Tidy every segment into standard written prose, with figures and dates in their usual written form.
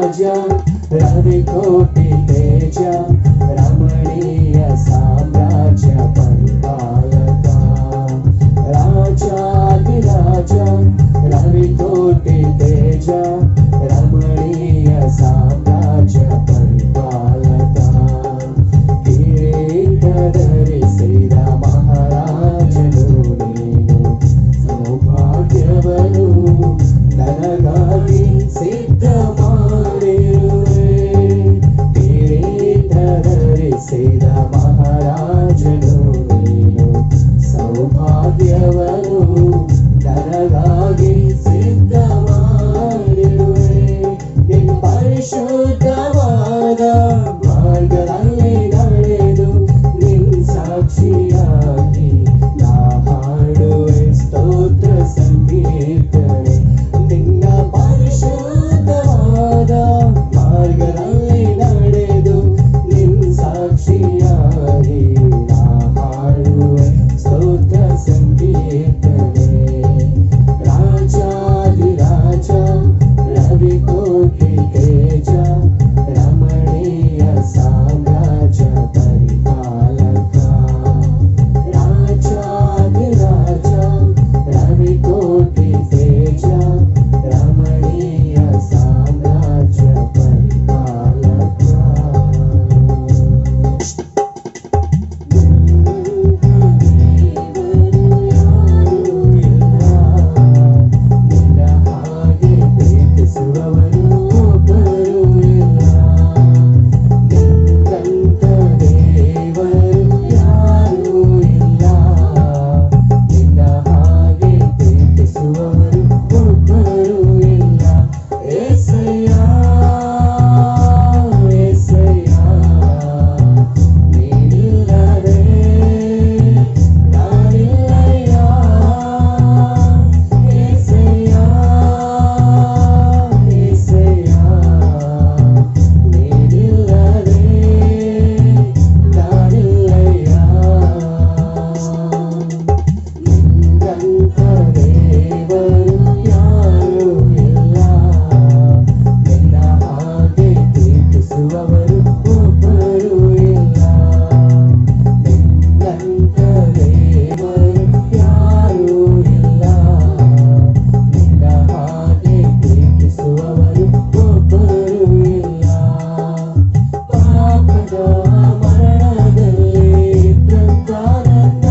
राजा रविकोटि तेज रमणीय साम्राज्य परिपालका राजाधिराजा रविकोटि तेज रमणीय साम्राज्य परिपालका ಕಿರೀಟ ಧರಿಸಿದ ಮಹಾರಾಜನು ನೀನು ಸೌಭಾಗ್ಯವನ್ನು ನನಗಾಗಿ ಸಿದ್ಧ ಮಾಡಿರುವೆ ಕಿರೀಟ ಧರಿಸಿದ ಮಹಾರಾಜನು ನೀನು ಸೌಭಾಗ್ಯವನ್ನು ನನಗಾಗಿ ಸಿದ್ಧ ಮಾಡಿರುವೆ ನಿನ್ನ ಪರಿಶುದ್ಧವಾದ ಮಾರ್ಗದಲ್ಲಿ ನಡೆದು ನಿನ್ನ ಸಾಕ್ಷಿಯಾಗಿ ನಾ ಹಾಡುವೆ ಸ್ತೋತ್ರ ಸಂಕೀರ್ತನೆ ನಿನ್ನ ಪರಿಶುದ್ಧವಾದ ಮಾರ್ಗದಲ್ಲಿ ನಡೆದು ನಿನ್ನ ಸಾಕ್ಷಿಯಾಗಿ ನಾ ಹಾಡುವೆ ಸ್ತೋತ್ರ ಸಂಕೀರ್ತನೆ ರಾಜಾಧಿರಾಜ ರವಿಕೋಟಿ ತೇಜ ರಮಣೀಯ ಸಾಮ್ರಾಜ್ಯ ಪರಿಪಾಲಕ ರಾಜಾಧಿರಾಜ ರವಿಕೋಟಿ ತೇಜ ರಮಣೀಯ ಸಾಮ್ರಾಜ್ಯ ಪರಿಪಾಲಕ ನಿನ್ನ ಹಾಗೆ ಪ್ರೀತಿಸುವವರು ಒಬ್ಬರು ಇಲ್ಲ ನಿನ್ನಂತ ದೇವರು ಯಾರೂ ಇಲ್ಲ ನಿನ್ನ ಹಾಗೆ ಪ್ರೀತಿಸುವವರು ಒಬ್ಬರು ಇಲ್ಲ ಏಸಯ್ಯ ಏಸಯ್ಯ ನೀನಿಲ್ಲದೆ ನಾನಿಲ್ಲಯ್ಯ ಏಸಯ್ಯ ಏಸಯ್ಯ ನೀನಿಲ್ಲದೆ ನಾನಿಲ್ಲಯ್ಯ ನಿನ್ನಂತ ದೇವರು ಯಾರೂ ಇಲ್ಲ ನಿನ್ನ ಹಾಗೆ ಪ್ರೀತಿಸುವವರು ಒಬ್ಬರು ಇಲ್ಲ ನಿನ್ನಂತ ದೇವರು ಯಾರೂ ಇಲ್ಲ ನಿನ್ನ ಹಾಗೆ ಪ್ರೀತಿಸುವವರು ಒಬ್ಬರು ಇಲ್ಲ ಪಾಪದ ಮರಣದಲ್ಲಿ ಇದ್ದಂತಾನನ್ನ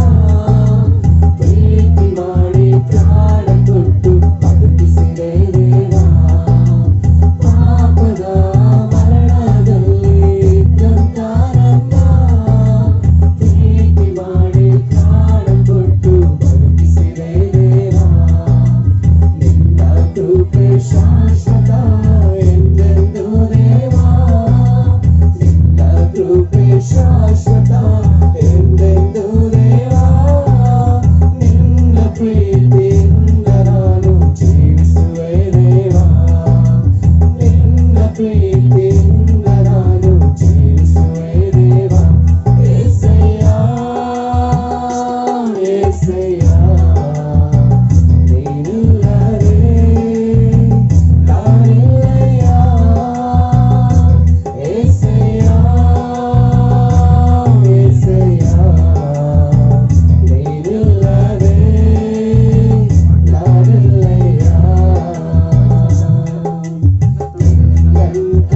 ಪ್ರೀತಿ ಮಾಡಿ ಪ್ರಾಣ ಕೊಟ್ಟು ಬದುಕಿಸಿದೆ ದೇವ ಪಾಪದ ಮರಣದಲ್ಲಿ ಇದ್ದಂತಾನನ್ನ ಪ್ರೀತಿ ಮಾಡಿ ಪ್ರಾಣ ಕೊಟ್ಟು ಬದುಕಿಸಿದೆ ದೇವ ನಿನ್ನ ಕೃಪೆ ಶಾಶ್ವತ ಎಂದೆಂದು ದೇವ ನಿನ್ನ ಕೃಪೆ ಶಾಶ್ವತ ಎಂದೆಂದು ದೇವ ನಿನ್ನ ಪ್ರೀತಿಯಿಂದ ನಾನು ಜೀವಿಸುವೆ ದೇವ ನಿನ್ನ ಪ್ರೀತಿಯಿಂದ ನಾನು ಜೀವಿಸುವೆ ದೇವ ಏಸಯ್ಯ ಏಸಯ್ಯ ನೀನಿಲ್ಲದೆ ನಾನಿಲ್ಲಯ್ಯ ಏಸಯ್ಯ ಏಸಯ್ಯ ನೀನಿಲ್ಲದೆ ನಾನಿಲ್ಲಯ್ಯ ನಿನ್ನಂತ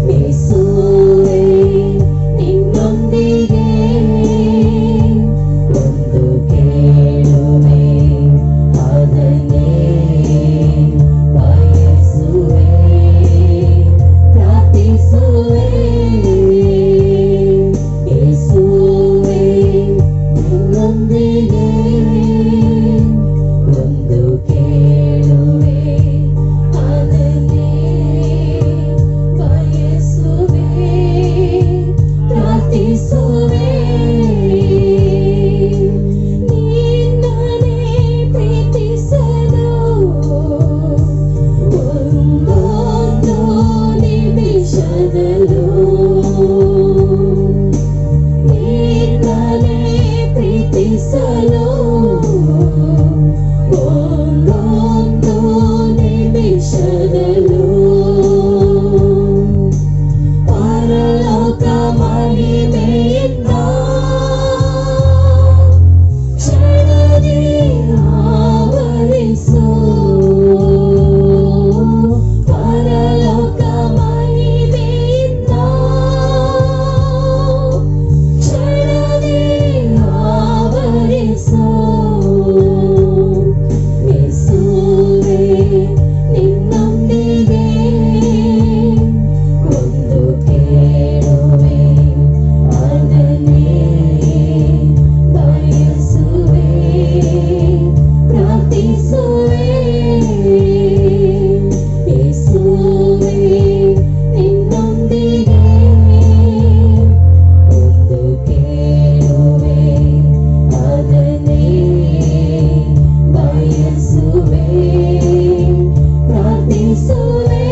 ಯೇಸುವೇ ನಿನ್ನೊಂದಿಗೆ ಒಂದು ಕೇಳುವೆ ಅದನ್ನೇ ಬಯಸುವೆ ಪ್ರಾರ್ಥಿಸುವೆ ಯೇಸುವೇ ನಿನ್ನೊಂದಿಗೆ ಒಂದು ಕೇಳುವೆ ಅದನ್ನೇ ಬಯಸುವೆ ಪ್ರಾರ್ಥಿಸುವೆ ನಿನ್ನನ್ನೇ ಪ್ರೀತಿಸಲು ಒಂದೊಂದು ನಿಮಿಷದಲ್ಲೂ ನಿನ್ನನ್ನೇ ಪ್ರೀತಿಸಲು ಒಂದೊಂದು ನಿಮಿಷದಲ್ಲೂ ಪರಲೋಕ ಮಹಿಮೆಯಿಂದ ಕ್ಷಣದಿ ಆವರಿಸು ಪರಲೋಕ ಮಹಿಮೆಯಿಂದ ಕ್ಷಣದಿ ಆವರಿಸು ಯೇಸುವೇ ನಿನ್ನೊಂದಿಗೆ ಒಂದು ಕೇಳುವೆ ಅದನ್ನೇ ಬಯಸುವೆ ಪ್ರಾರ್ಥಿಸುವೆ ಯೇಸುವೇ ನಿನ್ನೊಂದಿಗೆ ಒಂದು ಕೇಳುವೆ ಅದನ್ನೇ ಬಯಸುವೆ ಪ್ರಾರ್ಥಿಸುವೆ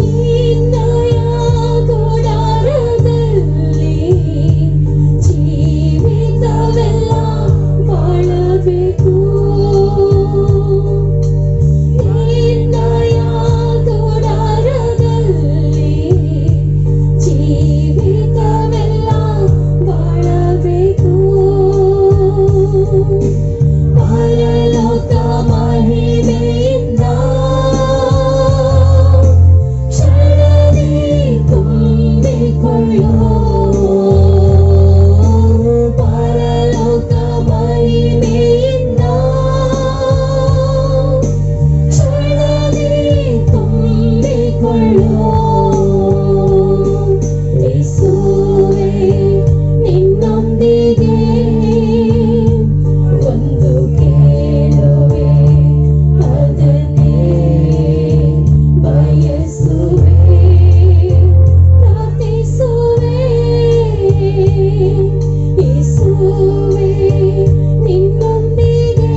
ನಿನ್ನಯ ಗುಡಾರದಲ್ಲಿ ಜೀವಿತವೆಲ್ಲ ಬಾಳಬೇಕು ನಿನ್ನಯ ಗುಡಾರದಲ್ಲಿ ಜೀವಿತವೆಲ್ಲ ಬಾಳಬೇಕು ಪರಲೋಕ ಮಹಿಮೆಯಿಂದ ಕ್ಷಣದಿ ತುಂಬಿಕೊಳ್ಳು ಪರಲೋಕ ಮಹಿಮೆಯಿಂದ ಕ್ಷಣದಿ ತುಂಬಿಕೊಳ್ಳು ಯೇಸುವೇ ನಿನ್ನೊಂದಿಗೆ ಒಂದು ಕೇಳುವೆ ಅದನ್ನೇ ಬಯಸುವೆ ಪ್ರಾರ್ಥಿಸುವೆ ಯೇಸುವೇ ನಿನ್ನೊಂದಿಗೆ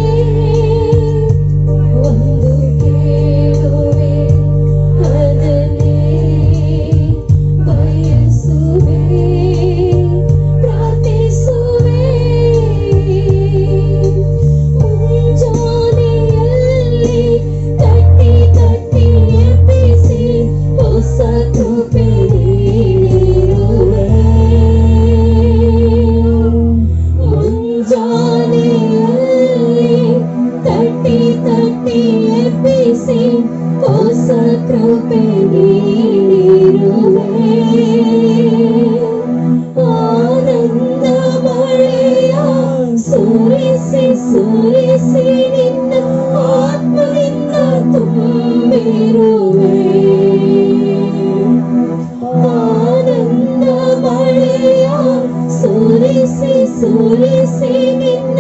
ಒಂದು ಕೇಳುವೆ ಅದನ್ನೇ ಬಯಸುವೆ ಪ್ರಾರ್ಥಿಸುವೆ ಮುಂಜಾನೆಯಲ್ಲಿ ತಟ್ಟಿ ತಟ್ಟಿ ಎಬ್ಬಿಸಿ ಹೊಸ ಕೃಪೆ ನೀಡಿರುವೆ ಮುಂಜಾನೆಯಲ್ಲಿ ತಟ್ಟಿ ತಟ್ಟಿ ಎಬ್ಬಿಸಿ ಹೊಸ ಕೃಪೆ ನೀಡಿರುವೆ ಆನಂದ ಮಳೆಯ ಸುರಿಸಿ ಸುರಿಸಿ ನಿನ್ನ ಆತ್ಮದಿಂದ ತುಂಬಿರುವೆ ಆನಂದ ಮಳೆಯ ಸುರಿಸಿ ಸುರಿಸಿ ನಿನ್ನ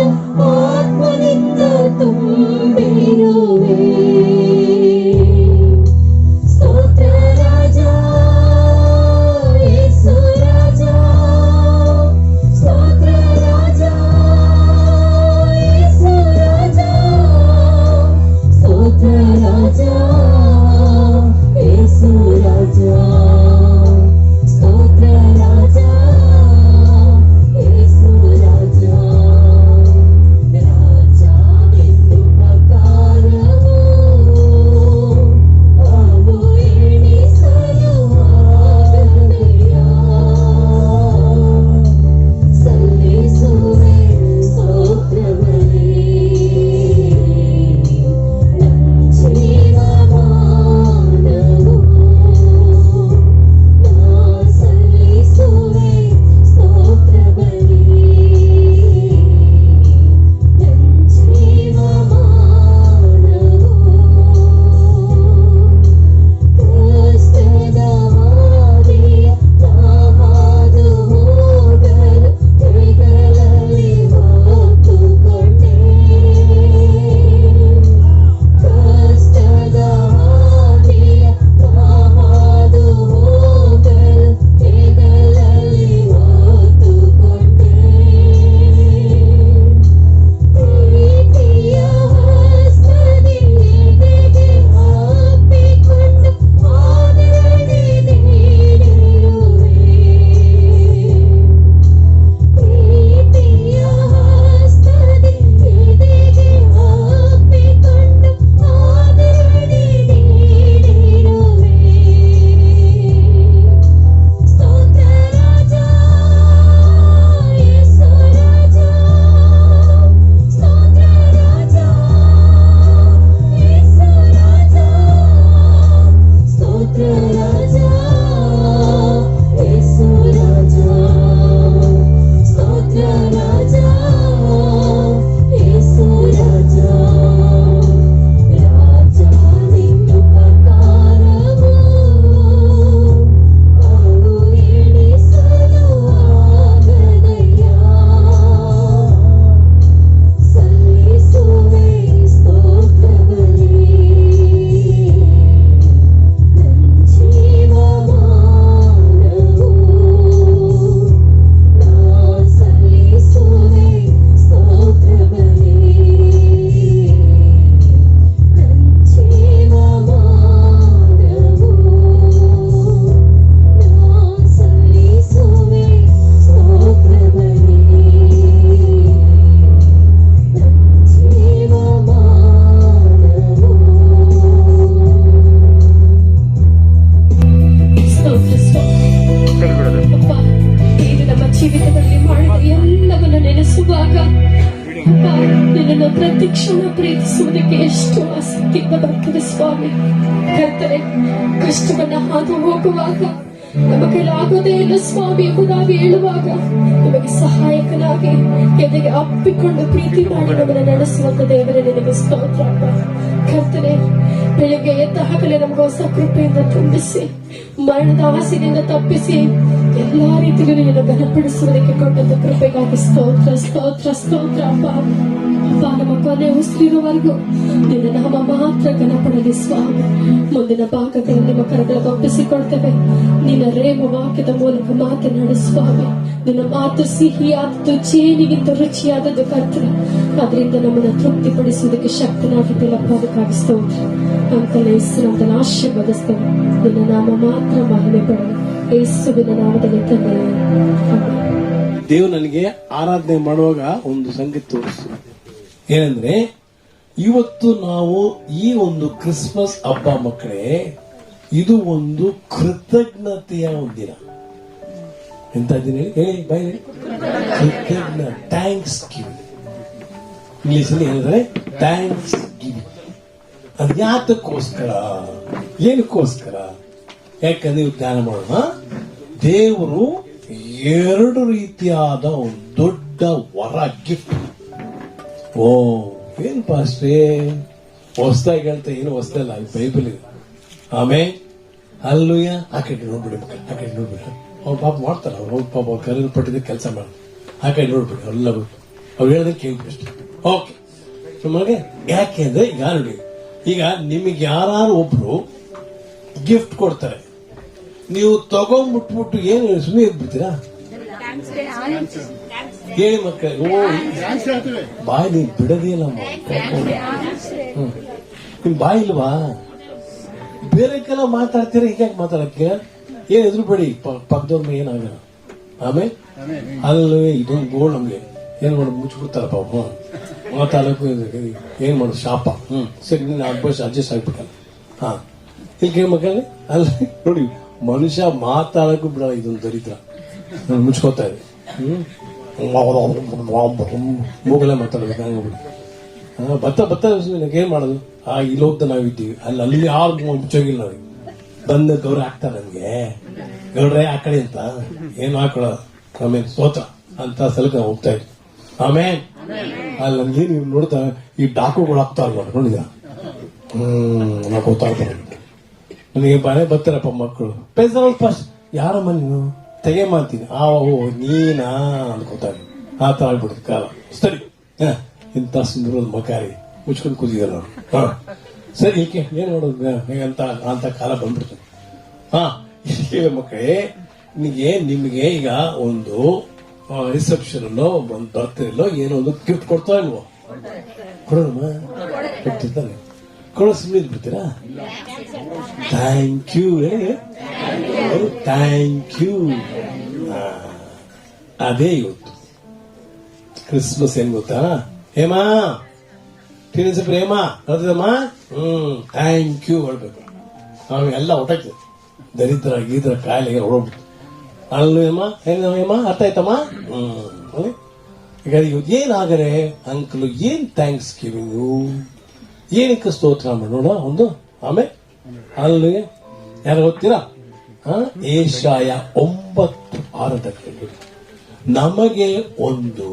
ಆತ್ಮದಿಂದ ತುಂಬಿರುವೆ ಸ್ತೋತ್ರ ರಾಜ ಯೇಸು ರಾಜ ಸ್ತೋತ್ರ ರಾಜ ಯೇಸು ರಾಜ ಸ್ತೋತ್ರ ರಾಜ ಯೇಸು ರಾಜ ಸ್ತೋತ್ರ ರಾಜ ಯೇಸು ರಾಜ ರಾಜನೆಂದು ಪ್ರಕಾರವು ಅವು ಎಣಿಸಲು ಆಗದೆಯ ಸಲ್ಲಿಸುವೆ ಸ್ತೋತ್ರವನೇ ನನ್ನ ಜೀವ ಪ್ರತಿಕ್ಷಣ ಪ್ರೀತಿಸುವುದಕ್ಕೆ ಎಷ್ಟು ಆಸಕ್ತಿಯಿಂದ ಬರ್ತದೆ ಸ್ವಾಮಿ. ಕರ್ತನೆ, ಕಷ್ಟವನ್ನ ಹಾದು ಹೋಗುವಾಗ ನಮ್ಮ ಕೈಲಾಗೋದೇ ಇಲ್ಲ ಸ್ವಾಮಿ ಎಂಬುದಾಗಿ ಹೇಳುವಾಗ ನಿಮಗೆ ಸಹಾಯಕನಾಗಿ ಎದೆಗೆ ಅಪ್ಪಿಕೊಂಡು ಪ್ರೀತಿ ಮಾಡಿ ನಮ್ಮನ್ನು ನಡೆಸುವಂತ ದೇವರೇ ನಿನಗೆ ಸ್ತೋತ್ರ. ಕರ್ತನೆ, ಬೆಳಗ್ಗೆ ಎದ್ದ ಹಾಗಲೇ ನಮಗೆ ಹೊಸ ಕೃಪೆಯಿಂದ ತುಂಬಿಸಿ ಮರಣದ ಆಸೆಯಿಂದ ತಪ್ಪಿಸಿ ಎಲ್ಲಾ ರೀತಿಯಲ್ಲೂ ನಿನ್ನನ್ನು ಘನಪಡಿಸುವುದಕ್ಕೆ ಕೊಟ್ಟಂತ ಕೃಪೆಗಾಗಿ ಸ್ತೋತ್ರ ಸ್ತೋತ್ರ ಸ್ತೋತ್ರ. ಅಪ್ಪ ನಮ್ಮ ಕೊನೆ ಉಸಿರಿರುವವರೆಗೂ ನಿನ್ನ ನಾಮ ಮಾತ್ರ ಘನಪಡಲಿ ಸ್ವಾಮಿ. ಮುಂದಿನ ಭಾಗಗಳನ್ನು ನಿಮ್ಮ ಕರಗಳಿಗೆ ಒಪ್ಪಿಸಿಕೊಳ್ತೇವೆ. ನಿನ್ನ ರೇಮ ವಾಕ್ಯದ ಮೂಲಕ ಮಾತನಾಡು ಸ್ವಾಮಿ. ನಿನ್ನ ಮಾತು ಸಿಹಿಯಾದದ್ದು, ಜೇನಿಗಿಂತ ರುಚಿಯಾದದ್ದು ಕರ್ತನೆ. ಅದರಿಂದ ನಮ್ಮನ್ನು ತೃಪ್ತಿಪಡಿಸುವುದಕ್ಕೆ ಶಕ್ತನಾಗಿದ್ದಲ್ಲಪ್ಪ, ಅದಕ್ಕಾಗಿ ಸ್ತೋತ್ರ. ಅಂತಲೇ ಹೆಸರಾದ ಆಶೀರ್ವದಿಸ್ತೇವೆ. ನಿನ್ನ ನಾಮ ಮಾತ್ರ ಮಹಿಮೆ ಪಡೆಯಲಿ. ಯೇಸುವಿನ ನಾಮದಲ್ಲಿ ತಂದೆ. ದೇವ್ ನನಗೆ ಆರಾಧನೆ ಮಾಡುವಾಗ ಒಂದು ಸಂಗತಿ ತೋರಿಸ್ತು. ಏನಂದ್ರೆ, ಇವತ್ತು ನಾವು ಈ ಒಂದು ಕ್ರಿಸ್ಮಸ್ ಹಬ್ಬ ಮಕ್ಕಳೇ, ಇದು ಒಂದು ಕೃತಜ್ಞತೆಯ ಒಂದು ದಿನ. ಎಂತ ದಿನ ಹೇಳಿ ಬಾಯಿ? ಕೃತಜ್ಞ, ಥ್ಯಾಂಕ್ಸ್ ಗಿವಿಂಗ್. ಇಂಗ್ಲಿಷ್ ಅಲ್ಲಿ ಹೇಳಿದ್ರೆ ಥ್ಯಾಂಕ್ಸ್ ಗಿವಿಂಗ್. ಅದು ಯಾತಕ್ಕೋಸ್ಕರ, ಏನಕ್ಕೋಸ್ಕರ? ಯಾಕಂದ್ರೆ ನೀವು ಧ್ಯಾನ ಮಾಡೋಣ. ದೇವರು ಎರಡು ರೀತಿಯಾದ ಒಂದು ದೊಡ್ಡ ವರ, ಗಿಫ್ಟ್. ಓ ಏನ್ ಪಾಸ್ಟ್ರೇ ಹೊಸದಾಗಿ ಹೇಳ್ತಾ, ಏನು ಹೊಸದಲ್ಲ, ಬೈಬಲ್ ಇದೆ. ಆಮೇಲೆ ಅಲ್ಲೂಯ ಆ ಕಡೆ ನೋಡ್ಬಿಡಿ ಮಕ್ಕಳು, ಆ ಕಡೆ ನೋಡ್ಬಿಡಿ. ಅವ್ರು ಪಾಪ ಮಾಡ್ತಾರ, ಅವ್ರು ಪಾಪ ಅವ್ರು ಕರೆಯಲ್ಪಟ್ಟಿದ್ದ ಕೆಲಸ ಮಾಡ. ಆ ಕಡೆ ನೋಡ್ಬಿಡಿ, ಎಲ್ಲ ಅವ್ರು ಹೇಳೋದಕ್ಕೆ ಕೇಳ್ಬಿಡಿ ಅಷ್ಟೇ. ಓಕೆ ಸುಮ್ಮನೆ. ಯಾಕೆ ಅಂದ್ರೆ ಈಗ ನೋಡಿ, ಈಗ ನಿಮಗೆ ಯಾರು ಒಬ್ರು ಗಿಫ್ಟ್ ಕೊಡ್ತಾರೆ, ನೀವು ತಗೊಂಡ್ಬಿಟ್ಬಿಟ್ಟು ಏನು ಸುಮ್ಮನೆ ಇದ್ಬಿಡ್ತೀರಾ? ಹೇಳಿ ಮಕ್ಕಳು. ಓ ಬಾಯಿ ನೀನ್ ಬಿಡದಿಲ್ಲಮ್ಮ, ನಿಮ್ ಬಾಯಿ ಇಲ್ವಾ? ಬೇರೆ ಕೆಲ ಮಾತಾಡ್ತೀರ, ಹೀಗೆ ಮಾತಾಡಕ್ಕೆ ಏನ್ ಎದುರು ಬೇಡಿ, ಪಕ್ಕದವ್ರ ಏನಾಗಲ್ಲ. ಆಮೇಲೆ ಅಲ್ಲಿ ಇದೊಂದು ಗೋಳ್ ನಮ್ಗೆ ಏನ್ ಮಾಡೋದು, ಮುಚ್ಚಿಬಿಡ್ತಾರ ಪಾಪ. ಮಾತಾಡಕ್ಕೂ ಏನ್ ಮಾಡೋದು, ಶಾಪ. ಸರಿ, ನೀನ್ ಅಡ್ಜಸ್ಟ್ ಆಗ್ಬಿಟ್ಟಲ್ಲ. ಹಾ, ಇಲ್ಲಿ ಮಕ್ಕಳೇ ಅಲ್ಲಿ ನೋಡಿ, ಮನುಷ್ಯ ಮಾತಾಡಕ್ಕೂ ಬಿಡಲ್ಲ, ಇದೊಂದು ದರಿದ್ರ ಮುಚ್ಕೋತಾ ಇದೆ. ಮೂಗಲೇ ಮಾತಾಡ್ಬೇಕು, ಹಂಗ್ಬಿಡಿ. ಬತ್ತ ಏನ್ ಮಾಡೋದು? ಇಲ್ಲಿ ಹೋಗ್ತಾ ನಾವಿದ್ದೀವಿ, ಅಲ್ಲಿ ಯಾರು ಮುಚ್ಚೋಗಿಲ್ಲ. ನಾವು ಬಂದ ಗೌರ ಹಾಕ್ತಾರೆ ನಮ್ಗೆ, ಗೌಡ್ರೆ ಆ ಕಡೆ ಅಂತ ಏನು ಹಾಕೊಳ್ಳೋ. ಆಮೇಲೆ ಸೋತ ಅಂತ ಸ್ಥಳಕ್ಕೆ ನಾವು ಹೋಗ್ತಾ ಇದ್ವಿ. ಆಮೇಲೆ ಅಲ್ಲಿ ನಮ್ಗೆ ನೀವು ನೋಡ್ತಾ ಈ ಡಾಕುಗಳು ಹಾಕ್ತಾರ ನೋಡಿದ. ನಾವು ಹೋಗ್ತಾ ಇರ್ತಾರೆ, ನನಗೆ ಬಾಳೆ ಬರ್ತಾರಪ್ಪ ಮಕ್ಕಳು. ಫಸ್ಟ್ ಯಾರಮ್ಮ ನೀನು ತೆಗೆ ಮಾಡ್ತೀನಿ, ಓ ನೀನಾ ಅನ್ಕೋತಾರೆ. ಆ ತರ ಆಗ್ಬಿಡುತ್ತೆ ಕಾಲ. ಸರಿ, ಇಂಥ ಸುಂದರದ ಮಕಾರಿ ಮುಚ್ಕೊಂಡು ಕೂತಿದ್ದಾರೆ ಅವರು. ಸರಿ, ಈಕೆ ಏನ್ ಮಾಡೋದು ಅಂತ ಕಾಲ ಬಂದ್ಬಿಡ್ತದೆ. ಮಕ್ಕಳೇ, ನಿಮಗೆ ಈಗ ಒಂದು ರಿಸೆಪ್ಷನ್ ಅಲ್ಲೋ ಒಂದು ಬರ್ತ್ಡೇಲೋ ಏನೋ ಒಂದು ಗಿಫ್ಟ್ ಕೊಡ್ತಾ ಇಲ್ವೋ? ಕೊಡೋಣ, ಕೊಡ್ತಿರ್ತಾನೆ. ಕೊಡೋ ಸುಮ್ಮನೆ ಇದ್ಬಿಡ್ತೀರಾ? Thank you, thank you. ಅದೇ ಇವತ್ತು ಕ್ರಿಸ್ಮಸ್. ಏನ್ ಗೊತ್ತಾ ಹೇಮಾ, ಪ್ರೇಮ ಹೇಳ್ತಿದಮ್ಮ, ಥ್ಯಾಂಕ್ ಯು ಹೇಳ್ಬೇಕು. ನಾವೆಲ್ಲ ಹೊಟ್ಟಕ್ಕೆ ದರಿದ್ರ ಗೀದ್ರ ಕಾಯಿಲೆ ಹೊಡೋಗ್ಬಿಟ್ಟು ಅಲ್ಲೂ ಹೇಮ ಅರ್ಥ ಆಯ್ತಮ್ಮ. ಈಗ ಏನಾಗರೆ ಅಂಕಲ್, ಏನ್ ಥ್ಯಾಂಕ್ಸ್ ಗಿವಿಂಗು, ಏನಕ್ಕೆ ಸ್ತೋತ್ರ ಮಾಡೋಣ ಒಂದು. ಆಮೇಲೆ ಅಲ್ಲಿ ಯಾರು ಗೊತ್ತೀರಾ? ಏಷಾಯ 9:6 ನಮಗೆ ಒಂದು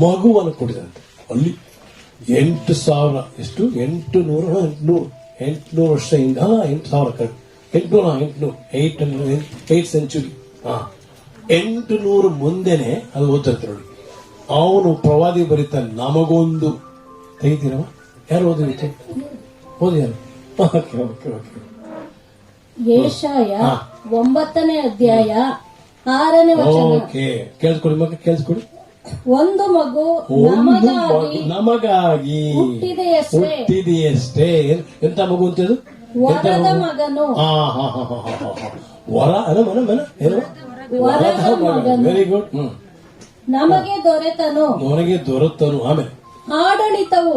ಮಗುವನ್ನು ಕೊಡಿದಂತೆ. ಅಲ್ಲಿ 8,000 ಎಷ್ಟು 800 ವರ್ಷದಿಂದ 8 ಸೆಂಚುರಿ 800 ಮುಂದೆನೆ ಅದು ಓದಿರ್ತಾರೆ ನೋಡಿ. ಅವನು ಪ್ರವಾದಿ ಬರೀತಾನೆ, ನಮಗೊಂದು ತೆಗಿತೀರವ. ಯಾರು ಓದಿರುತ್ತೆ? ಓದಿ ಯಾರು? ಯೆಶಾಯ 9ನೇ ಅಧ್ಯಾಯ 6ನೇ ವಚನ. ಓಕೆ, ಕೇಳಿಸ್ಕೊಡಿ ಮಗ, ಕೇಳಿಸ್ಕೊಡಿ. ಒಂದು ಮಗು ನಮಗಾಗಿ ಹುಟ್ಟಿದೆಯಷ್ಟೇ. ಎಂತ ಮಗು ಅಂತ ಹೇಳು? ವರದ ಮಗನು. ವರದ ಮಗನು. Very good. ನಮಗೆ ದೊರೆತನು. ಆಮೇಲೆ ಆಡಳಿತವು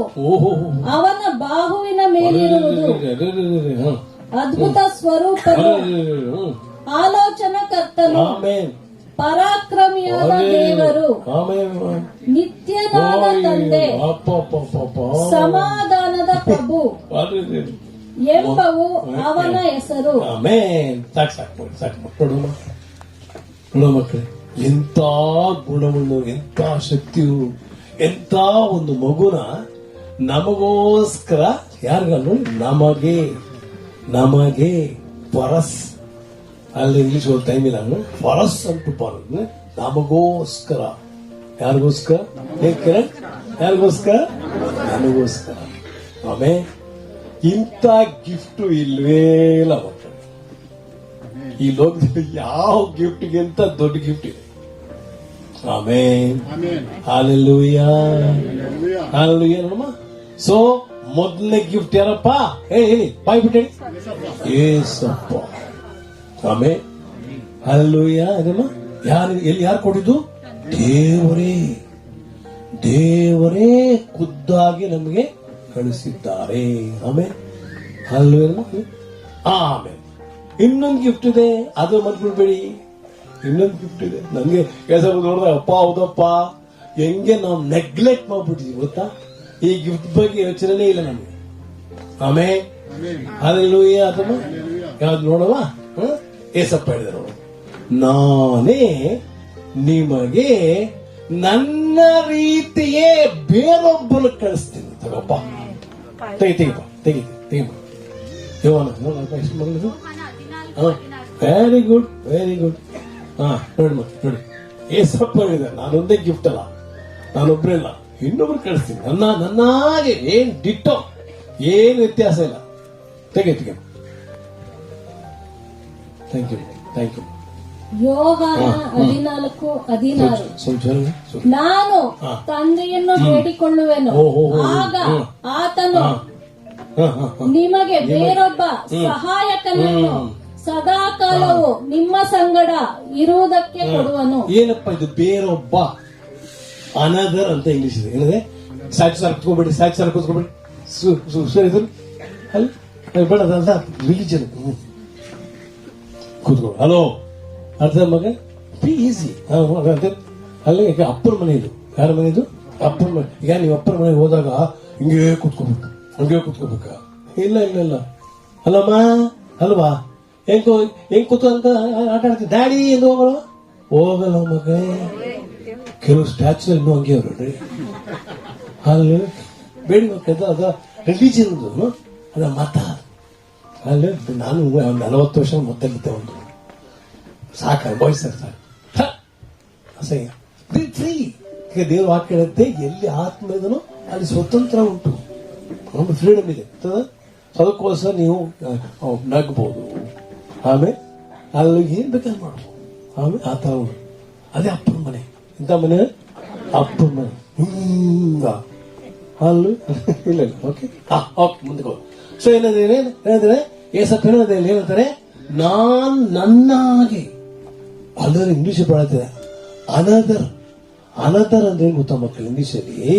ಅವನ ಬಾಹುವಿನ ಮೇಲಿರುವುದು. ಅದ್ಭುತ ಸ್ವರೂಪನು, ಆಲೋಚನಾ ಕರ್ತನು, ಪರಾಕ್ರಮಿಯಾದ ದೇವರು, ಆಮೇಲೆ ನಿತ್ಯನಾದ ತಂದೆ, ಸಮಾಧಾನದ ಪ್ರಭು ಎಂಬವು ಅವನ ಹೆಸರು. ಆಮೇನ್. ಸಾಕು ನೋಡು ಮಕ್ಕಳೇ, ಎಂತ ಗುಣವನ್ನು, ಎಂತ ಶಕ್ತಿಯು, ಎಂತ ಒಂದು ಮಗುನ ನಮಗೋಸ್ಕರ, ಯಾರಿಗಲ್ಲ ನಮಗೆ ಪರಸ್, ಅಲ್ಲಿ ಇಂಗ್ಲಿಷ್ ಒಂದು ಟೈಮ್ ಇಲ್ಲ, ಪರಸ್ ಅಂಟು ಬರೋದು ನಮಗೋಸ್ಕರ. ಯಾರಿಗೋಸ್ಕರ? ಯಾರಿಗೋಸ್ಕರ? ನಮಗೋಸ್ಕರ. ಆಮೇಲೆ ಇಂಥ ಗಿಫ್ಟ್ ಇಲ್ವೇ ಇಲ್ಲ ಮಕ್ಕಳು. ಈ ಲೋಕದಲ್ಲಿ ಯಾವ ಗಿಫ್ಟ್ಗಿಂತ ದೊಡ್ಡ ಗಿಫ್ಟ್ ಇದೆ. ಆಮೇನ್. ಹಲ್ಲೆಲೂಯಾ. ಹಲ್ಲೆಲೂಯಾ ನೋಡಮ್ಮ. ಸೊ ಮೊದಲನೇ ಗಿಫ್ಟ್ ಯಾರಪ್ಪ? ಬಾಯ್ ಬಿಟ್ಟೆ ಏಸಪ್ಪ. ಆಮೇನ್. ಹಲ್ಲೆಲೂಯಾ. ಅದಮ್ಮ ಯಾರು ಕೊಟ್ಟಿದ್ದು? ದೇವರೇ ಖುದ್ದಾಗಿ ನಮಗೆ ಕಳಿಸಿದ್ದಾರೆ. ಆಮೇಲೆ ಆಮೇಲೆ ಇನ್ನೊಂದು ಗಿಫ್ಟ್ ಇದೆ, ಅದು ಮರ್ಬಿಡ್ಬೇಡಿ. ಇನ್ನೊಂದು ಗಿಫ್ಟ್ ಇದೆ. ನನ್ಗೆ ಕೆಲಸ ನೋಡಿದ್ರೆ ಅಪ್ಪ ಹೌದಪ್ಪ, ಹೆಂಗೆ ನಾವು ನೆಗ್ಲೆಕ್ಟ್ ಮಾಡ್ಬಿಟ್ಟಿದ್ವಿ ಗೊತ್ತಾ? ಈ ಗಿಫ್ಟ್ ಬಗ್ಗೆ ಯೋಚನೆ ಇಲ್ಲ ನಮ್ಗೆ. ಆಮೇಲೆ ಹಲ್ಲೆಲೂಯಾ. ಅದಮ್ಮ ಯಾವ್ದು ನೋಡವ? ಏಸಪ್ಪ ಹೇಳಿದ ನೋಡು, ನಾನೇ ನಿಮಗೆ ನನ್ನ ರೀತಿಯೇ ಬೇರೊಬ್ಬನ ಕಳಿಸ್ತೀನಿ. ತಗೋಪ್ಪ, ತೆಗಿಪ್ಪ. Very good. ನೋಡಿ ಏಸಪ್ಪ ಹೇಳಿದ, ನಾನೊಂದೇ ಗಿಫ್ಟ್ ಅಲ್ಲ, ನಾನೊಬ್ರಿಲ್ಲ, ಇನ್ನೊಬ್ರು ಕಳಿಸ್ತೀನಿ. ನನ್ನಾಗೆ ಏನ್ ಡಿಟ್ಟೋ, ಏನ್ ವ್ಯತ್ಯಾಸ ಇಲ್ಲ. ತೆಗಿ. Thank you. ಯೋಹಾನ 14:16. ನಾನು ತಂದೆಯನ್ನು ಬೇಡಿಕೊಳ್ಳುವೆನು, ಆಗ ಆತನು ನಿಮಗೆ ಬೇರೊಬ್ಬ ಸಹಾಯಕನನ್ನು ಸದಾಕಾಲವು ನಿಮ್ಮ ಸಂಗಡ ಇರುವುದಕ್ಕೆ ಕೊಡುವನು. ಏನಪ್ಪ ಇದು ಬೇರೊಬ್ಬ? ಅನದರ್ ಅಂತ ಇಂಗ್ಲಿಷ್ ಇದೆ. ಏನಿದೆ? ಸಾಕು ಕೂತ್ಕೋಬೇಡಿ. ಸರಿ ಅಲ್ಲಿ ಬೇಡ, ರಿಲಿಜನ್ ಕೂತ್ಕೋ. ಹಲೋ, ಅರ್ಥ ಮಗ? Be easy. ಅಲ್ಲಿ ಈಗ ಅಪ್ಪನ ಮನೆ ಇದು. ಯಾರ ಮನೆ ಇದು? ಅಪ್ಪನ ಮನೆ. ಈಗ ನೀವು ಅಪ್ಪನ ಮನೆಗೆ ಹೋದಾಗ ಹಿಂಗೇ ಕೂತ್ಕೋಬೇಕ? ಇಲ್ಲ. ಅಲ್ಲಮ್ಮ, ಅಲ್ವಾ? ಹೆಂಗ್ ಕೂತು ಅಂತ ಆಟ ಆಡ್ತೀವಿ. ಡ್ಯಾಡಿ ಎಂದು ಹೋಗಲ್ಲ ಮಗ. ಕೆಲವು ಸ್ಟ್ಯಾಚು ಇನ್ನೂ ಹಂಗೆ ಅವ್ರಿ. ಅಲ್ಲಿ ಬೇಡಿ ಅದ ರಿಲಿಜನ್ ಅದ ಮತ. ಅಲ್ಲಿ ನಾನು 40 ವರ್ಷ ಮತ್ತೆ ಒಂದು ಸಾಕ ಅನುಭವಿಸ್ತಾರೆ ಸಾಕು. ಅಸಹ್ಯ. ಫ್ರೀ. ದೇವ್ರ ವಾಕ್ಯ ಹೇಳುತ್ತೆ, ಎಲ್ಲಿ ಆತ್ಮ ಇದನೋ ಅಲ್ಲಿ ಸ್ವತಂತ್ರ ಉಂಟು, ಒಂದು ಫ್ರೀಡಮ್ ಇದೆ. ಅದಕ್ಕೋಸ್ಕರ ನೀವು ನಗ್ಬೋದು. ಆಮೇಲೆ ಅಲ್ಲಿ ಏನ್ ಬೇಕಾದ್ರೆ ಮಾಡ್ಬೋದು. ಆಮೇಲೆ ಆ ತರ ಉಂಟು. ಅದೇ ಅಪ್ಪನ ಮನೆ. ಇಂಥ ಮನೆ ಅಪ್ಪನ ಮನೆ. ಅಲ್ಲೂ ಇಲ್ಲ. ಓಕೆ, ಮುಂದೆ ಹೋಗಿ. ಸೊ ಏನಾದ್ರೆ ಏಸಪ್ಪ ಏನಂತಾರೆ? ನಾನ್ ನನ್ನಾಗೆ. ಅದರ ಇಂಗ್ಲಿಷ್ ಬಳಸ್ತಾರೆ ಅನದರ್ ಅಂದ್ರೆ ಗೊತ್ತಾ ಮಕ್ಕಳು? ಇಂಗ್ಲಿಷಲ್ಲಿ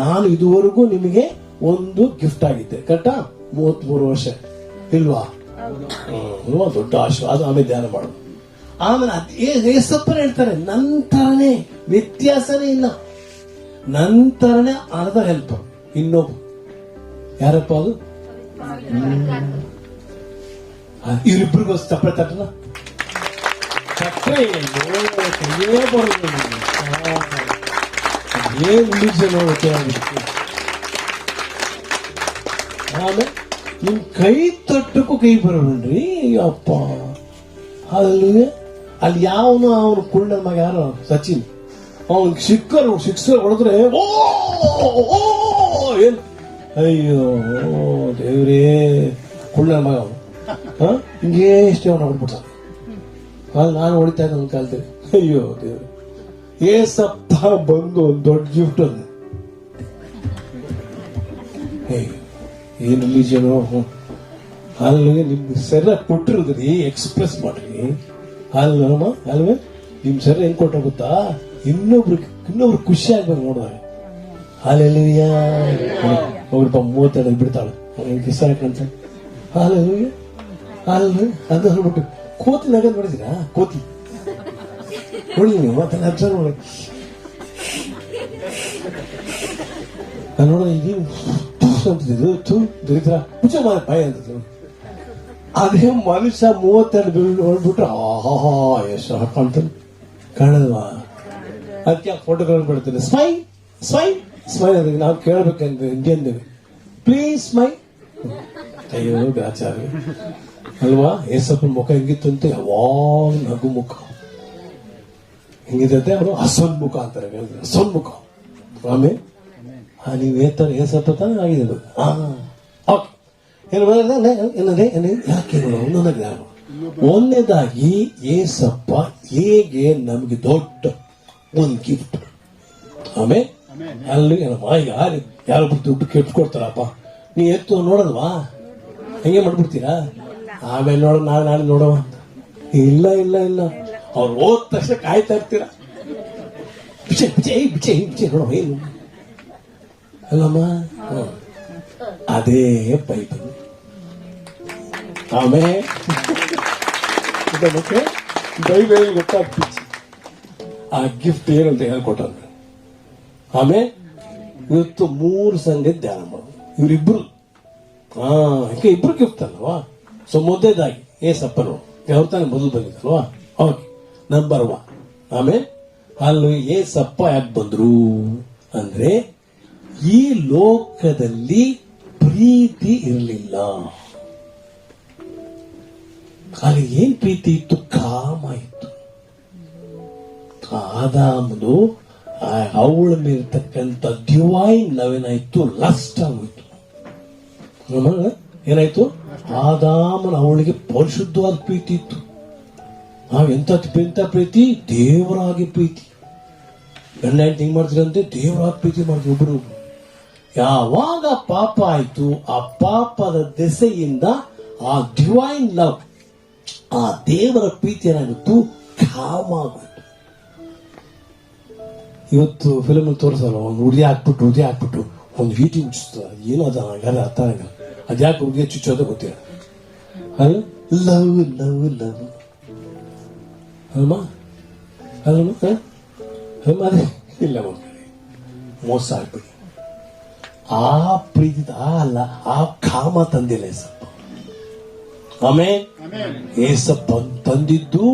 ನಾನು ಇದುವರೆಗೂ ನಿಮಗೆ ಒಂದು ಗಿಫ್ಟ್ ಆಗಿದ್ದೆ. ಕರೆಕ್ಟಾ? 33 ವರ್ಷ ಇಲ್ವಾ? ದೊಡ್ಡ ಆಶೀರ್ವಾದ. ಆಮೇಲೆ ಧ್ಯಾನ ಮಾಡೋದು. ಆಮೇಲೆ ಏಸಪ್ಪನ ಹೇಳ್ತಾರೆ, ನಂತರನೇ, ವ್ಯತ್ಯಾಸನೇ ಇಲ್ಲ, ನಂತರನೇ ಅನದರ್ ಹೆಲ್ಪರ್, ಇನ್ನೊಬ್ಬ. ಯಾರಪ್ಪ ಅದು? ಇವರಿಬ್ಬರಿಗೂ ಚಪ್ಪಳೆ ತಟ್ಟನ ಆಮೇಲೆ ನಿಮ್ ಕೈ ತೊಟ್ಟಕ್ಕೂ ಕೈ ಬರೋಣ್ರಿ ಅಪ್ಪ. ಅಲ್ಲಿ ಯಾವನು ಅವನು ಕುಳ್ಳ ಮಗ ಯಾರು? ಸಚಿನ್. ಅವನ್ ಸಿಕ್ಸರ್ ಹೊಡೆದ್ರೆ ಏನ್ ಅಯ್ಯೋ ದೇವ್ರೇ, ಕುಳ್ಳ ಮಗ ಅವನು. ಹಿಂಗೇ ಇಷ್ಟೇ ಅವನು ಹೊಡ್ಬಿಡ್ತಾನೆ. ನಾನು ಹೊಡಿತಾ ಇದ್ದ ಒಂದು ಕಾಲದಲ್ಲಿ. ಅಯ್ಯೋ ದೇವ್ರೆ, ಏಸಪ್ಪ ಬಂದು ಒಂದು ದೊಡ್ಡ ಗಿಫ್ಟ್ ಅದು. ಏನ್ ರಿಲಿಜನು? ಅಲ್ಲಿ ನಿಮ್ ಸರ ಕೊಟ್ಟಿರೋದ್ರಿ, ಎಕ್ಸ್ಪ್ರೆಸ್ ಮಾಡ್ರಿ. ಅಲ್ವೇ ನಿಮ್ ಸರ ಹೆಂಗ್ ಕೊಟ್ಟ ಗೊತ್ತಾ? ಇನ್ನೊಬ್ರು ಖುಷಿ ಆಗ್ಬೇಕು ನೋಡಿದಾಗ. ಹಾಲೆಲೂಯಾ. ಒಬ್ಬರಪ್ಪ 32 ಬಿಡ್ತಾಳೆ ಕಿಸ ಹಾಕಂತ. ಹಾಲೆಲೂಯಾ. ಅದು ಹೇಳ್ಬಿಟ್ಟು ಕೋತಿ ನಗದ್ ನೋಡಿದಿರಾ? ಕೋತಿ ನೋಡಿ ನೀವು ಮತ್ತೆ ಅಬ್ಸರ್ವ್ ಮಾಡಿ. ನಾನು ನೋಡ ಇದು ಅಂತಿದ್ದು ದರಿದ್ರ ಮುಚ್ಚ ಬಾಯಿ ಅಂತ. ಅದೇ ಮನುಷ್ಯ 32 ಬಿಲ್ ಹೊಡ್ಬಿಟ್ರೆ ಆಹಾ ಎಷ್ಟು ಹಾಕೊಂತಾನೆ ಕಾಣಲ್ವಾ? ಅದಕ್ಕೆ ಫೋಟೋಗಳು ಬಿಡ್ತಾರೆ. ಸ್ಮೈಲ್ ಸ್ಮೈಲ್ ಸ್ಮೈಲ್ ಅಂದ್ರೆ ನಾವು ಕೇಳ್ಬೇಕಂದ್ರೆ ಇಂಡಿಯನ್ದೇವೆ, ಪ್ಲೀಸ್ ಸ್ಮೈಲ್. ಅಯ್ಯೋ ಆಚಾರ್ಯ ಅಲ್ವಾ? ಏಸಪ್ಪನ ಮುಖ ಹೆಂಗಿತ್ತಂತೆ, ಯಾವಾಗ ನಗು ಮುಖ ಹೆಂಗಿದಂತೆ. ಅವರು ಹಸನ್ಮುಖ ಅಂತಾರೆ, ಹಸನ್ಮುಖ. ಆಮೇಲೆ ನೀವೇತರ ಏಸಪ್ಪ ತಾನೇ ಆಗಿದೆ. ಓಕೆ, ಯಾಕೆ ಒಂದನೇದಾಗಿ ಏಸಪ್ಪ ಹೇಗೆ ನಮ್ಗೆ ದೊಡ್ಡ ಒಂದು ಗಿಫ್ಟ್. ಆಮೇಲೆ ಅಲ್ಲಿ ಯಾರೊಬ್ರು ದುಡ್ಡು ಕೆಟ್ಕೊಡ್ತಾರಪ್ಪ, ನೀ ಎತ್ತು ನೋಡಲ್ವಾ, ಹೆಂಗೆ ಮಾಡ್ಬಿಡ್ತೀರಾ? ಆಮೇಲೆ ನೋಡ ನಾಳೆ ನೋಡವ. ಇಲ್ಲ ಇಲ್ಲ ಇಲ್ಲ, ಅವ್ರು ಹೋದ ತಕ್ಷಣ ಕಾಯ್ತಾ ಇರ್ತೀರ. ಬಿಚೆ ಬಿಚೆ ಬಿಚೆ ಬಿಚೆ ನೋಡವ ಏನು ಅಲ್ಲಮ್ಮ. ಅದೇ ಬೈಬಲ್. ಆಮೇಲೆ ಬೈಬಲ್ ಗೊತ್ತಾಗ್ತಿತ್ತು ಆ ಗಿಫ್ಟ್ ಏನಂತ ಹೇಳ್ಕೊಟ್ಟ. ಆಮೇಲೆ ಇವತ್ತು 3 ಸಂಗತಿ ಧ್ಯಾನ ಮಾಡೋದು. ಇವರಿಬ್ರು ಇಬ್ರು ಗಿಫ್ಟ್ ಅಲ್ವಾ? ಸೊ ಮೊದಲೇದಾಗಿ ಏಸಪ್ಪನು ಅವ್ರ ತಾನೇ ಮೊದಲು ಬಂದಿದ್ದಲ್ವಾ? Okay, number 1. ಆಮೇಲೆ ಅಲ್ಲಿ ಏಸಪ್ಪ ಯಾಕೆ ಬಂದ್ರು ಅಂದ್ರೆ ಈ ಲೋಕದಲ್ಲಿ ಪ್ರೀತಿ ಇರಲಿಲ್ಲ. ಅಲ್ಲಿ ಏನ್ ಪ್ರೀತಿ ಇತ್ತು? ಕಾಮ ಇತ್ತು. ಆದಾಮನು ಅವಳ ಮೇಲಿರ್ತಕ್ಕಂಥ ಡಿವೈನ್ ಲವ್ ಏನಾಯ್ತು? ಲಸ್ಟ್ ಆಗೋಯ್ತು. ಏನಾಯ್ತು? ಆದಾಮನ ಅವಳಿಗೆ ಪರಿಶುದ್ಧವಾದ ಪ್ರೀತಿ ಇತ್ತು. ಎಂತ ಪ್ರೀತಿ? ದೇವರಾಗಿ ಪ್ರೀತಿ. ಗಂಡ ಹೆಂಡತಿ ಹಿಂಗ್ ಮಾಡ್ತೀರಂತೆ, ದೇವರಾಗಿ ಪ್ರೀತಿ ಮಾಡ್ತೀವಿ ಒಬ್ರು. ಯಾವಾಗ ಪಾಪ ಆಯ್ತು, ಆ ಪಾಪದ ದೆಸೆಯಿಂದ ಆ ಡಿವೈನ್ ಲವ್, ಆ ದೇವರ ಪ್ರೀತಿ ಏನಾಗಿತ್ತು? ಕಾಮ ಆಗೋಯ್ತು. ಇವತ್ತು ಫಿಲಮ್ ತೋರಿಸಲ್ಲ, ಒಂದು ಹುಡುಗಿ ಹಾಕ್ಬಿಟ್ಟು ಒಂದು ಹೀಟಿಂಗ್ ಚುಚ್ತಾರೆ. ಏನೋ ಅದ ಅರ್ಥ ಆಗಲ್ಲ. ಅದ್ಯಾಕೆ ಹುಡುಗಿ ಚುಚ್ಚೋದ ಗೊತ್ತಿಲ್ಲ. ಲವ್ ಲವ್ ಲವ್ ಅಲ್ಮ ಅದೇ ಇಲ್ಲ ಮಕ್ಕಳಿಗೆ ಮೋಸ ಆಗ್ಬಿಡಿ. ಆ ಪ್ರೀತಿ ಅಲ್ಲ, ಆ ಕಾಮ ತಂದಿಲ್ಲ ಏಸಪ್ಪ. ಆಮೇಲೆ ಏಸಪ್ಪ ತಂದಿದ್ದು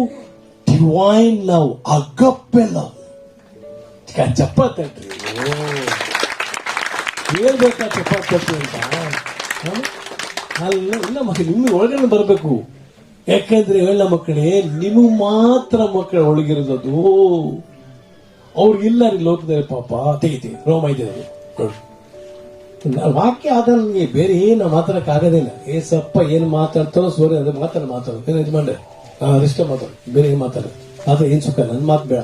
divine love, agape love. Chapati ಹೇಳ್ಬೇಕಾ ಚಪಾತಿ ಅಂತ ಅಲ್ಲ. ಇಲ್ಲ ಮಕ್ಕಳು ನಿಮ್ಗೆ ಒಳಗಡೆ ಬರಬೇಕು. ಯಾಕಂದ್ರೆ ಹೇಳ ಮಕ್ಕಳೇ, ನಿಮಗೆ ಮಾತ್ರ ಮಕ್ಕಳ ಒಳಗಿರೋದು. ಅವ್ರಿಗಿಲ್ಲ ರೀ ಲೋಕದಲ್ಲಿ. ಪಾಪ ತೆಗಿತೀವಿ ರೋಮ ಇದ್ದೇವೆ ನೋಡಿ. ವಾಕ್ಯ ಆದಲ್ಲಿ ಬೇರೆ ಏನು ಮಾತಾಡಕ್ ಆಗೋದಿಲ್ಲ. ಏಸಪ್ಪ ಏನ್ ಮಾತಾಡ್ತಾರೋ ಸೋರಿ ಅದೇ ಮಾತಾಡೋದು. ಏನು ಇದು ಮಾಡ್ರೆ ಅದಷ್ಟೇ ಮಾತಾಡ, ಬೇರೆ ಏನ್ ಮಾತಾಡ ಆದ್ರೆ ಏನ್ ಸುಖ? ನನ್ ಮಾತು ಬೇಡ,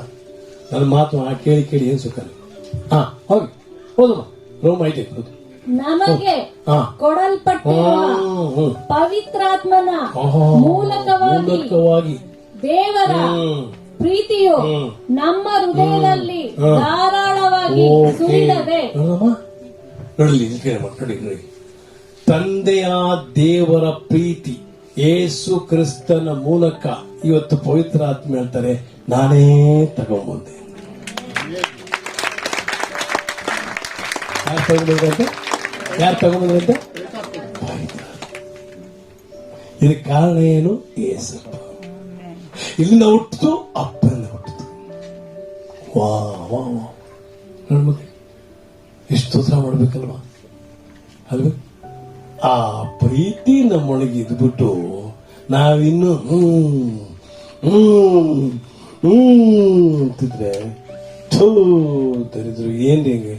ನನ್ನ ಮಾತು ಕೇಳಿ ಏನ್ ಸುಖ? ಹೋಗಿ ಹೌದಮ್ಮ, ರೋಮ ಐತೆ. ನಮಗೆ ಕೊಡಲ್ಪಟ್ಟಿರುವ ಪವಿತ್ರಾತ್ಮನ ಮೂಲಕವಾಗಿ ದೇವರ ಪ್ರೀತಿಯು ನಮ್ಮ ಹೃದಯದಲ್ಲಿ ಧಾರಾಳವಾಗಿ ಸುರಿದದೆ. ನೋಡಿ, ತಂದೆಯ ದೇವರ ಪ್ರೀತಿ ಯೇಸು ಕ್ರಿಸ್ತನ ಮೂಲಕ ಇವತ್ತು ಪವಿತ್ರ ಆತ್ಮ ಹೇಳ್ತಾರೆ, ನಾನೇ ತಗೊಂಡ್ಬಂದೆ. ಯಾರು ತಗೊಂಡ್ಬಂದ್ರಂತೆ? ಇದಕ್ಕೆ ಕಾರಣ ಏನು? ಏಸಪ್ಪ. ಇಲ್ಲಿಂದ ಹುಟ್ಟಿತು, ಅಪ್ಪನಿಂದ ಹುಟ್ಟಿತು. ವಾ ವಾ ವಾ, ನೋಡ್ಬೇಕು ಎಷ್ಟು ಸ್ತೋತ್ರ ಮಾಡ್ಬೇಕಲ್ವಾ ಅಲ್ವ? ಆ ಪ್ರೀತಿ ನಮ್ಮೊಳಗೆ ಇದ್ಬಿಟ್ಟು ನಾವಿನ್ನು ಅಂತಿದ್ರೆ ತರಿದ್ರು ಏನ್ ಹೆಂಗೆ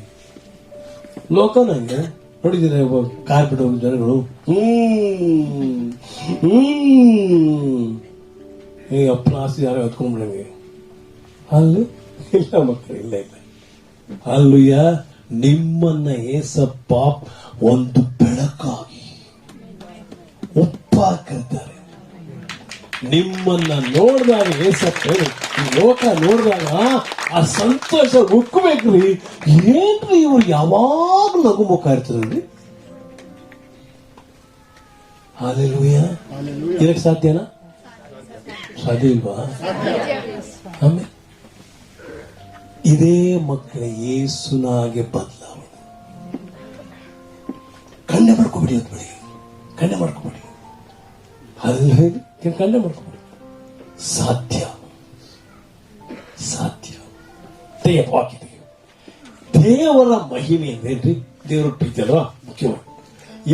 ಲೋಕನ ಹಂಗೆ ನೋಡಿದ್ರೆ ಕಾರ್ ಬಿಟ್ಟು ಜನಗಳು ಅಪ್ಪನ ಆಸ್ತಿ ಯಾರೋ ಹೊತ್ಕೊಂಡ್ಬಿಡಂಗೆ. ಅಲ್ಲಿ ಇಲ್ಲ ಮಕ್ಕಳು, ಇಲ್ಲ ಇಲ್ಲ. ಅಲ್ಲುಯ್ಯ, ನಿಮ್ಮನ್ನ ಏಸಪ್ಪ ಒಂದು ಬೆಳಕಾಗಿ ಒಪ್ಪಾಕಿರ್ತಾರೆ. ನಿಮ್ಮನ್ನ ನೋಡಿದಾಗ ಏಸಪ್ಪ ಈ ಲೋಕ ನೋಡಿದಾಗ ಆ ಸಂತೋಷ ಉಕ್ಕಬೇಕ್ರಿ. ಏನ್ರಿ ಇವ್ರು ಯಾವಾಗ ನಗು ಮುಖ ಇರ್ತದ್ರಿ? ಹಾಲೆಲೂಯ. ಇದಕ್ಕೆ ಸಾಧ್ಯನಾ? ಸಾಧ್ಯ ಇಲ್ವಾ? ಆಮೇಲೆ ಇದೇ ಮಕ್ಕಳ ಯೇಸುನಾಗೆ ಬದಲಾವಣೆ. ಖಂಡೆ ಮಾಡ್ಕೊಬಿಡಿ ಅಂತ ಬೆಳಿಗ್ಗೆ, ಖಂಡೆ ಮಾಡ್ಕೊಬಿಡಿ, ಅಲ್ಲಿ ಖಂಡೆ ಮಾಡ್ಕೊಬಿಡಿ. ಸಾಧ್ಯ ಸಾಧ್ಯ. ತೆಗೆಯಪ್ಪ, ದೇವರ ಮಹಿಮೆ ಅಂದ್ರೇನ್ರಿ? ದೇವರ ಪ್ರೀತಿ ಅಲ್ವಾ ಮುಖ್ಯವಾಗಿ.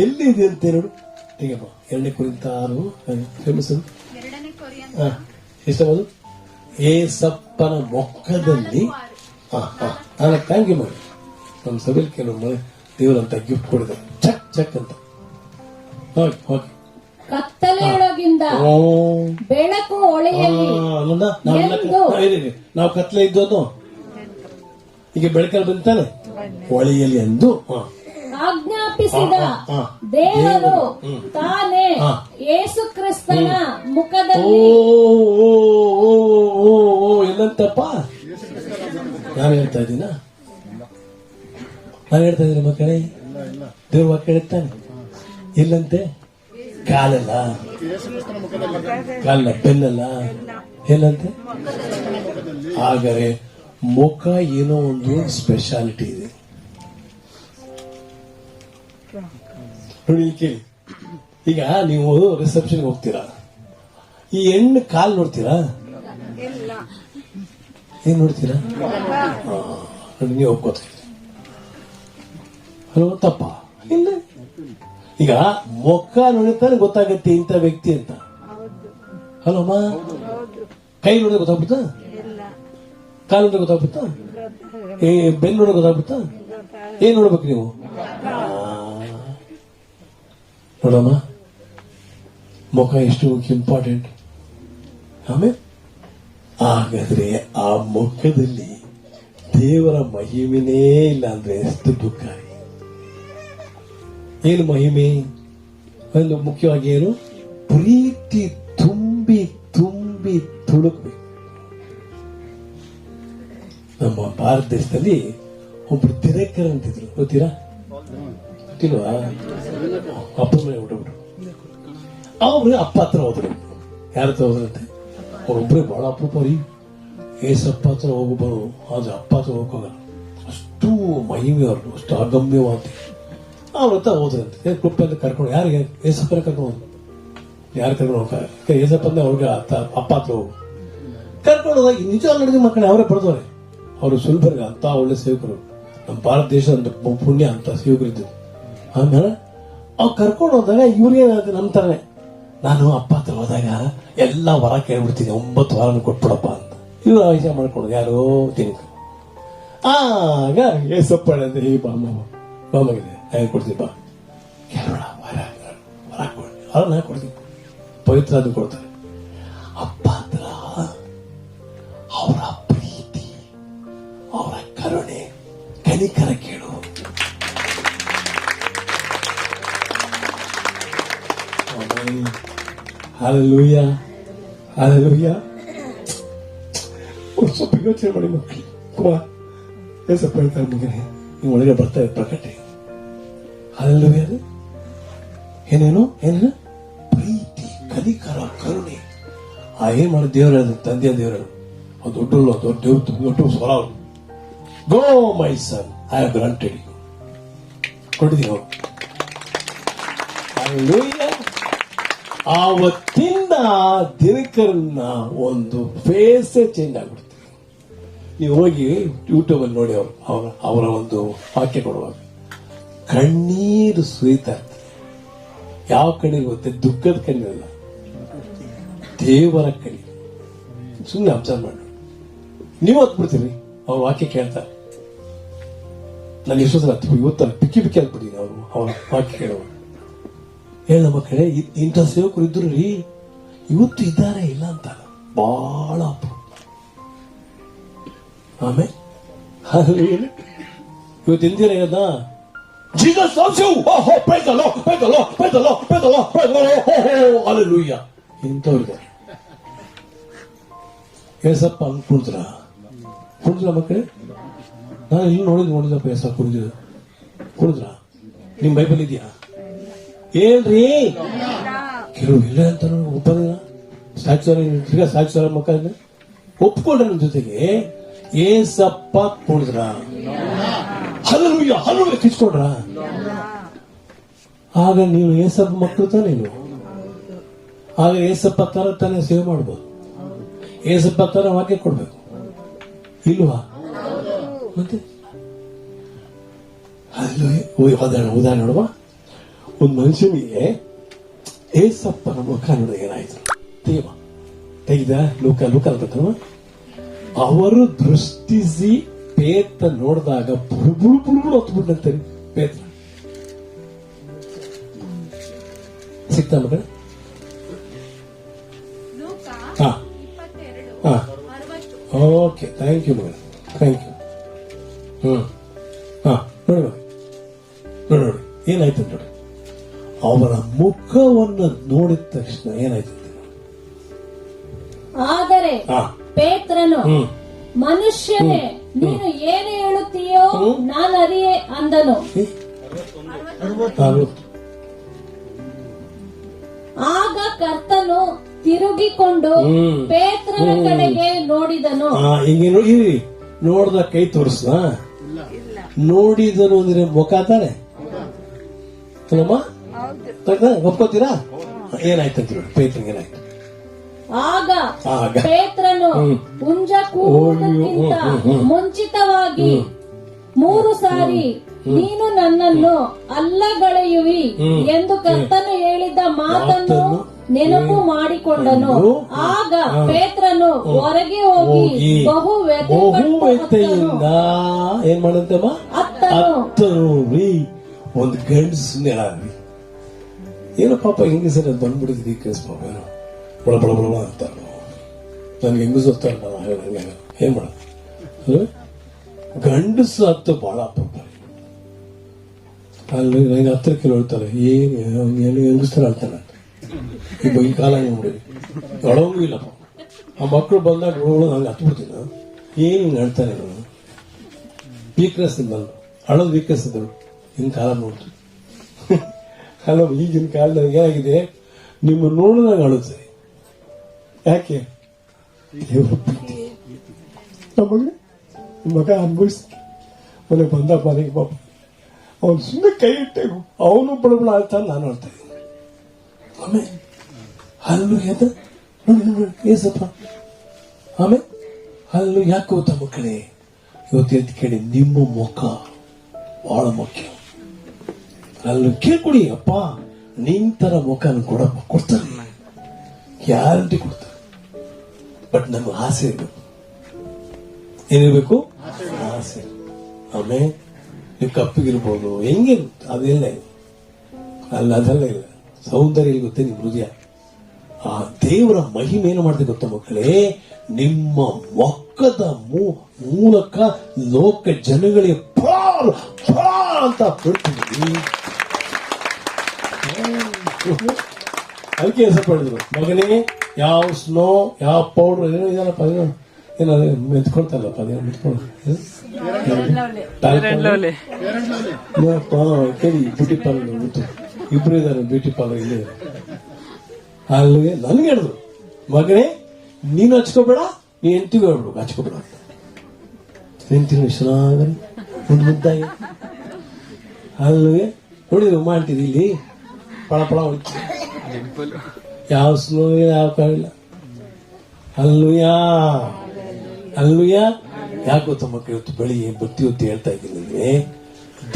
ಎಲ್ಲಿದೆ ಅಂತ ನೋಡು, ತೆಗೆಯಪ್ಪ. 2 ಕೊರಿಂಥ 6 ಫೇಮಸ್ ಅದು. ಎಷ್ಟದು? ಏಸಪ್ಪನ ಮುಖದಲ್ಲಿ. ನಾನು ಥ್ಯಾಂಕ್ ಯು ಮಾಡಿ ನಮ್ಮ ಸಭೆಯಲ್ಲಿ ಕೆಲವು ದೇವರಂತ ಗಿಫ್ಟ್ ಕೊಡಿದ್ದಾರೆ, ಚಕ್ ಚಕ್ ಅಂತ. ಹೋಗಿ ಹೋಗಿ. ಕತ್ತಲೆಯೊಳಗಿಂದ ಬೆಳಕು ಹೊಳೆಯಲಿ ನಾವು ಕತ್ಲೆ ಇದ್ದೋದು ಈಗ ಬೆಳಕಲ್ಲಿ ಬಂತಾನೆ ಹೊಳೆಯಲಿ ಎಂದು ಆಜ್ಞಾಪಿಸಿದ ದೇವರು ತಾನೇ ಯೇಸು ಕ್ರಿಸ್ತನ ಮುಖದಲ್ಲಿ. ಎಲ್ಲಂತಪ್ಪ ನಾನು ಹೇಳ್ತಾ ಇದ್ದೀನ? ನಾನು ಹೇಳ್ತಾ ಇದ್ದೀನಿ ಮಕ್ಕಳೇ, ದೇವ್ರ ವಾಕ್ಯ ಹೇಳ್ತಾನೆ. ಇಲ್ಲಂತೆ ಕಾಲಲ್ಲ, ಕಾಲ ಬೆನ್ನಲ್ಲ, ಏನಂತೆ? ಹಾಗಾದ್ರೆ ಮುಖ ಏನೋ ಒಂದು ಸ್ಪೆಷಾಲಿಟಿ ಇದೆ ನೋಡಿ. ಕೇಳಿ, ಈಗ ನೀವು ರಿಸೆಪ್ಷನ್ಗೆ ಹೋಗ್ತೀರಾ, ಈ ಹೆಣ್ಣು ಕಾಲ್ ನೋಡ್ತೀರಾ? ಏನ್ ನೋಡ್ತೀರಾ? ನೋಡಿ, ನೀವು ಒಪ್ಕೋತೀರಿ. ಹಲೋ, ತಪ್ಪ ಇಲ್ಲ. ಈಗ ಮುಖ ನೋಡಿತಾನೆ ಗೊತ್ತಾಗತ್ತೆ ಇಂಥ ವ್ಯಕ್ತಿ ಅಂತ. ಹಲೋ ಅಮ್ಮ, ಕೈ ನೋಡಿದ್ರೆ ಗೊತ್ತಾಗ್ಬಿಡ್ತಾ? ಕಾಲು ನೋಡಿದ್ರೆ ಗೊತ್ತಾಗ್ಬಿಡ್ತಾ? ಬೆನ್ನು ನೋಡಿದ್ರೆ ಗೊತ್ತಾಗ್ಬಿಡ್ತಾ? ಏನ್ ನೋಡ್ಬೇಕು ನೀವು? ನೋಡಮ್ಮ, ಮುಖ ಎಷ್ಟು ಇಂಪಾರ್ಟೆಂಟ್. ಆಮೇಲೆ ಹಾಗಾದ್ರೆ ಆ ಮುಖದಲ್ಲಿ ದೇವರ ಮಹಿಮೆನೇ ಇಲ್ಲ ಅಂದ್ರೆ ಎಷ್ಟು ದುಃಖ. ಏನು ಮಹಿಮೆ? ಒಂದು ಮುಖ್ಯವಾಗಿ ಏನು? ಪ್ರೀತಿ ತುಂಬಿ ತುಂಬಿ ತುಳುಕ್ಬೇಕು. ನಮ್ಮ ಭಾರತ ದೇಶದಲ್ಲಿ ಒಬ್ರು ದಿನಕರ್ ಅಂತಿದ್ರು, ಗೊತ್ತೀರಾ? ಗೊತ್ತಿಲ್ವಾ? ಅಪ್ಪ ಮನೆ ಹೊಟ್ಟಬಿಟ್ರು. ಅವ್ರು ಅಪ್ಪ ಹತ್ರ ಹೋದ್ರು. ಯಾರ ಹತ್ರ ಹೋದ್ರಂತೆ? ಅವ್ರೊಬ್ರೆ ಬಹಳ ಅಪರೂಪ ರೀ. ಏಸಪ್ಪ ಹತ್ರ ಹೋಗಬಾರು, ಆದ್ರೆ ಅಪ್ಪ ಹತ್ರ ಹೋಗೋಲ್ಲ. ಅಷ್ಟು ಮಹಿಮೆ ಅವ್ರು, ಅಷ್ಟು ಅಗಮ್ಯವಾದ. ಅವ್ರ ಹತ್ರ ಹೋದ್ರಂತೆ. ಕೃಪೆಯಿಂದ ಕರ್ಕೊಂಡು, ಯಾರಿಗೆ? ಏಸಪ್ಪನ ಕರ್ಕೊಂಡು ಹೋದ್ರು. ಯಾರು ಕರ್ಕೊಂಡು ಹೋಗ್ತಾರೆ? ಏಸಪ್ಪ ಅಂದ್ರೆ ಅವ್ರಿಗೆ ಅಪ್ಪ ಹತ್ರ ಹೋಗು. ಕರ್ಕೊಂಡು ಹೋದಾಗ ನಿಜ ನಡೆದ ಮಕ್ಕಳೇ ಅವರೇ ಪಡೆದವ್ರೆ. ಅವರು ಸುಲಭರಿಗೆ ಅಂತ ಒಳ್ಳೆ ಸೇವಕರು. ನಮ್ಮ ಭಾರತ ದೇಶ ಅಂತ ಪುಣ್ಯ ಅಂತ ಸೇವಕರಿದ್ದು. ಆಮೇಲೆ ಅವ್ರು ಕರ್ಕೊಂಡು ಹೋದಾಗ ಇವ್ರಿಗೆ ನಂಬ್ತಾರೆ. ನಾನು ಅಪ್ಪ ಹತ್ರ ಹೋದಾಗ ಎಲ್ಲ ವರ ಕೇಳ್ಬಿಡ್ತೀನಿ, 9 ವಾರನ ಕೊಟ್ಬಿಡಪ್ಪ ಅಂತ. ಇವ್ರು ಆಯುಷ ಮಾಡ್ಕೊಂಡು ಯಾರೋ ತಿನ್ಕ. ಆಗ ಏಸಪ್ಪ ಅಂದ್ರೆ ಈ ಬಾಮಗೆ ಕೊಡ್ತೀನಿ ಬಾ, ಕೇಳೋಣ, ವರ ಕೊಡಿ, ಅವ್ರ ನಾ ಕೊಡ್ತೀನಿ. ಪವಿತ್ರ ಅದು ಕೊಡ್ತಾರೆ. ಅಪ್ಪ ಹತ್ರ ಅವರ ಪ್ರೀತಿ, ಅವರ ಕರುಣೆ, ಕನಿಕರ ಕೇಳು. Hallelujah, hallelujah. ಸ್ವಲ್ಪ ಯೋಚನೆ ಮಾಡಿ ಮಕ್ಕಳು. ಕುಮಾರ್ ಏಸಪ್ಪ ಹೇಳ್ತಾರೆ, ಮಗನೇ ನೀವು ಒಳಗೆ ಬರ್ತಾ ಇದ್ದ ಪ್ರಕಟೆ. ಹಾಲೆಲೂಯ. ಏನೇನು ಏನೇನು? ಪ್ರೀತಿ, ಕನಿಕರ, ಕರುಣೆ. ಏನ್ ಮಾಡಿ ದೇವರ ತಂದೆಯ ದೇವರು ದೊಡ್ಡ ಸ್ವರ. ಗೋ ಮೈ ಸನ್, ಐ ಹ್ಯಾವ್ ಗ್ರಾಂಟೆಡ್ ಯು. ಕೊಟ್ಟಿದ್ದೀವಿ. ಆವತ್ತಿಂದ ದಿನಕರನ್ನ ಒಂದು ಫೇಸ್ ಚೇಂಜ್ ಆಗ್ಬಿಡ್ತೀವಿ. ನೀವು ಹೋಗಿ ಯೂಟ್ಯೂಬ್ ಅಲ್ಲಿ ನೋಡಿ, ಅವರ ಒಂದು ವಾಕ್ಯ ಕೊಡುವಾಗ ಕಣ್ಣೀರು ಸುರಿತಾ ಇರ್ತದೆ. ಯಾವ ಕಣ್ಣೀರು ಗೊತ್ತೆ? ದುಃಖದ ಕಣ್ಣೀರಲ್ಲ, ದೇವರ ಕಣ್ಣೀರು. ಸುಮ್ಮನೆ ಅಬ್ಸರ್ವ್ ಮಾಡಿ. ನೀವು ಹೊತ್ಬಿಡ್ತೀರಿ, ಅವ್ರ ವಾಕ್ಯ ಕೇಳ್ತಾರೆ. ನಾನು ಎಷ್ಟೊಂದು ಇವತ್ತು ಪಿಕ್ಕಿ ಪಿಕ್ಕಿ ಆಗ್ಬಿಟ್ಟಿದ್ದೀನಿ ಅವ್ರ ವಾಕ್ಯ ಕೇಳುವ. ಹೇಳ ಮಕ್ಕಳೇ, ಇಂಥ ಸೇವಕರು ಇದ್ರು ರೀ, ಇವತ್ತು ಇದ್ದಾರೆ, ಇಲ್ಲ ಅಂತ ಬಹಳ. ಆಮೇಲೆ ಇವತ್ತು ಎಂದಿರ ಹೇಳ್ದ ಜೀಸಸ್ ಲವ್ಸ್ ಯು. ಓಹೋ, praise the Lord, praise the Lord, praise the Lord, praise the Lord, praise the Lord. ಓಹೋ, ಹಲ್ಲೆಲೂಯಾ. ಇಂಥವ್ರಿದ್ದಾರೆ. ಏಸಪ್ಪ ಕುಡಿದ್ರ ಮಕ್ಕಳೇ? ನಾನು ಇಲ್ಲಿ ನೋಡಿದಪ್ಪ ಏಸಪ್ಪ ಕುಡಿದ್ರ. ನಿಮ್ ಬೈಬಲ್ ಇದೆಯಾ? ಹೇಳ್ರಿ. ಕೆಲವು ಇಲ್ಲ ಅಂತ ಒಪ್ಪದಿಲ್ಲ. ಸಾಕ್ಷರ ಮಕ್ಕಳನ್ನ ಒಪ್ಕೊಂಡ್ರೆ ನನ್ನ ಜೊತೆಗೆ ಏಸಪ್ಪ ಕುಡಿದ್ರ? Hallelujah hallelujah ಕಿಚ್ಕೊಂಡ್ರ? ಆಗ ನೀವು ಏಸಪ್ಪ ಮಕ್ಕಳು ತಾನೆ ನೀವು. ಆಗ ಏಸಪ್ಪ ತರ ತಾನೇ ಸೇವೆ ಮಾಡ್ಬೋದು, ಏಸಪ್ಪ ತರ ವಾಕ್ಯ ಕೊಡ್ಬೇಕು ಇಲ್ವಾ? ಮತ್ತೆ ಉದಾಹರಣೆ ನೋಡುವ. ಒಂದು ಮನುಷ್ಯನಿಗೆ ಏಸಪ್ಪನ ಮುಖ ನೋಡಿದ ಏನಾಯ್ತು? ತೆಗಿದ ಲೂಕ ಅಲ್ಬೇಕಲ್ವ? ಅವರು ದೃಷ್ಟಿಸಿ ಪೇತ್ರ ನೋಡಿದಾಗ ಬುರುಬುರು ಹೊತ್ಬಿಟ್ಟಂತೆ ಪೇತ್ರ. ಸಿಗ್ತಾ ಮಗ? ಓಕೆ, ಥ್ಯಾಂಕ್ ಯು ಮಗ, ಥ್ಯಾಂಕ್ ಯು. ನೋಡಿ ನೋಡಿ ಏನಾಯ್ತು ನೋಡಿ. ಅವರ ಮುಖವನ್ನು ನೋಡಿದ ತಕ್ಷಣ ಏನಾಯ್ತು? ಆದರೆ ಪೇತ್ರನು, ಮನುಷ್ಯನೇ, ನೀನು ಏನು ಹೇಳುತ್ತೀಯೋ ನಾನು ಅರಿಯೆ ಅಂದನು. ಆಗ ಕರ್ತನು ತಿರುಗಿಕೊಂಡು ಪೇತ್ರನ ಕಡೆಗೆ ನೋಡಿದನು. ಹಿಂಗೆ ನೋಡಿ, ನೋಡ್ದ ಕೈ ತೋರಿಸ್ದ? ನೋಡಿದನು ಅಂದ್ರೆ ಮುಖ ತಾನೆ ಒಪ್ಕೋತೀರಾ? ಏನಾಯ್ತಂತ ಪೇತ್ರನಿಗೆ ಏನಾಯ್ತು? ಆಗ ಪೇತ್ರನು ಹುಂಜ ಕೂಗುವುದಕ್ಕಿಂತ ಮುಂಚಿತವಾಗಿ 3 ಸಾರಿ ನೀನು ನನ್ನನ್ನು ಅಲ್ಲಗಳೆಯುವಿ ಎಂದು ಕರ್ತನು ಹೇಳಿದ ಮಾತನ್ನು ನೆನಪು ಮಾಡಿಕೊಂಡನು. ಆಗ ಪೇತ್ರನು ಹೊರಗೆ ಹೋಗಿ ಬಹು ವ್ಯಥೆಯಿಂದ ಏನ್ ಮಾಡಂತಮ್ಮ? ಒಂದು ಗಂಡಸ್ರಿ ಏನೋ ಪಾಪ ಹೆಂಗಸರ ಬಂದ್ಬಿಡಿದ್ರಿ ಕೇಸ್ ಪಾಪ, ಏನೋ ಬಳ ಬಳ ಬಳ ಅಂತ ನನ್ಗೆ ಹೆಂಗಸು ಹತ್ತ ಏನ್ ಮಾಡ ಗಂಡಸು ಹತ್ತು ಬಹಳ ಪಾಪ. ಅಲ್ಲಿ ನಂಗೆ ಹತ್ತಿರಕ್ಕೆ ಹೇಳ್ತಾರೆ, ಏನು ಹೆಂಗಸ್ತರ ಹೇಳ್ತಾನೆ ಈ ಕಾಲ ನೋಡಿ ಒಳಗೂ ಇಲ್ಲಪ್ಪ. ಆ ಮಕ್ಕಳು ಬಂದಾಗ ನಂಗೆ ಹತ್ತು ಬಿಡ್ತೀನಿ, ಏನು ಹಿಂಗೆ ಹೇಳ್ತಾನೆ ನಾನು. ವೀಕ್ನೆಸ್ ಬಂದು ಅಳೋದು ವೀಕ್ನೆಸ್ ಇದ್ದಳು. ಹಿಂಗೆ ಕಾಲ ನೋಡ್ತು ಅಲ್ಲ, ಈಗಿನ ಕಾಲದಲ್ಲಿ ಏನಾಗಿದೆ, ನಿಮ್ಮ ನೋಡಿದಾಗ ಅಳುತ್ತೆ. ಯಾಕೆ? ಮಗ ಅನ್ಭವಿಸ್ ಮನೆ ಬಂದ ಮನೆಗೆ ಪಾಪ ಅವನು ಸುಮ್ಮನೆ ಕೈ ಇಟ್ಟೆ ಅವನು ಬಡಬಡ ಆಳ್ತಾನೆ, ನಾನು ಆಳ್ತಾ ಇದ್ದೀನಿ. ಆಮೇಲೆ ಹಲ್ಲು ಎದ ಏಸಪ್ಪ. ಆಮೇಲೆ ಹಲ್ಲು ಯಾಕೆ ಗೊತ್ತಾ ಮಕ್ಕಳೇ? ಇವತ್ತು ಎದ್ದು ಕೇಳಿ, ನಿಮ್ಮ ಮುಖ ಬಹಳ ಮುಖ್ಯ. ಅಲ್ಲಿ ಕೇಳ್ಕೊಡಿ, ಅಪ್ಪ ನಿಂತರ ಮುಖ ಕೊಡ್ತಾರೆ, ಗ್ಯಾರಂಟಿ ಕೊಡ್ತಾರೆ. ಬಟ್ ನಮ್ಗೆ ಆಸೆ ಇರಬೇಕು. ಏನಿರ್ಬೇಕು? ಆಸೆ. ಆಮೇಲೆ ನೀವು ಕಪ್ಪಿಗಿರ್ಬೋದು, ಹೆಂಗೆ ಅದೆಲ್ಲ ಅಲ್ಲ, ಅದೆಲ್ಲ ಇಲ್ಲ. ಸೌಂದರ್ಯ ಗೊತ್ತೇ ನಿಮ್ಮ ಹೃದಯ. ಆ ದೇವರ ಮಹಿಮೆ ಏನು ಮಾಡ್ತದೆ ಗೊತ್ತಾ ಮಕ್ಕಳೇ? ನಿಮ್ಮ ಮೊಕ್ಕದ ಮೂಲಕ ಲೋಕ ಜನಗಳಿಗೆ ಅಂತ ಬಿಡ್ತೀವಿ. ಅದಕ್ಕೆ ಹೆಸರು ಪಡೆದ್ರು, ಮಗನೇ ಯಾವ ಸ್ನೋ ಯಾವ ಪೌಡರ್ ಏನೋ ಇದಲ್ಲಪ್ಪ, ಏನೋ ಮೆತ್ಕೊಳ್ತಲ್ಲಪ್ಪ, ಅದೇನೋ ಮೆತ್ಕೊಳ್ಳ ಬ್ಯೂಟಿ ಪಾರ್ಲರ್ ಗೊತ್ತು, ಇಬ್ರು ಇದ್ದಾರೆ ಬ್ಯೂಟಿ ಪಾರ್ಲರ್ ಇಲ್ಲಿ. ಅಲ್ಲಿಗೆ ನನ್ಗೆ ಹೇಳಿದ್ರು, ಮಗನೇ ನೀನು ಹಚ್ಕೋಬೇಡ, ನೀ ಎಂಟಿಗೂ ಹೇಳ್ಬಿಡು ಹಚ್ಕೋಬೇಡ ಅಂತ. ಎಂಟಿನ ಚೆನ್ನಾಗಿ ಒಂದು ಮುದ್ದಾಗಿ ಅಲ್ಲಿಗೆ ನೋಡಿದ್ರು ಮಾಡ್ತಿದ್ವಿ ಇಲ್ಲಿ ಪಳ ಪಳ ಹೋಯ್ತು. ಯಾವ ಸ್ನೋ ಯಾವ ಕಾಯಿಲ್ಲ. ಅಲ್ಲುಯಾ ಅಲ್ಲುಯಾ. ಯಾಕೆ ಗೊತ್ತ ಮಕ್ಕಳು, ಇವತ್ತು ಬೆಳಿಗ್ಗೆ ಬತ್ತಿ ಹೊತ್ತಿ ಹೇಳ್ತಾ ಇದ್ದೀನಿ ಅಂದ್ರೆ,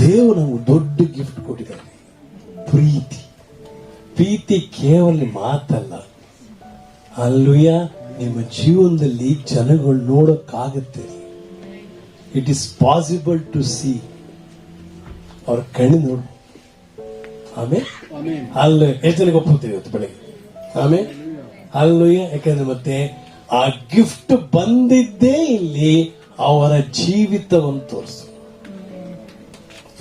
ದೇವರು ನಮ್ಗೆ ದೊಡ್ಡ ಗಿಫ್ಟ್ ಕೊಟ್ಟಿದ್ದಾರೆ, ಪ್ರೀತಿ. ಪ್ರೀತಿ ಕೇವಲ ಮಾತಲ್ಲ. ಅಲ್ಲುಯ ನಿಮ್ಮ ಜೀವನದಲ್ಲಿ ಜನಗಳು ನೋಡಕ್ಕಾಗತ್ತೆ. It is possible to see. ಅವ್ರ ಕಣ್ಣು ನೋಡು. ಆಮೇಲೆ ಅಲ್ಲಿ ಎಷ್ಟು ಜನಕ್ಕೆ ಒಪ್ಪುತ್ತೀವಿ ಇವತ್ತು ಬೆಳಗ್ಗೆ. ಆಮೇಲೆ ಅಲ್ಲುಯ, ಯಾಕಂದ್ರೆ ಮತ್ತೆ ಆ ಗಿಫ್ಟ್ ಬಂದಿದ್ದೇ ಇಲ್ಲಿ ಅವರ ಜೀವಿತವನ್ನು ತೋರಿಸು.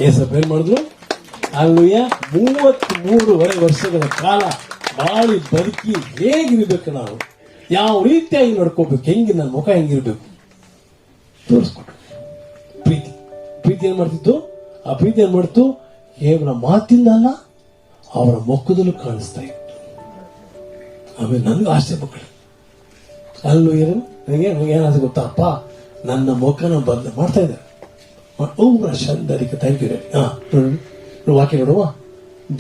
ಏಸಪ್ಪ ಏನ್ ಮಾಡಿದ್ರು? ಅಲ್ಲುಯ 33 ವರ್ಷಗಳ ಕಾಲ ಬಾಳಿ ಬದುಕಿ ಹೇಗಿರ್ಬೇಕು, ನಾವು ಯಾವ ರೀತಿಯಾಗಿ ನಡ್ಕೋಬೇಕು, ಹೆಂಗೆ ನನ್ನ ಮುಖ ಹೆಂಗಿರ್ಬೇಕು ತೋರಿಸ್ಕೊಟ್ರು. ಪ್ರೀತಿ ಪ್ರೀತಿ ಏನ್ ಮಾಡ್ತಿತ್ತು? ಆ ಪ್ರೀತಿ ಏನ್ ಮಾಡ್ತು? ಕೇವಲ ಮಾತಿಂದ ಅಲ್ಲ, ಅವರ ಮುಖದಲ್ಲೂ ಕಾಣಿಸ್ತಾ ಇತ್ತು. ಆಮೇಲೆ ನನಗೂ ಆಸೆ ಮಕ್ಕಳು ಅಲ್ಲೂ ಏನು ನನಗೆ ಏನಾದ್ರು ಗೊತ್ತಾ, ಅಪ್ಪ ನನ್ನ ಮುಖನ ಬದಲು ಮಾಡ್ತಾ ಇದ್ದಾರೆ. ಚಂದರಿಕೆ ಥ್ಯಾಂಕ್ ಯು. ನೋಡಿ ವಾಕ್ಯ ನೋಡುವ.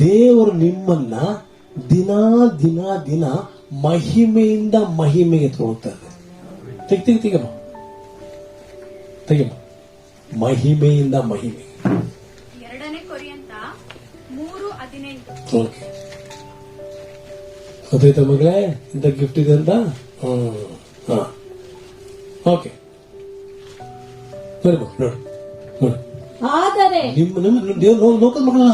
ದೇವರು ನಿಮ್ಮನ್ನ ದಿನ ದಿನ ದಿನ ಮಹಿಮೆಯಿಂದ ಮಹಿಮೆಗೆ ತಗೊಳ್ತಾರೆ. ತೆಗಿಯಮ್ಮ ಮಹಿಮೆಯಿಂದ ಮಹಿಮೆ. 2 ಕೊರಿಂಥ 3:18. ಓಕೆ, ಗೊತ್ತಾಯ್ತ ಮಗಳೇ ಇಂಥ ಗಿಫ್ಟ್ ಇದೆ ಅಂತ. ಓಕೆ, ನೋಡಿ ಆದರೆ ಲೋಕದ ಮಕ್ಕಳನ್ನ,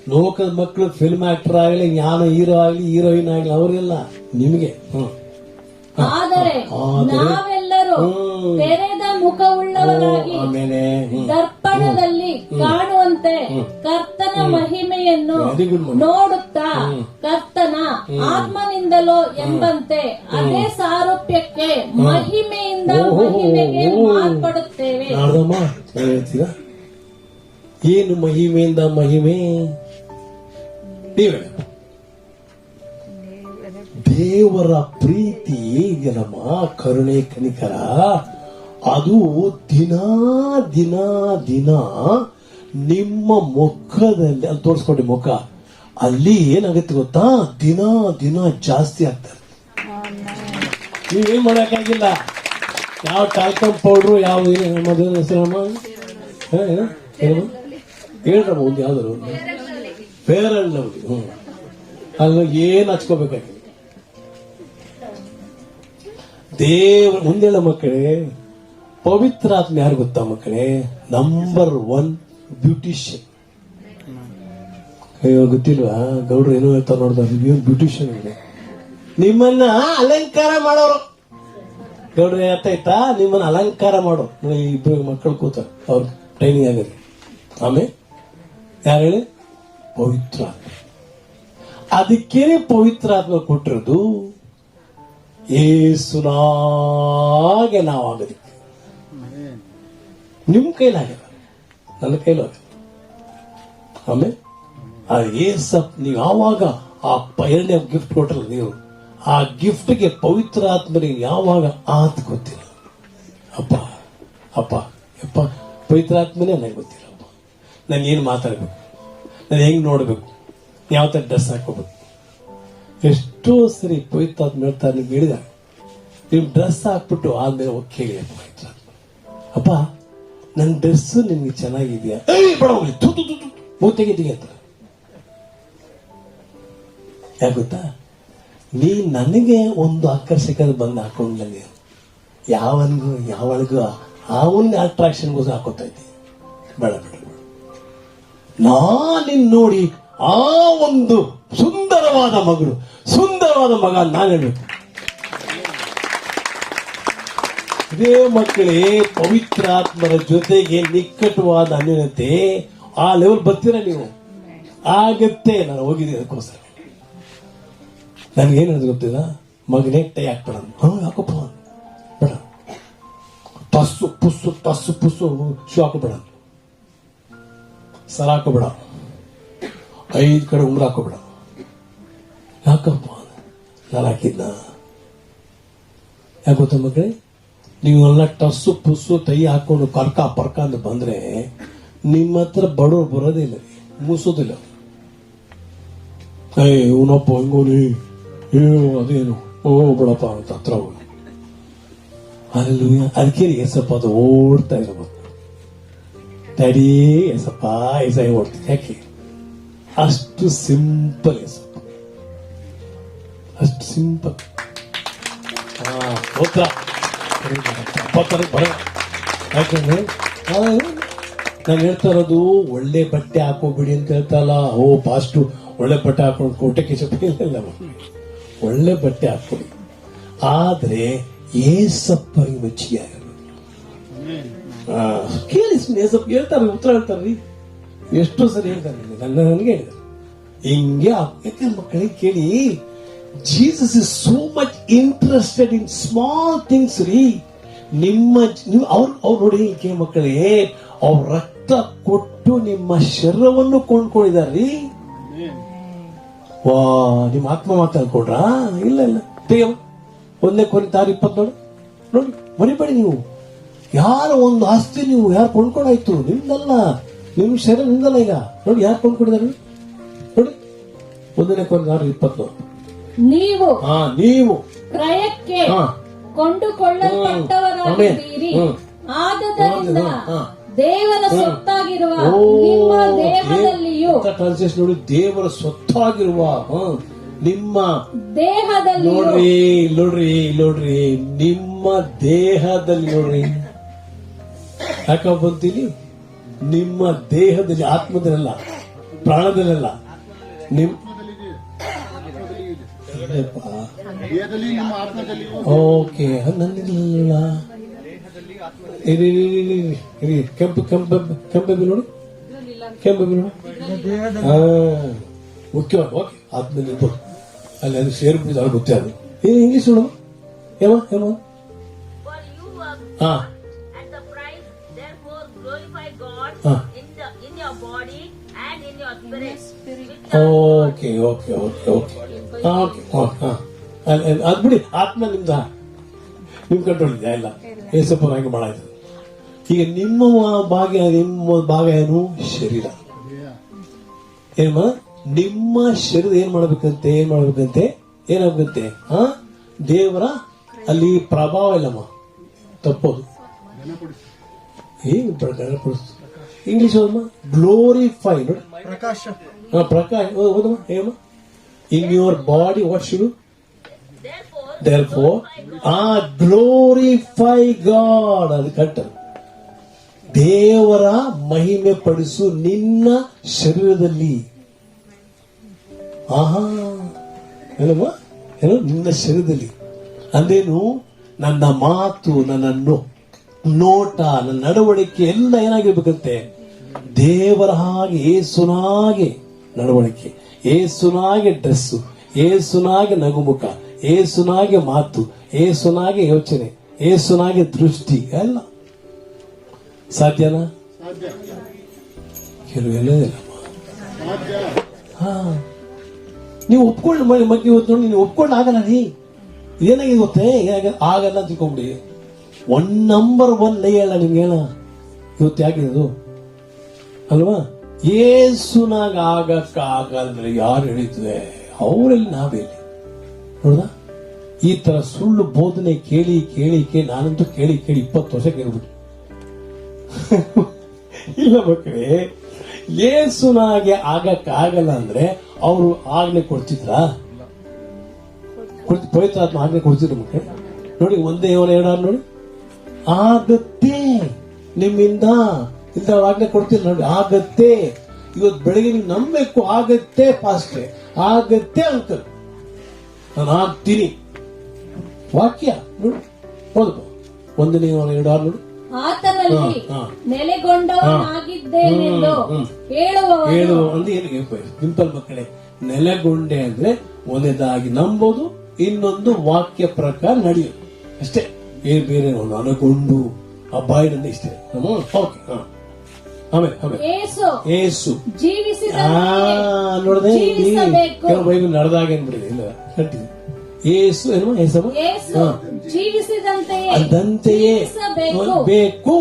ಲೋಕದ ಮಕ್ಕಳು ಫಿಲ್ಮ್ ಆಕ್ಟರ್ ಆಗಲಿ, ಜ್ಞಾನ ಹೀರೋ ಆಗಲಿ, ಹೀರೋಯಿನ್ ಆಗಲಿ, ಅವರೆಲ್ಲ ನಿಮಗೆ. ಆದರೆ ನಾವೆಲ್ಲರೂ ತೆರೆದ ಮುಖವುಳ್ಳವರಾಗಿ ಆಮೇಲೆ ದರ್ಪಣದಲ್ಲಿ ಕಾಣುವಂತೆ ಕರ್ತನ ಮಹಿಮೆಯನ್ನು ನೋಡುತ್ತಾ ಕರ್ತನ ಆತ್ಮನಿಂದಲೋ ಎಂಬಂತೆ ಅದೇ ಸಾರೂಪ್ಯಕ್ಕೆ ಮಹಿಮೆಯಿಂದ ಮಹಿಮೆಗೆ ಮಾರ್ಪಡುತ್ತೇವೆ. ಹೇಳ್ತೀರಾ ಏನು ಮಹಿಮೆಯಿಂದ ಮಹಿಮೆ? ನೀವೇ ದೇವರ ಪ್ರೀತಿ ಇದೆಯಲ್ಲಮ್ಮ, ಕರುಣೆ ಕನಿಕರ, ಅದು ದಿನ ದಿನ ದಿನ ನಿಮ್ಮ ಮುಖದಲ್ಲಿ ಅಲ್ಲಿ ತೋರಿಸ್ಕೊಡಿ. ಮುಖ ಅಲ್ಲಿ ಏನಾಗುತ್ತೆ ಗೊತ್ತಾ, ದಿನ ದಿನ ಜಾಸ್ತಿ ಆಗ್ತಾರೆ. ನೀವೇನ್ ಮಾಡಕ್ಕಾಗಿಲ್ಲ. ಯಾವ ಟಾಲ್ಕಮ್ ಪೌಡ್ರು, ಯಾವ ಮದುವೆ ಹೆಸರಮ್ಮ ಹೇಳ್ರಮ್ಮ, ಒಂದು ಯಾವ್ದಾರು ಫೇರ್ ಅಂಡ್ ಲವ್ಲಿ. ಅಲ್ಲಿ ಏನ್ ಹಚ್ಕೋಬೇಕಾಗಿಲ್ಲ. ದೇವ ಮುಂದೆಲ್ಲ ಮಕ್ಕಳೇ, ಪವಿತ್ರಾತ್ಮ ಯಾರು ಗೊತ್ತಾ ಮಕ್ಕಳೇ? Number 1 beautician. ಅಯ್ಯೋ ಗೊತ್ತಿಲ್ವಾ? ಗೌಡ್ರು ಏನೋ ಹೇಳ್ತಾ ನೋಡ್ತಾರೆ, ಬ್ಯೂಟಿಷಿಯನ್ ಇದೆ. ನಿಮ್ಮನ್ನ ಅಲಂಕಾರ ಮಾಡೋರು ಗೌಡ್ರೆ, ಅರ್ಥ ಆಯ್ತಾ? ನಿಮ್ಮನ್ನ ಅಲಂಕಾರ ಮಾಡೋ. ಇಬ್ಬರು ಮಕ್ಕಳು ಕೂತಾರೆ, ಅವ್ರ ಟ್ರೈನಿಂಗ್ ಆಗಿದೆ. ಆಮೇಲೆ ಯಾರು ಹೇಳಿ? ಪವಿತ್ರಾತ್ಮ. ಅದಕ್ಕೆ ಪವಿತ್ರಾತ್ಮ ಕೊಟ್ಟಿರೋದು ಏಸುನಾಗೆ ನಾವು ಆಗೋದಕ್ಕೆ. ನಿಮ್ ಕೈಲಾಗಲ್ಲ, ನನ್ನ ಕೈಲೂ ಆಗಲ್ಲ. ಆಮೇಲೆ ಆ ಏಸಪ್ ನೀವು ಯಾವಾಗ ಆ 2ನೇ ಗಿಫ್ಟ್ ಕೊಟ್ಟಲ್ಲ ನೀವು, ಆ ಗಿಫ್ಟ್ಗೆ ಪವಿತ್ರಾತ್ಮನಿಗೆ ಯಾವಾಗ ಆತ್ ಗೊತ್ತಿಲ್ಲ. ಅಪ್ಪ ಅಪ್ಪ ಅಪ್ಪ ಪವಿತ್ರಾತ್ಮನೇ ನನಗೆ ಗೊತ್ತಿಲ್ಲಪ್ಪ. ನಾನು ಏನು ಮಾತಾಡ್ಬೇಕು, ನಾನು ಹೆಂಗ್ ನೋಡ್ಬೇಕು, ಯಾವ ತರ ಡ್ರೆಸ್ ಹಾಕೋಬೇಕು. ಎಷ್ಟೋ ಸರಿ ಪವಿತ್ರಾತ್ಮ ಹೇಳ್ತಾರೆ, ನಿಮ್ಗೆ ಹೇಳಿದ ನೀವು ಡ್ರೆಸ್ ಹಾಕ್ಬಿಟ್ಟು ಆದ್ಮೇಲೆ ಹೋಗಿ ಕೇಳಿ ಪವಿತ್ರಾತ್ಮ, ಅಪ್ಪ ನನ್ನ ಡ್ರೆಸ್ ನಿಮ್ಗೆ ಚೆನ್ನಾಗಿದೆಯಾ? ಬೇಡ ಹೋಗ್ಲಿ, ತೆಗಿತೀವಿ ಅಂತ. ಯಾಕೆ ಗೊತ್ತಾ? ನೀ ನನಗೆ ಒಂದು ಆಕರ್ಷಕ ಬಂದು ಹಾಕೊಂಡ್ಲ, ನೀವು ಯಾವನ್ಗೂ ಯಾವಳಿಗೂ ಅವನ್ನ ಅಟ್ರಾಕ್ಷನ್ಗೋಸ್ಕರ ಹಾಕೋತಾ ಇದ್ದೀನಿ. ಬೇಡ ಬೇಡ ಬೇಡ. ನಾನಿನ್ ನೋಡಿ ಆ ಒಂದು ಸುಂದರವಾದ ಮಗಳು, ಸುಂದರವಾದ ಮಗ ನಾನು ಹೇಳ್ಬೇಕು. ಇದೇ ಮಕ್ಕಳೇ, ಪವಿತ್ರಾತ್ಮರ ಜೊತೆಗೆ ನಿಕಟವಾದ ಅನ್ಯೋನ್ಯತೆ ಆ ಲೆವೆಲ್ ಬರ್ತೀರ ನೀವು, ಆಗತ್ತೆ. ನಾನು ಹೋಗಿದ್ದೀನಿ ಅದಕ್ಕೋಸ್ಕರ. ನನ್ಗೇನು ಹೇಳಿದ್ರು ಗೊತ್ತಿಲ್ಲ, ಮಗನೇ ಟೈ ಹಾಕ್ಬೇಡ. ಹಾಕೋಪ್ಪ ಬೇಡ, ಟಸ್ಸು ಪುಸ್ಸು ಟಸ್ಸು ಪುಸ್ಸು ಶೂ ಹಾಕೋಬೇಡ, ಸರ ಹಾಕೋಬೇಡ, 5 ಕಡೆ ಉಂಗ್ರ ಹಾಕೋಬೇಡ. ಯಾಕಪ್ಪ? ನಾನು ಹಾಕಿದ್ನ? ಯಾಕೆ ಗೊತ್ತ ಮಕ್ಕಳೇ? ನೀವೆಲ್ಲ ಟಸ್ಸು ಪುಸ್ಸು ತೈ ಹಾಕೊಂಡು ಕರ್ಕ ಪರ್ಕ ಅಂತ ಬಂದ್ರೆ ನಿಮ್ಮ ಹತ್ರ ಬಡವ್ರು ಬರೋದಿಲ್ಲ, ಮೂಸೋದಿಲ್ಲ. ಇವನಪ್ಪ ಹಿಂಗೋನಿ, ಅದೇನು ಬಿಡಪ್ಪ ಅಂತ ಹತ್ರ ಹೋಗಿ. ಅದಕ್ಕೆ ಎಸಪ್ಪ ಅದು ಓಡ್ತಾ ಇರಬೇಕು. ಡ್ಯಾಡಿ ಎಸಪ್ಪ ಎಸ ಓಡ್ತೀನಿ. ಯಾಕೆ? ಅಷ್ಟು ಸಿಂಪಲ್ ಎಸಪ್ಪ, ಅಷ್ಟು ಸಿಂಪಲ್. ಯಾಕಂದ್ರೆ ನಾನು ಹೇಳ್ತಾ ಇರೋದು ಒಳ್ಳೆ ಬಟ್ಟೆ ಹಾಕೋಬಿಡಿ ಅಂತ ಹೇಳ್ತಲ್ಲ. ಫಾಸ್ಟ್ ಒಳ್ಳೆ ಬಟ್ಟೆ ಹಾಕೊಂಡು ಕೋಟೆ ಕಿಸಲ್ಲ, ಒಳ್ಳೆ ಬಟ್ಟೆ ಹಾಕೊಳ್ಳಿ. ಆದ್ರೆ ಏಸಪ್ಪರಿಗೆ ಮೆಚ್ಚಿಗೆಯಾಗಬೇಕು. ಕೇಳಿ ಏಸಪ್ಪ ಹೇಳ್ತಾರೆ, ಉತ್ತರ ಹೇಳ್ತಾರ್ರಿ. ಎಷ್ಟೋ ಸರಿ ಹೇಳ್ತಾರೆ, ನನಗೆ ಹೇಳಿದ್ದಾರೆ ಹಿಂಗೆ. ಯಾಕೆ ಮಕ್ಕಳಿಗೆ ಕೇಳಿ, Jesus is so much interested in small things ರೀ. ಅವ್ರು ನೋಡಿ ಮಕ್ಕಳಿಗೆ, ಅವ್ರ ರಕ್ತ ಕೊಟ್ಟು ನಿಮ್ಮ ಶರೀರವನ್ನು ಕೊಂಡ್ಕೊಂಡಿದಾರ್ರಿ. ವಾ, ನಿಮ್ಮ ಆತ್ಮ ಮಾತಾಡ್ಕೊಡ್ರ? ಇಲ್ಲ ಇಲ್ಲ, 1 ಕೊರಿಂಥ 6:20 ನೋಡಿ, ಮರಿಬೇಡಿ ನೀವು. ಯಾರ ಒಂದು ಆಸ್ತಿ ನೀವು ಯಾರು ಕೊಂಡ್ಕೊಂಡಾಯ್ತು? ನಿಮ್ದಲ್ಲ, ನಿಮ್ ಶರೀರ ನಿಮ್ದಲ್ಲ. ಈಗ ನೋಡಿ ಯಾರು ಕೊಂಡ್ಕೊಂಡಿದ್ದಾರೆ ನೋಡಿ. 1 ಕೊರಿಂಥರ್ 20. ನೀವು ನೀವು ಕ್ರಯಕ್ಕೆ ಹಾ. ಕೊಂಡುಕೊಳ್ಳಲ್ಪಟ್ಟವರಾಗಿದ್ದೀರಿ. ಹ್ಮ್. ಆದುದರಿಂದ ಹಾ. ದೇವರ ಸೊತ್ತಾಗಿರುವ ನಿಮ್ಮ ದೇಹದಲ್ಲಿಯೂ ಟ್ರಾನ್ಸ್ಲೇಷನ್ ನೋಡಿ, ದೇವರ ಸ್ವತ್ತಾಗಿರುವ ನಿಮ್ಮ ದೇಹದಲ್ಲಿಯೂ ನೋಡ್ರಿ ನಿಮ್ಮ ದೇಹದಲ್ಲಿ ನೋಡ್ರಿ. ಯಾಕ ಬಂತೀನಿ? ನಿಮ್ಮ ದೇಹದಲ್ಲಿ, ಆತ್ಮದಲ್ಲ, ಪ್ರಾಣದಲ್ಲ. ಓಕೆ, ನನ್ನಿಲ್ಲ. ಕೆಂಪು ನೋಡಿ, ಕೆಂಪು ನೋಡಿ. ಮುಖ್ಯವಾಗಿ ಓಕೆ, ಆತ್ಮದಲ್ಲಿ ಇರ್ಬೋದು. ಅಲ್ಲಿ ಅದು ಸೇರ್ಬಿಟ್ಟು ಅದು ಗೊತ್ತೇ. ಅದು ಇಂಗ್ಲಿಷ್ ನೋಡು. ಹೇಮ For you were ಹಾ at the price, therefore glorify God Ah. in your body and in your spirit. Okay ಅದ್ ಬಿಡಿ. ಆತ್ಮ ನಿಮ್ ಕಂಟ್ರೋಲ್ ಇದೆ ಎಲ್ಲ. ಏಸಪ್ಪ ಹಾಗೆ ಮಾಡಾಯ್ತು. ಈಗ ನಿಮ್ಮ ಭಾಗ ಏನು? ಶರೀರ. ಏನಮ್ಮ? ನಿಮ್ಮ ಶರೀರ ಏನ್ ಮಾಡ್ಬೇಕಂತೆ? ಏನಾಗ್ಬೇಕಂತೆ? ದೇವರ ಅಲ್ಲಿ ಪ್ರಭಾವ ಇಲ್ಲಮ್ಮ, ತಪ್ಪೋದು. ಏನು ಗಣಪಡಿಸ್ತು? ಇಂಗ್ಲಿಷ್ ಓದಮ್ಮ. ಗ್ಲೋರಿಫೈ ನೋಡಿ, ಪ್ರಕಾಶ ಓದಮ್ಮ. ಹೇಳಮ್ಮ. In your body what should therefore glorify God. ಅದು ಕರೆಕ್ಟ್. ದೇವರ ಮಹಿಮೆ ಪಡಿಸು ನಿನ್ನ ಶರೀರದಲ್ಲಿ. ಏನಮ್ಮ? ಏನು? ನಿನ್ನ ಶರೀರದಲ್ಲಿ ಅಂದೇನು? ನನ್ನ ಮಾತು, ನನ್ನ ನೋಟ, ನನ್ನ ನಡವಳಿಕೆ ಎಲ್ಲ ಏನಾಗಿರ್ಬೇಕಂತೆ? ದೇವರ ಹಾಗೆ, ಏಸುನಾಗೆ ನಡವಳಿಕೆ, ಏಸುನಾಗೆ ಡ್ರೆಸ್ಸು, ಏಸುನಾಗೆ ನಗುಮುಖ, ಏಸುನಾಗೆ ಮಾತು, ಏಸುನಾಗೆ ಯೋಚನೆ, ಏಸುನಾಗೆ ದೃಷ್ಟಿ ಎಲ್ಲ. ಸಾಧ್ಯನಾ? ಕೆಲವೆಲ್ಲ ನೀವು ಒಪ್ಕೊಂಡು ಮಗ್ಗೆ ಇವತ್ತು ನೋಡಿ, ನೀವು ಒಪ್ಕೊಂಡು ಆಗಲ್ಲ. ಏನಾಗಿದೆ ಗೊತ್ತೇ? ಆಗಲ್ಲ ಅಂತ ತಿಳ್ಕೊಂಬಿಡಿ. 1 ನಂಬರ್ 1 ಲೈ ಹೇಳ ನಿಮ್ಗೆ ಹೇಳ ಇವತ್ತು ಯಾಕಿದು ಅಲ್ವಾ? ಏಸುನಾಗ ಆಗಕ್ಕಾಗಲ್ದ್ರೆ ಯಾರು ಹೇಳಿದ್ವೆ? ಅವರಲ್ಲಿ ನಾವೇಲಿ ನೋಡ್ದ? ಈ ತರ ಸುಳ್ಳು ಬೋಧನೆ ಕೇಳಿ ನಾನಂತೂ ಕೇಳಿ 20 ವರ್ಷ ಕೇಳ್ಬಿಟ್ಟು ಇಲ್ಲ ಮಕ್ಕಳೇ. ಏಸುನಾಗೆ ಆಗಕ್ಕಾಗಲ್ಲ ಅಂದ್ರೆ ಅವರು ಆಜ್ಞೆ ಕೊಡ್ತಿದ್ರ? ಪವಿತ್ರಾತ್ಮ ಆಜ್ಞೆ ಕೊಡ್ತಿದ್ರು ಮಕ್ಕಳೇ? ನೋಡಿ, 1 ಯೋಹನ 2 ನೋಡಿ. ಆಗತ್ತೆ ನಿಮ್ಮಿಂದ ಇಂತ ಆಜ್ಞೆ ಕೊಡ್ತೀನಿ ನೋಡಿ. ಆಗತ್ತೆ. ಇವತ್ತು ಬೆಳಗ್ಗೆ ನೀವು ನಂಬಬೇಕು. ಆಗತ್ತೆ ಪಾಸ್ಟ್ರೆ, ಆಗತ್ತೆ ಅಂಕಲ್, ನಾನು ಆಗ್ತೀನಿ. ವಾಕ್ಯ ನೋಡಿ, ಓದಪ್ಪ. 1 ಯೋಹನ 2 ನೋಡಿ. ಆತನಲ್ಲಿ ನೆಲೆಗೊಂಡವನಾಗಿದ್ದೇನೆಂದು ಹೇಳುವ ಅಂದ್ರೆ ಏನಿಗೆ ಸಿಂಪಲ್ ಮಕ್ಕಳೇ. ನೆಲೆಗೊಂಡೆ ಅಂದ್ರೆ ಒಂದೇದಾಗಿ ನಂಬೋದು, ಇನ್ನೊಂದು ವಾಕ್ಯ ಪ್ರಕಾರ ನಡೆಯೋದು ಅಷ್ಟೇ. ಬೇರೆ ನನಗೊಂಡು ಅಬ್ಬಾಯಿನಿಂದ ಇಷ್ಟೇ. ಓಕೆ. ಆಮೇಲೆ ಏಸು ನೋಡದೆ ಕೆಲವು ಬೈಬಲ್ ನಡೆದಾಗ ಏನ್ಬಿಡಿದೆ ಇಲ್ಲ ಕಟ್ಟಿದೆ. ಏಸು ಏನು? ಅದಂತೆಯೇ ಬೇಕು,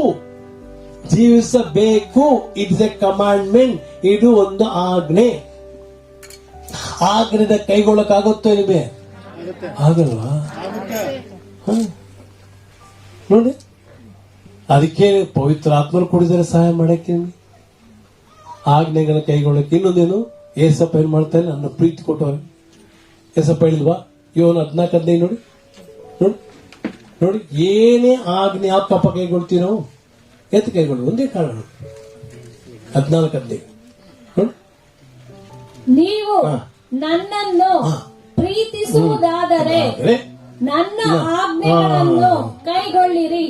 ಜೀವಿಸಬೇಕು. It is a commandment. ಇದು ಒಂದು ಆಜ್ಞೆ. ಆಜ್ಞೆದ ಕೈಗೊಳ್ಳಕ್ಕಾಗುತ್ತೋ ನಿಮಗೆ? ಆಗಲ್ವಾ? ನೋಡಿ, ಅದಕ್ಕೆ ಪವಿತ್ರ ಆತ್ಮರು ಕೊಡಿದರೆ ಸಹಾಯ ಮಾಡಕ್ಕೆ, ಆಜ್ಞೆಗಳ ಕೈಗೊಳ್ಳಕ್ಕೆ. ಇನ್ನೊಂದೇನು? ಏಸಪ್ಪ ಏನ್ ಮಾಡ್ತಾರೆ? ನನ್ನ ಪ್ರೀತಿ ಕೊಟ್ಟವ್ರೆ. ಏಸಪ್ಪ ಹೇಳಿಲ್ವಾ? ಯೋಹನ 14:15 ನೋಡಿ. ನೋಡಿ, ಏನೇ ಆಜ್ಞೆ ಅಪ್ಪಪ್ಪ ಕೈಗೊಳ್ತೀವಿ ನಾವು. ಎತ್ತು ಕೈಗೊಳ್ಳಿ? ಒಂದೇ ಕಾರಣ. 14:15 ನೋಡಿ. ನೀವು ನನ್ನನ್ನು ಪ್ರೀತಿಸುವುದಾದರೆ ನನ್ನ ಆಜ್ಞೆಗಳನ್ನು ಕೈಗೊಳ್ಳಿರಿ.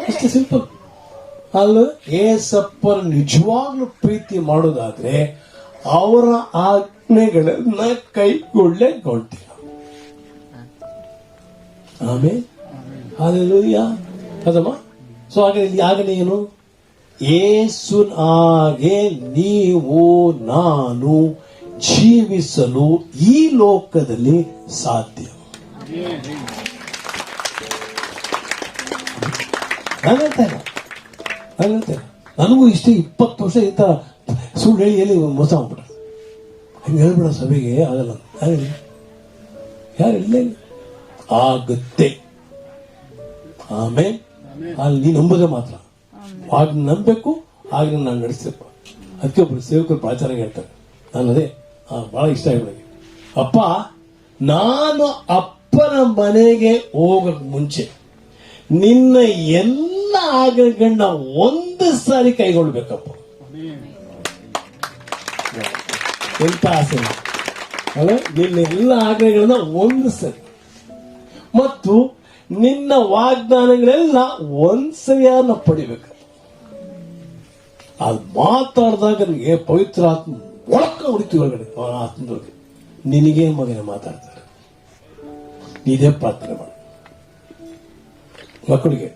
ಅಷ್ಟೇ ಸಿಂಪಲ್ ಅಲ್ಲ. ಏಸಪ್ಪನ ನಿಜವಾಗ್ಲೂ ಪ್ರೀತಿ ಮಾಡೋದಾದ್ರೆ ಅವರ ಆಜ್ಞೆಗಳನ್ನ ಕೈಗೊಳ್ಳೇಗೊಳ್ತೀರ. ಆಮೇಲೆ ಹಲ್ಲೆಲೂಯಾ ಅದಮ್ಮ. ಸೊ ಹಾಗೆ ಇಲ್ಲಿ ಆಗಲೇ ಏನು? ಏಸುನಾಗೆ ನೀವು ನಾನು ಜೀವಿಸಲು ಈ ಲೋಕದಲ್ಲಿ ಸಾಧ್ಯ. ನಾನು ಹೇಳ್ತಾ ಇಲ್ಲ. ನನಗೂ ಇಷ್ಟೇ 20 ವರ್ಷ ಈ ತರ ಸುಳ್ಳು ಹೇಳಿ ಎಲ್ಲಿ ಮೋಸ ಮಾಡ್ಬಿಟ್ಟ. ಹಂಗೆ ಹೇಳ್ಬಿಡ ಸಭೆಗೆ ಆಗಲ್ಲ. ಯಾರು ಇಲ್ಲ ಆಗುತ್ತೆ. ಆಮೇಲೆ ಅಲ್ಲಿ ನೀ ನಂಬುದೇ ಮಾತ್ರ. ಆಗ ನಂಬಬೇಕು, ಆಗ ನಾನು ನಡೆಸಪ್ಪ. ಅದಕ್ಕೆ ಒಬ್ಬರು ಸೇವಕರು ಪ್ರಾಚಾರ ಹೇಳ್ತಾರೆ. ನಾನು ಅದೇ ಬಹಳ ಇಷ್ಟ ಆಗಿ ಅಪ್ಪ, ನಾನು ಅಪ್ಪನ ಮನೆಗೆ ಹೋಗಕ್ ಮುಂಚೆ ನಿನ್ನ ಎಲ್ಲ ಆಜ್ಞೆಗಳನ್ನ ಒಂದು ಸಾರಿ ಕೈಗೊಳ್ಬೇಕಪ್ಪ. ಎಂತ ಆಸೆ ಅಲ್ಲ, ನಿನ್ನ ಎಲ್ಲ ಆಜ್ಞೆಗಳನ್ನ ಒಂದು ಸರಿ ಮತ್ತು ನಿನ್ನ ವಾಗ್ದಾನಗಳೆಲ್ಲ ಒಂದ್ಸರಿಯಾದ ಪಡಿಬೇಕು. ಅದು ಮಾತಾಡಿದಾಗ ನನಗೆ ಪವಿತ್ರ ಆತ್ಮ ಒಳಕ ಹೊಡಿತೀವಿ ಒಳಗಡೆ. ಆತ್ಮದೊಳಗೆ ನಿನಗೆ ಮಗನ ಮಾತಾಡ್ತಾರೆ. ಇದೇ ಪ್ರಾರ್ಥನೆ ಮಾಡಿ ಮಕ್ಕಳಿಗೆ,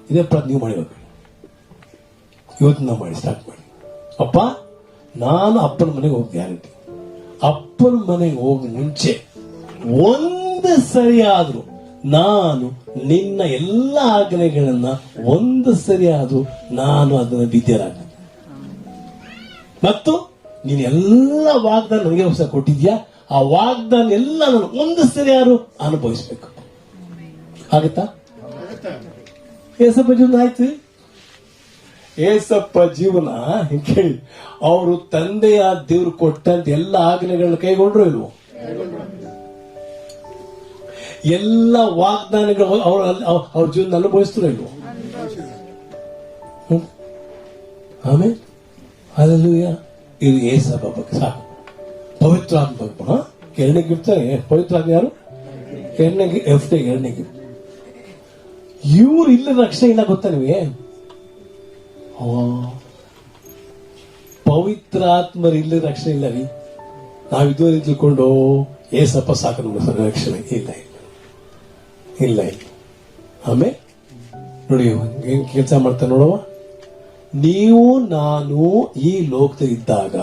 ಇದೇ ಪ್ರಾರ್ಥನೆ ನೀವು ಮಾಡಿ ಮಕ್ಕಳು. ಇವತ್ತು ನಾವು ಮಾಡಿ ಸ್ಟಾರ್ಟ್ ಮಾಡಿ. ಅಪ್ಪ, ನಾನು ಅಪ್ಪನ ಮನೆಗೆ ಹೋಗಿ ಗ್ಯಾರಂಟಿ. ಅಪ್ಪನ ಮನೆಗೆ ಹೋಗಿ ಮುಂಚೆ ಒಂದು ಸರಿಯಾದ್ರೂ ನಾನು ನಿನ್ನ ಎಲ್ಲ ಆಜ್ಞೆಗಳನ್ನ ಒಂದು ಸರಿಯಾದ್ರೂ ನಾನು ಅದನ್ನು ಬಿದ್ದಿರಾಗ ಮತ್ತು ನೀನು ಎಲ್ಲ ವಾಗ್ದಾನ ನನಗೆ ಹೊಸ ಕೊಟ್ಟಿದ್ಯಾ, ಆ ವಾಗ್ದಾನ ಎಲ್ಲ ನಾನು ಒಂದು ಸರಿಯಾದ್ರು ಅನುಭವಿಸ್ಬೇಕು. ಆಗುತ್ತಾ? ಏಸಪ್ಪ ಜೀವನ ಆಯ್ತು. ಏಸಪ್ಪ ಜೀವನ ಕೇಳಿ, ಅವರು ತಂದೆಯ ದೇವ್ರು ಕೊಟ್ಟಂತ ಎಲ್ಲ ಆಜ್ಞೆಗಳನ್ನ ಕೈಗೊಂಡ್ರು ಇಲ್ವೋ? ಎಲ್ಲ ವಾಗ್ದಾನಗಳು ಅವ್ರ ಜೀವನ ಅನುಭವಿಸ್ತಾರೋ ಇಲ್ವೋ? ಆಮೇಲೆ ಅಲ್ಲೂಯ ಇದು ಏಸಪ್ಪ ಬಗ್ಗೆ ಸಾಕು. ಪವಿತ್ರ ಆತ್ಮ ಬಗ್ಗೆ ಎರಡನೇ ಗಿಫ್ಟ್. ಪವಿತ್ರ ಆತ್ಮ ಯಾರು? ಎರಡನೇ ಗಿಫ್ಟ್. ಇವ್ರು ಇಲ್ಲ ರಕ್ಷಣೆ ಇಲ್ಲ ಗೊತ್ತಾ ನಿಮಗೆ? ಪವಿತ್ರ ಆತ್ಮರು ಇಲ್ಲ ರಕ್ಷಣೆ ಇಲ್ಲ ರೀ. ನಾವ್ ಇದುವರೆಗೆ ತಿಳ್ಕೊಂಡು ಏಸಪ್ಪ ಸಾಕು ನಮ್ಗೆ ರಕ್ಷಣೆ ಇಲ್ಲ. ಆಮೇಲೆ ನೋಡಿ ಏನ್ ಕೆಲಸ ಮಾಡ್ತಾ ನೋಡುವ. ನೀವು ನಾನು ಈ ಲೋಕದಲ್ಲಿದ್ದಾಗ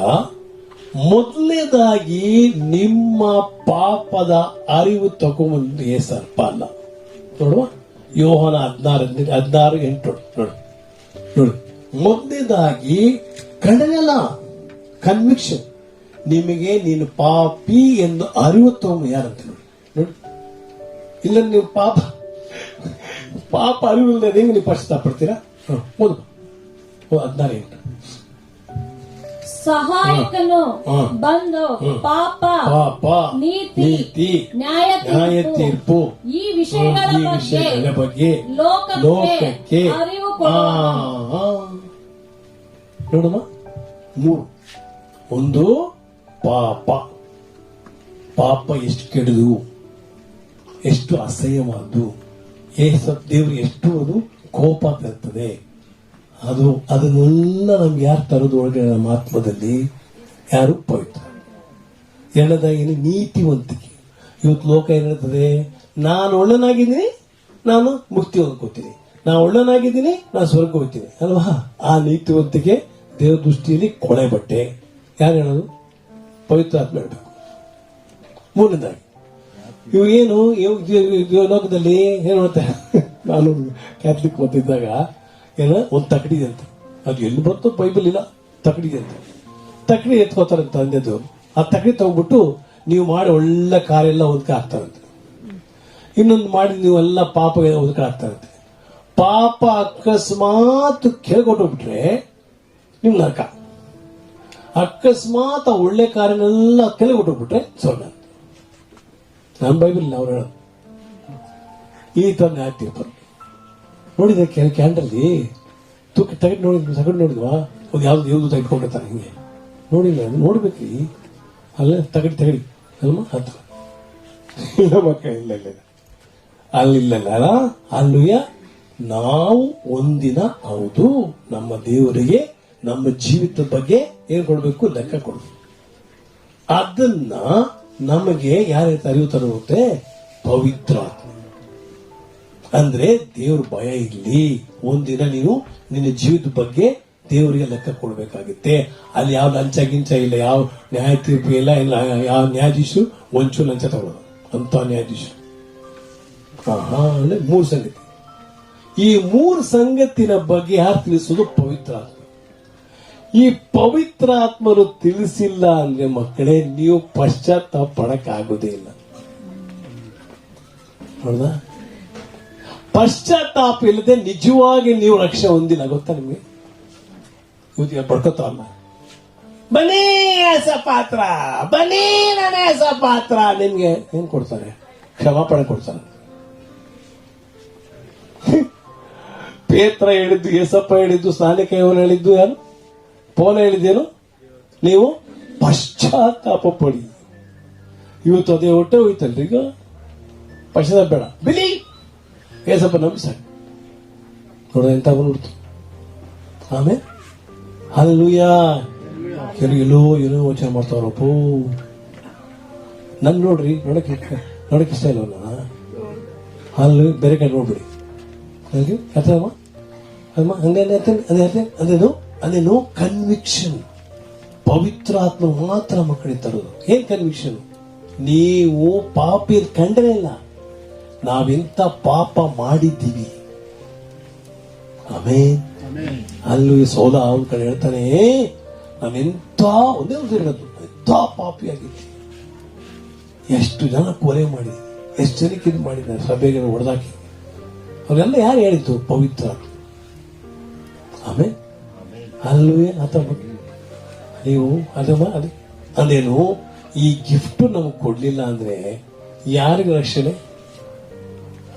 ಮೊದಲನೇದಾಗಿ ನಿಮ್ಮ ಪಾಪದ ಅರಿವು ತಗೊಂಡು ಏಸಪ್ಪ ಅಲ್ಲ. ನೋಡುವ ಯೋಹಾನ 16:8 ನೋಡಿ. ಮೊದಲನೇದಾಗಿ ಕಡಲೆಲ್ಲ ಕನ್ವಿಕ್ಷನ್, ನಿಮಗೆ ನೀನು ಪಾಪಿ ಎಂದು ಅರಿವು ತಗೊಂಡು ಯಾರಂತ ನೋಡಿ. ಇಲ್ಲ ನೀವು ಪಾಪ ಅರಿವು ಇಲ್ಲದೆ ನೀವು ಪಶ್ಚಾತ್ತಾಪ ಪಡ್ತೀರಾ? ಓದು 16:8. ಸಹಾಯಕನು ಬಂದು ಪಾಪ ನೀತಿ ನ್ಯಾಯ ತೀರ್ಪು ಈ ವಿಷಯಗಳ ಬಗ್ಗೆ ಲೋಕಕ್ಕೆ ಅರಿವು ನೋಡಮ್ಮ. 3. ಒಂದು ಪಾಪ ಎಷ್ಟು ಕೆಡದು, ಎಷ್ಟು ಅಸಹ್ಯವಾದ್ದು, ದೇವ್ರಿಗೆ ಎಷ್ಟು ಅದು ಕೋಪ ತರ್ತದೆ. ಅದನ್ನೆಲ್ಲ ನಮ್ಗೆ ಯಾರು ತರೋದು ಒಳಗಡೆ ನಮ್ಮ ಆತ್ಮದಲ್ಲಿ? ಯಾರು? ಪವಿತ್ರ. ಎರಡನೇದಾಗಿ ನೀತಿವಂತಿಕೆ. ಇವತ್ತು ಲೋಕ ಏನ್ ಹೇಳ್ತದೆ? ನಾನು ಒಳ್ಳೆನಾಗಿದ್ದೀನಿ, ನಾನು ಮುಕ್ತಿ ಹೊಂದ್ಕೋತೀನಿ, ನಾನು ಒಳ್ಳೆನಾಗಿದ್ದೀನಿ, ನಾನು ಸ್ವರ್ಗ ಹೋಗ್ತೀನಿ ಅಲ್ವಾ? ಆ ನೀತಿವಂತಿಕೆ ದೇವ್ರ ದೃಷ್ಟಿಯಲ್ಲಿ ಕೊಳೆ ಬಟ್ಟೆ. ಯಾರು ಹೇಳೋದು? ಪವಿತ್ರ ಆತ್ಮ ಹೇಳ್ಬೇಕು. ಮೂರನೇದಾಗಿ ಇವೇನು ಲೋಕದಲ್ಲಿ ಏನ್ ಮಾಡ್ತಾರೆ? ನಾನು ಕ್ಯಾಥಲಿಕ್ ಓದಿದ್ದಾಗ ಒಂದು ತಕಡಿದೆ ಅಂತ, ಅದು ಎಲ್ಲಿ ಬರ್ತೋ ಬೈಬಲ್ ಇಲ್ಲ, ತಕಡಿದೆ ಅಂತ. ತಕಡಿ ಎತ್ಕೋತಾರಂತ ತಂದೆದು. ಆ ತಕಡಿ ತಗೊಂಡ್ಬಿಟ್ಟು ನೀವು ಮಾಡಿ ಒಳ್ಳೆ ಕಾರ್ಯ ಎಲ್ಲ ಒಂದ್ಕೆ ಹಾಕ್ತಾರಂತೆ. ಇನ್ನೊಂದು ಮಾಡಿ ನೀವೆಲ್ಲ ಪಾಪ ಒಂದ್ಕೆ ಹಾಕ್ತಾರಂತೆ. ಪಾಪ ಅಕಸ್ಮಾತ್ ಕೆಳಗೊಟ್ಟೋಗ್ಬಿಟ್ರೆ ನಿಮ್ ನರಕ. ಅಕಸ್ಮಾತ್ ಆ ಒಳ್ಳೆ ಕಾರ್ಯನೆಲ್ಲ ಕೆಳಗೊಟ್ಟೋಗ್ಬಿಟ್ರೆ ಸ್ವರ್ಗ ಅಂತ. ನಮ್ಮ ಬೈಬಲ್ ಅವ್ರು ಹೇಳೋದು ಈ ತರ ನ್ಯಾಯ ತೀರ್ಪು. ನೋಡಿದ್ರೆ ಕ್ಯಾಂಡಲ್ಲಿ ತೂಕ ತೆಗೆದು ನೋಡಿದ್ವಾ? ಯಾವ್ದು ತೆಗೆದುಕೊಂಡಿರ್ತಾರೆ ಹಿಂಗೆ ನೋಡಿಲ್ಲ. ನೋಡ್ಬೇಕ್ರಿ ಅಲ್ಲ, ತಗಡಿ ಅಲ್ವಾ? ಅದು ಇಲ್ಲ ಮಕ್ಕಳ, ಇಲ್ಲ ಅಲ್ಲಿಲ್ಲ ಅಲ್ಲೂಯ. ನಾವು ಒಂದಿನ ಹೌದು ನಮ್ಮ ದೇವರಿಗೆ ನಮ್ಮ ಜೀವಿತದ ಬಗ್ಗೆ ಏನ್ ಕೊಡ್ಬೇಕು? ಲೆಕ್ಕ ಕೊಡ್ಬೇಕು. ಅದನ್ನ ನಮಗೆ ಯಾರ ಅರಿವು ತರುತ್ತೆ? ಪವಿತ್ರ ಆತ್ಮ. ಅಂದ್ರೆ ದೇವ್ರ ಭಯ ಇರ್ಲಿ. ಒಂದಿನ ನೀನು ನಿನ್ನ ಜೀವಿತದ ಬಗ್ಗೆ ದೇವರಿಗೆ ಲೆಕ್ಕ ಕೊಡ್ಬೇಕಾಗುತ್ತೆ. ಅಲ್ಲಿ ಯಾವ ಲಂಚ ಗಿಂಚ ಇಲ್ಲ, ಯಾವ ನ್ಯಾಯ ತೀರ್ಪು ಇಲ್ಲ, ಯಾವ ನ್ಯಾಯಾಧೀಶರು ಒಂಚೂರು ಲಂಚ ತಗೊಳ್ಳೋದು ಅಂತ ನ್ಯಾಯಾಧೀಶರು. ಅಂದ್ರೆ 3 ಸಂಗತಿ. ಈ 3 ಸಂಗತಿನ ಬಗ್ಗೆ ಯಾರು ತಿಳಿಸೋದು? ಪವಿತ್ರ ಆತ್ಮ. ಈ ಪವಿತ್ರ ಆತ್ಮರು ತಿಳಿಸಿಲ್ಲ ಅಂದ್ರೆ ಮಕ್ಕಳೇ, ನೀವು ಪಶ್ಚಾತ್ತಾಪ ಪಡಕ್ಕಾಗೋದೇ ಇಲ್ಲ. ಹೌದಾ? ಪಶ್ಚಾತ್ತಾಪ ಇಲ್ಲದೆ ನಿಜವಾಗಿ ನೀವು ರಕ್ಷಣೆ ಹೊಂದಿಲ್ಲ. ಗೊತ್ತಾ ನಿಮಗೆ? ಇವತ್ತಿಗೆ ಪಡ್ಕೋತಾರಲ್ಲ, ಬನ್ನಿ ಪಾತ್ರ, ಬನ್ನಿ ನಾನೇ ಪಾತ್ರ, ನಿಮ್ಗೆ ಏನ್ ಕೊಡ್ತಾರೆ? ಕ್ಷಮಾಪಣೆ ಕೊಡ್ತಾರೆ. ಪೇತ್ರ ಹೇಳಿದ್ದು, ಏಸಪ್ಪ ಹೇಳಿದ್ದು, ಸ್ನಾನಿಕೈವನು ಹೇಳಿದ್ದು ಯಾರು? ಪೌಲ ಹೇಳಿದ್ದೇನು? ನೀವು ಪಶ್ಚಾತ್ತಾಪ ಪಡಿ. ಇವತ್ತು ಅದೇ ಹೊಟ್ಟೆ ಹೋಯ್ತಲ್ರಿ. ಈಗ ಪಶ್ಚಾತ್ತಾಪ ಬೇಡ, ಬಿಲಿ ಏಸಪ್ಪ ನಂಬಿ ಸಾಕು. ನೋಡ ಎಂತ ಬಂದ್ಬಿಡ್ತು. ಆಮೇಲೆ ಹಲ್ಲೆಲೂಯಾ. ಎಲ್ಲೋ ಏನೋ ಯೋಚನೆ ಮಾಡ್ತಾವ್ರಪ್ಪ. ನನ್ ನೋಡ್ರಿ, ನೋಡಕ್ ಇಷ್ಟ ಇಲ್ವಲ್ಲ. ಅಲ್ಲಿ ಬೇರೆ ಕಡೆ ನೋಡ್ಬಿಡಿ. ಅರ್ಥಮ್ಮ ಅಮ್ಮ ಹಂಗೆ ಅದೇನು ಕನ್ವಿಕ್ಷನ್. ಪವಿತ್ರ ಆತ್ಮ ಮಾತ್ರ ಮಕ್ಕಳಿಗೆ ತರೋದು. ಏನ್ ಕನ್ವಿಕ್ಷನ್? ನೀವು ಪಾಪಿ ಕಂಡ್ರೆ ಇಲ್ಲ, ನಾವೆಂತ ಪಾಪ ಮಾಡಿದ್ದೀವಿ. ಆಮೇಲೆ ಅಲ್ಲೂ ಸೋಲ ಅವನ ಕಡೆ ಹೇಳ್ತಾನೆ, ನಾವೆಂತ ಒಂದೇ ಹೇಳೋದು, ಎಂತ ಪಾಪಿಯಾಗಿದ್ದೀವಿ. ಎಷ್ಟು ಜನ ಕೊಲೆ ಮಾಡಿದ್ವಿ, ಎಷ್ಟು ಜನಕ್ಕೆ ಇದು ಮಾಡಿದ್ದಾರೆ, ಸಭೆಗೆ ಹೊಡೆದಾಕಿ. ಅವರೆಲ್ಲ ಯಾರು ಹೇಳಿದ್ದು? ಪವಿತ್ರ. ಆಮೇಲೆ ಅಲ್ಲೂ ಆತ ನೀವು ಅದೇನು ಈ ಗಿಫ್ಟ್ ನಮಗೆ ಕೊಡ್ಲಿಲ್ಲ ಅಂದ್ರೆ ಯಾರಿಗೆ ರಕ್ಷಣೆ?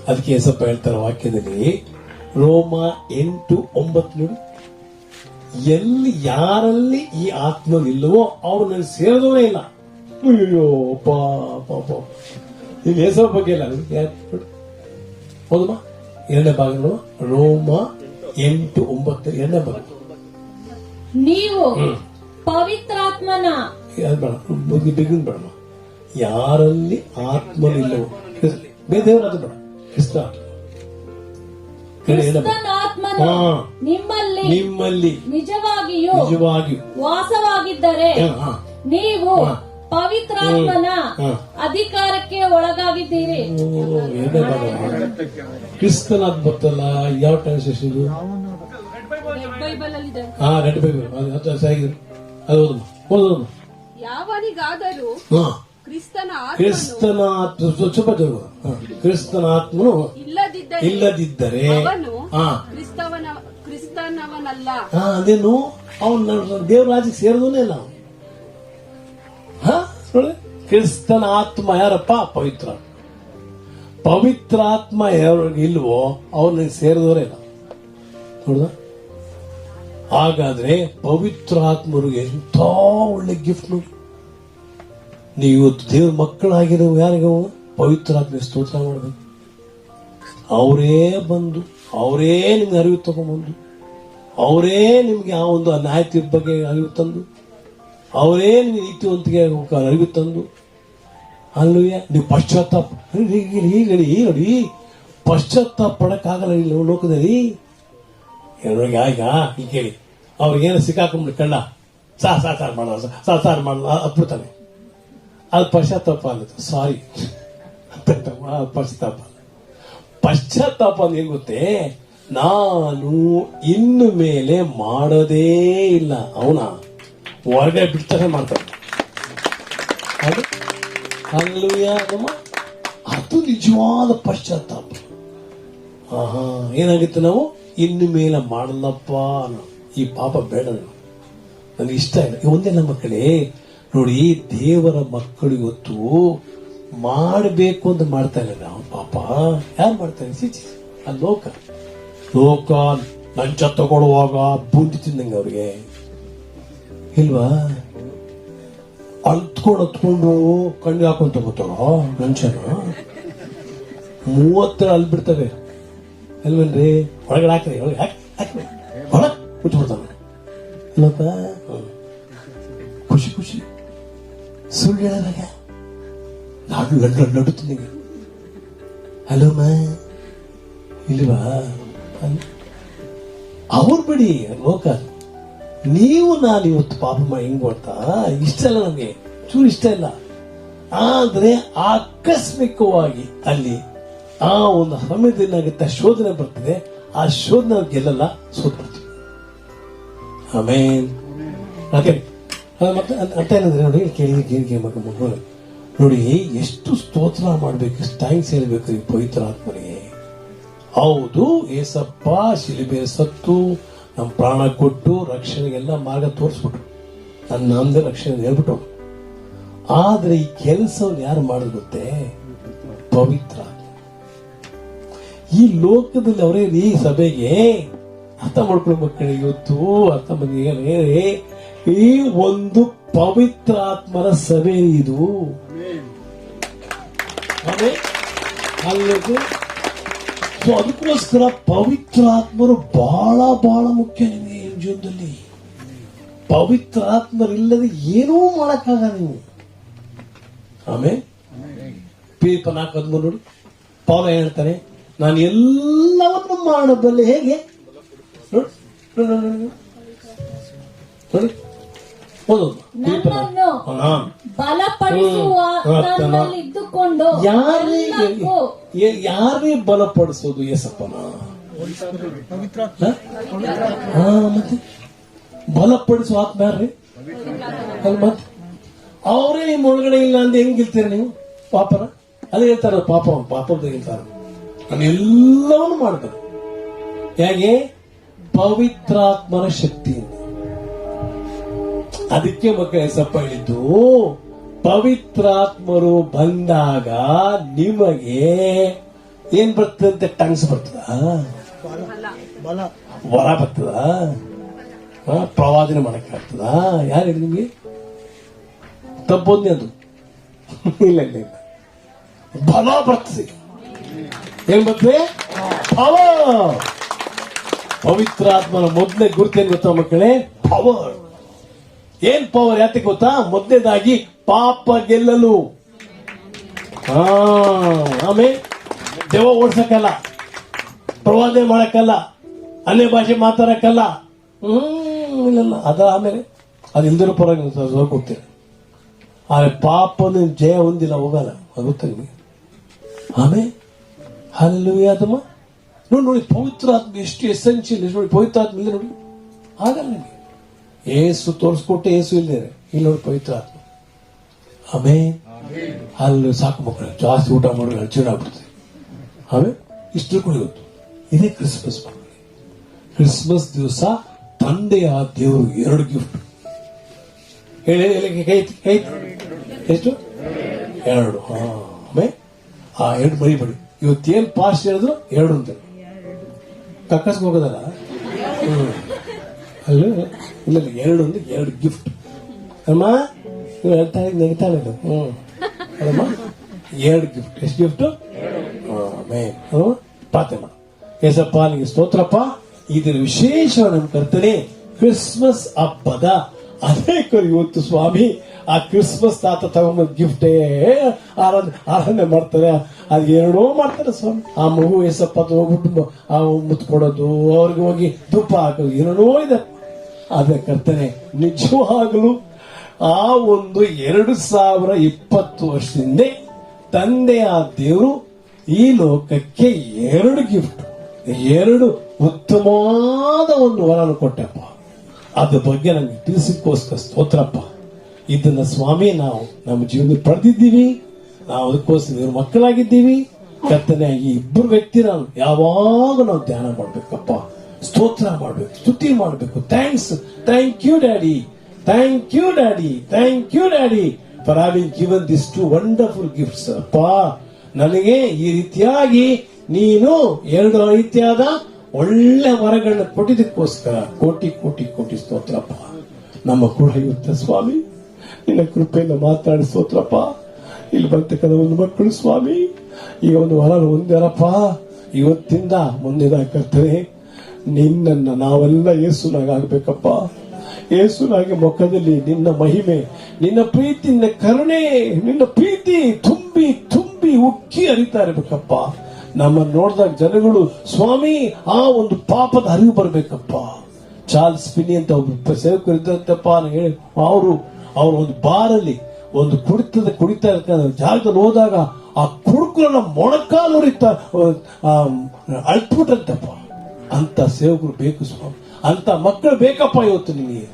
ಅದಕ್ಕೆ ಏಸಪ್ಪ ಹೇಳ್ತಾರೆ ವಾಕ್ಯದಲ್ಲಿ, ರೋಮ 8:9 ನೋಡಿ, ಯಾರಲ್ಲಿ ಈ ಆತ್ಮವಿಲ್ಲವೋ ಅವ್ರು ನನಗೆ ಸೇರಿದವೇ ಇಲ್ಲ. ಅಯ್ಯೋ ಪಾಪ. ಇಲ್ಲಿ ಏಸಪ್ಪ ಬಗ್ಗೆ ಇಲ್ಲ. ಹೌದಮ್ಮ? 2ನೇ ಭಾಗ ರೋಮ 8:9 2ನೇ ಭಾಗ. ನೀವು ಪವಿತ್ರಾತ್ಮನ ಬೇಡ, ಯಾರಲ್ಲಿ ಆತ್ಮನಿಲ್ಲವೋ, ಬೇದೇವರಾದ ಬೇಡ, ಕ್ರಿಸ್ತನಾತ್ಮನು ನಿಮ್ಮಲ್ಲಿ ನಿಜವಾಗಿಯೂ ವಾಸವಾಗಿದ್ದರೆ ನೀವು ಪವಿತ್ರಾತ್ಮನ ಅಧಿಕಾರಕ್ಕೆ ಒಳಗಾಗಿದ್ದೀರಿ. ಕ್ರಿಸ್ತನಾತ್ ಬರ್ತಲ್ಲ, ಯಾವ ಟ್ರಾನ್ಸ್ಲೇಷನ್ ಇದು? Red Bible. ಅದು ಯಾವನಿಗಾದರೂ ಕ್ರಿಸ್ತನಾತ್ಮನು ಇಲ್ಲದಿದ್ದರೆ ಕ್ರಿಸ್ತನವನಲ್ಲ. ಅದೇನು ಅವನು ದೇವ್ರ ರಾಜ್ಯಕ್ಕೆ ಸೇರಿದವನೇ ಇಲ್ಲ. ಕ್ರಿಸ್ತನ ಆತ್ಮ ಯಾರಪ್ಪ? ಪವಿತ್ರ. ಪವಿತ್ರಾತ್ಮ ಯಾರಿಗೆ ಇಲ್ವೋ ಅವ್ರಿಗೆ ಸೇರಿದವರೇ ಇಲ್ಲ. ನೋಡ್ದ? ಹಾಗಾದ್ರೆ ಪವಿತ್ರಾತ್ಮರಿಗೆ ಎಂಥ ಒಳ್ಳೆ ಗಿಫ್ಟ್ ನೋಡಿ. ನೀವು ಇವತ್ತು ದೇವ್ರ ಮಕ್ಕಳಾಗಿರೋ ಯಾರಿಗೂ ಪವಿತ್ರಾತ್ಮ ಸ್ತೋತ್ರ ಮಾಡಬೇಕು. ಅವರೇ ಬಂದು, ಅವರೇ ನಿಮ್ಗೆ ಅರಿವು ತಗೊಂಡ್ಬಂದು, ಅವರೇ ನಿಮ್ಗೆ ಆ ಒಂದು ನ್ಯಾಯತಿ ಬಗ್ಗೆ ಅರಿವು ತಂದು, ಅವರೇ ನಿಮ್ಗೆ ನೀತಿವಂತಿಗೆ ಅರಿವು ತಂದು, ಅಲ್ಲೂಯ ನೀವು ಪಶ್ಚಾತ್ತಾಪ ನೋಡಿ, ಪಶ್ಚಾತ್ತಾಪ ಪಡಕ್ಕಾಗಲ್ಲ ಇಲ್ಲಿ ಲೋಕದಲ್ಲಿ. ಈಗ ಈ ಕೇಳಿ, ಅವ್ರಿಗೇನು ಸಿಕ್ಕಾಕೊಂಡ್ಬಿಟ್ಟು ಕಣ್ಣ ಸಾರ್ ಮಾಡಲ್ಲ ಹತ್ಬಿಡ್ತಾನೆ. ಅದು ಪಶ್ಚಾತ್ತಾಪ ಆಗುತ್ತೆ. ಸಾರಿ, ಪಶ್ಚಾತ್ತಾಪ ಅಂದ್ರೆ ಏನ್ ಗೊತ್ತೇ? ನಾನು ಇನ್ನು ಮೇಲೆ ಮಾಡೋದೇ ಇಲ್ಲ, ಅವನ ಹೊರಗೆ ಬಿಡ್ತಾನೆ ಮಾಡ್ತಾನೆ. ಅದು ನಿಜವಾದ ಪಶ್ಚಾತ್ತಾಪ. ಏನಾಗುತ್ತೆ? ನಾವು ಇನ್ನು ಮೇಲೆ ಮಾಡಲ್ಲಪ್ಪ, ಈ ಪಾಪ ಬೇಡ, ನನಗೆ ಇಷ್ಟ ಇಲ್ಲ. ಒಂದೇ ನಮ್ಮ ಮಕ್ಕಳೇ ನೋಡಿ, ದೇವರ ಮಕ್ಕಳು ಇವತ್ತು ಮಾಡಬೇಕು ಅಂತ ಮಾಡ್ತಾ ಇಲ್ಲ. ನಾವು ಪಾಪ ಯಾರು ಮಾಡ್ತಾರೆ? ಆ ಲೋಕ ಲಂಚ ತಗೊಳ್ಳುವಾಗ ಬೂಂದಿ ತಿಂದಂಗೆ ಅವ್ರಿಗೆ ಇಲ್ವಾ? ಹತ್ಕೊಂಡು ಕಣ್ಣು ಹಾಕೊಂಡು ತಗೋತಾರ ಲಂಚನ. 30 ಅಲ್ಲಿ ಬಿಡ್ತವೆ ಅಲ್ವೇನ್ರಿ? ಒಳಗಡೆ ಹಾಕ್ರಿ, ಒಳಗೆ ಕೂತ್ಬಿಡ್ತಾನೆ ಲೋಕ. ಖುಷಿ ಸುಳ್ಳು ಹೇಳದಾಗ ನಡುತ್ತೀನಿ. ಹಲೋ ಇಲ್ವಾ? ಅವ್ರ ಬಿಡಿ ಲೋಕ. ನೀವು ನಾನು ಇವತ್ತು ಪಾಪ ಹೆಂಗ್ ಮಾಡ್ತಾ ಇಷ್ಟ ಇಲ್ಲ, ನಮ್ಗೆ ಚೂರು ಇಷ್ಟ ಇಲ್ಲ. ಆದ್ರೆ ಆಕಸ್ಮಿಕವಾಗಿ ಅಲ್ಲಿ ಆ ಒಂದು ಸಮಯದಲ್ಲಿ ಶೋಧನೆ ಬರ್ತದೆ. ಆ ಶೋಧ ನಾವು ಗೆಲ್ಲಲ್ಲ, ಸೋತ್ಬಿಡ್ತೀವಿ. ಆಮೇನ್. ಅದೇ ಮತ್ತೆ ಅಂತ ಏನಂದ್ರೆ ನೋಡಿ, ಕೇಳಿ ಮಗು ನೋಡಿ, ಎಷ್ಟು ಸ್ತೋತ್ರ ಮಾಡ್ಬೇಕು, ಎಷ್ಟು ಥ್ಯಾಂಕ್ಸ್ ಹೇಳ್ಬೇಕು ಈ ಪವಿತ್ರ ಆತ್ಮನಿಗೆ. ಹೌದು, ಏಸಪ್ಪ ಶಿಲುಬೆ ಸತ್ತು ನಮ್ಮ ಪ್ರಾಣ ಕೊಟ್ಟು ರಕ್ಷಣೆಗೆಲ್ಲ ಮಾರ್ಗ ತೋರಿಸ್ಬಿಟ್ರು, ನನ್ನ ನಮ್ದೇ ರಕ್ಷಣೆ ಹೇಳ್ಬಿಟ್ಟು. ಆದ್ರೆ ಈ ಕೆಲಸವನ್ನು ಯಾರು ಮಾಡೋದು ಗೊತ್ತೇ? ಪವಿತ್ರ ಆತ್ಮ. ಈ ಲೋಕದಲ್ಲಿ ಅವರೇ ಈ ಸಭೆಗೆ ಅರ್ಥ ಮಾಡ್ಕೊಳ್ಳೋ ಮಕ್ಕಳಿಗೆ ಇವತ್ತು ಅರ್ಥ ಬಂದಿದೆ. ಈ ಒಂದು ಪವಿತ್ರ ಆತ್ಮನ ಸಭೆ ಇದು. ಸೊ ಅದಕ್ಕೋಸ್ಕರ ಪವಿತ್ರ ಆತ್ಮರು ಬಹಳ ಬಹಳ ಮುಖ್ಯ ನಿಮಗೆ ಜೀವನದಲ್ಲಿ. ಪವಿತ್ರ ಆತ್ಮರಿಲ್ಲದೆ ಏನೂ ಮಾಡಕ್ಕಾಗ ನೀವು. ಆಮೇಲೆ P 4:13 ನೋಡಿ, ಪೌಲ ಹೇಳ್ತಾನೆ, ನಾನು ಎಲ್ಲವನ್ನು ಮಾಡಬಲ್ಲೆ. ಹೇಗೆ ನೋಡಿ, ಓದೋದು. ನನ್ನನ್ನು ಬಲಪಡಿಸುವ ನನ್ನಲ್ಲಿದ್ದುಕೊಂಡು ಯಾರೇ ಬಲಪಡಿಸೋದು? ಏಸಪ್ಪನ. ಮತ್ತೆ ಬಲಪಡಿಸುವ ಆತ್ಮ ಯಾರ್ರಿ? ಮತ್ತೆ ಅವರೇ ನಿಮ್ಮ ಒಳಗಡೆ ಇಲ್ಲ ಅಂದ್ರೆ ಹೆಂಗ್ ಗೆಲ್ತೀರ ನೀವು? ಪಾಪನ ಅದೇ ಹೇಳ್ತಾರ, ಪಾಪದ ಹೇಳ್ತಾರ. ನಾನು ಎಲ್ಲವನ್ನೂ ಮಾಡ್ತಾರೆ. ಹೇಗೆ? ಪವಿತ್ರಾತ್ಮನ ಶಕ್ತಿಯಿಂದ. ಅದಕ್ಕೆ ಮಕ್ಕಳ ಸಪ್ಪ ಹೇಳಿದ್ದು, ಪವಿತ್ರಾತ್ಮರು ಬಂದಾಗ ನಿಮಗೆ ಏನ್ ಬರ್ತದಂತೆ? ಟಂಗ್ಸ್ ಬರ್ತದ, ವರ ಬರ್ತದ, ಪ್ರವಾದನೆ ಮಾಡಕ್ಕೆ ಆಗ್ತದ? ಯಾರು ಹೇಳಿ ನಿಮ್ಗೆ? ತಪ್ಪೋದ್ನೆ ಅದು. ಇಲ್ಲ ಇಲ್ಲ ಇಲ್ಲ, ಬಲ ಬರ್ತದೆ. ಏನ್ ಬರ್ತದೆ? ಪವರ್. ಪವಿತ್ರಾತ್ಮನ ಮೊದಲೇ ಗುರುತೇನು ಗೊತ್ತಾ ಮಕ್ಕಳೇ? ಪವರ್. ಏನ್ ಪವರ್? ಯಾಕೆ ಗೊತ್ತಾ? ಮೊದಲನೇದಾಗಿ ಪಾಪ ಗೆಲ್ಲಲು. ಆಮೇಲೆ ದೆವ್ವ ಓಡ್ಸಕ್ಕಲ್ಲ, ಪ್ರವಾದನೆ ಮಾಡಕ್ಕಲ್ಲ, ಅನ್ಯ ಭಾಷೆ ಮಾತಾಡಕ್ಕಲ್ಲ. ಇಲ್ಲ ಅದ ಆಮೇಲೆ ಅದು ಇಲ್ದಿರೋ ಪರವಾಗಿ ಹೋಗ್ತೀರಿ. ಆದ್ರೆ ಪಾಪನ ಜಯ ಹೊಂದಿಲ್ಲ, ಹೋಗಲ್ಲ. ಅದು ಗೊತ್ತ ನಿಮಗೆ? ಆಮೇಲೆ ಹಲ್ಲುಯಾದಮ್ಮ ನೋಡಿ, ಪವಿತ್ರ ಆತ್ಮ ಎಷ್ಟು ಎಸೆನ್ಷಿಯಲ್ ನೋಡಿ. ಪವಿತ್ರ ಆತ್ಮ ಇಲ್ಲ ನೋಡಿ, ಆಗಲ್ಲ ನಿಮಗೆ. ಏಸು ತೋರಿಸ್ಕೊಟ್ಟೆ, ಏಸು ಇಲ್ದೇನೆ ಇಲ್ಲಿ ನೋಡಿ ಪವಿತ್ರ ಆತ್ಮ. ಆಮೇಲೆ ಅಲ್ಲಿ ಸಾಕು ಮಕ್ಕಳು ಜಾಸ್ತಿ ಊಟ ಮಾಡಿ ಅರ್ಚಣೆ ಆಗ್ಬಿಡ್ತದೆ. ಆಮೇಲೆ ಇಷ್ಟು ಗೊತ್ತು, ಇದೇ ಕ್ರಿಸ್ಮಸ್ ಮಕ್ಕಳು. ಕ್ರಿಸ್ಮಸ್ ದಿವಸ ತಂದೆಯ ದೇವರು 2 ಗಿಫ್ಟ್ ಹೇಳಿ. ಎಷ್ಟು? 2. ಆಮೇಲೆ ಆ 2 ಮರಿಬೇಡಿ. ಇವತ್ತೇನ್ ಪಾಸ್ಟ್ ಹೇಳಿದ್ರು 2 ಅಂತ ಕಕ್ಕಸ್ಗೆ ಹೋಗೋದಲ್ಲ. ಅಲ್ಲ ಇಲ್ಲ, 2 ಅಂದ್ರೆ 2 ಗಿಫ್ಟ್. ಅಮ್ಮ ನೀವು ಹೇಳ್ತಾ ನೆಗ್ತಾಳೆ. ಅಲ್ಲಮ್ಮ 2 ಗಿಫ್ಟ್. ಎಷ್ಟು ಗಿಫ್ಟ್? ಪ್ರಾರ್ಥನೆ ಮಾಡ. ಏಸಪ್ಪ ನಿಮಗೆ ಸ್ತೋತ್ರಪ್ಪ. ಇದರ ವಿಶೇಷ ನಮ್ಮ ಕರ್ತನೆ ಕ್ರಿಸ್ಮಸ್ ಹಬ್ಬದ ಅನೇಕರು ಇವತ್ತು ಸ್ವಾಮಿ ಆ ಕ್ರಿಸ್ಮಸ್ ತಾತ ತಗೊಂಡ್ ಗಿಫ್ಟೇ ಆರಾಧನೆ ಮಾಡ್ತಾರೆ. ಅದು 2 ಮಾಡ್ತಾರೆ ಸ್ವಾಮಿ. ಆ ಮಗು ಏಸಪ್ಪ ಹೋಗ್ಬಿಟ್ಟು ಆ ಮುತ್ತು ಕೊಡೋದು, ಅವ್ರಿಗೆ ಹೋಗಿ ಧೂಪ ಹಾಕೋದು, ಏನೋ ಇದೆ. ಅದೇ ಕರ್ತನೆ ನಿಜವಾಗಲೂ ಆ ಒಂದು 2020 ವರ್ಷದಿಂದ ತಂದೆಯ ದೇವರು ಈ ಲೋಕಕ್ಕೆ 2 ಗಿಫ್ಟ್, 2 ಉತ್ತಮವಾದ ಒಂದು ವರನ್ನು ಕೊಟ್ಟಪ್ಪ. ಅದ್ರ ಬಗ್ಗೆ ನಮ್ಗೆ ತಿಳಿಸಿಕೋಸ್ಕರ ಸ್ತೋತ್ರಪ್ಪ. ಇದನ್ನ ಸ್ವಾಮಿ ನಾವು ನಮ್ಮ ಜೀವನದಲ್ಲಿ ಪಡೆದಿದ್ದೀವಿ. ನಾವು ಅದಕ್ಕೋಸ್ಕರ ಇವ್ರ ಮಕ್ಕಳಾಗಿದ್ದೀವಿ. ಕರ್ತನೆ ಈ 2 ವ್ಯಕ್ತಿ ನಾವು ಯಾವಾಗ ನಾವು ಧ್ಯಾನ ಮಾಡ್ಬೇಕಪ್ಪ, ಸ್ತೋತ್ರ ಮಾಡ್ಬೇಕು, ಸ್ತುತಿ ಮಾಡ್ಬೇಕು. Thank you daddy, thank you daddy, thank you daddy for having given this 2 wonderful gifts. ಅಪ್ಪ ನನಗೆ ಈ ರೀತಿಯಾಗಿ ನೀನು 2 ರೀತಿಯಾದ ಒಳ್ಳೆ ವರಗಳನ್ನ ಕೊಟ್ಟಿದ್ದಕ್ಕೋಸ್ಕರ ಕೋಟಿ ಕೋಟಿ ಕೋಟಿ ಸ್ತೋತ್ರಪ್ಪ. ನಮ್ಮ ಕೂಡ ಇರುತ್ತೆ ಸ್ವಾಮಿ, ನಿನ್ನ ಕೃಪೆಯಿಂದ ಮಾತಾಡಿ ಸ್ತೋತ್ರಪ್ಪ. ಇಲ್ಲಿ ಬರ್ತಕ್ಕಂಥ ಒಂದು ಮಕ್ಕಳು ಸ್ವಾಮಿ ಈಗ ಒಂದು ವರ ಹೊಂದ್ಯಾರಪ್ಪ. ಇವತ್ತಿಂದ ಮುಂದಿನ ನಿನ್ನನ್ನ ನಾವೆಲ್ಲ ಯೇಸುನಾಗಬೇಕಪ್ಪ. ಯೇಸುನಾಗಿ ಮುಖದಲ್ಲಿ ನಿನ್ನ ಮಹಿಮೆ, ನಿನ್ನ ಪ್ರೀತಿ, ನಿನ್ನ ಕರುಣೆ, ನಿನ್ನ ಪ್ರೀತಿ ತುಂಬಿ ತುಂಬಿ ಉಕ್ಕಿ ಹರಿತಾ ಇರ್ಬೇಕಪ್ಪ. ನಮ್ಮ ನೋಡಿದಾಗ ಜನಗಳು ಸ್ವಾಮಿ ಆ ಒಂದು ಪಾಪದ ಅರಿವು ಬರ್ಬೇಕಪ್ಪ. ಚಾರ್ಲ್ಸ್ ಫಿನಿ ಅಂತ ಒಬ್ಬ ಸೇವಕರು ಇದ್ದಂತಪ್ಪ ಹೇಳಿ, ಅವರು ಒಂದು ಬಾರಲ್ಲಿ ಒಂದು ಕುಡಿತಾ ಇರ್ತಾರೆ ಜಾಗದಲ್ಲಿ ಹೋದಾಗ ಆ ಕುಡುಕರನ್ನ ಮೊಣಕಾಲು ಅಳ್ಬಿಟ್ಟಂತಪ್ಪ. ಅಂತ ಸೇವಕರು ಬೇಕು ಸ್ವಾಮಿ, ಅಂತ ಮಕ್ಕಳು ಬೇಕಪ್ಪ ಇವತ್ತು ನಿಮಗೆ.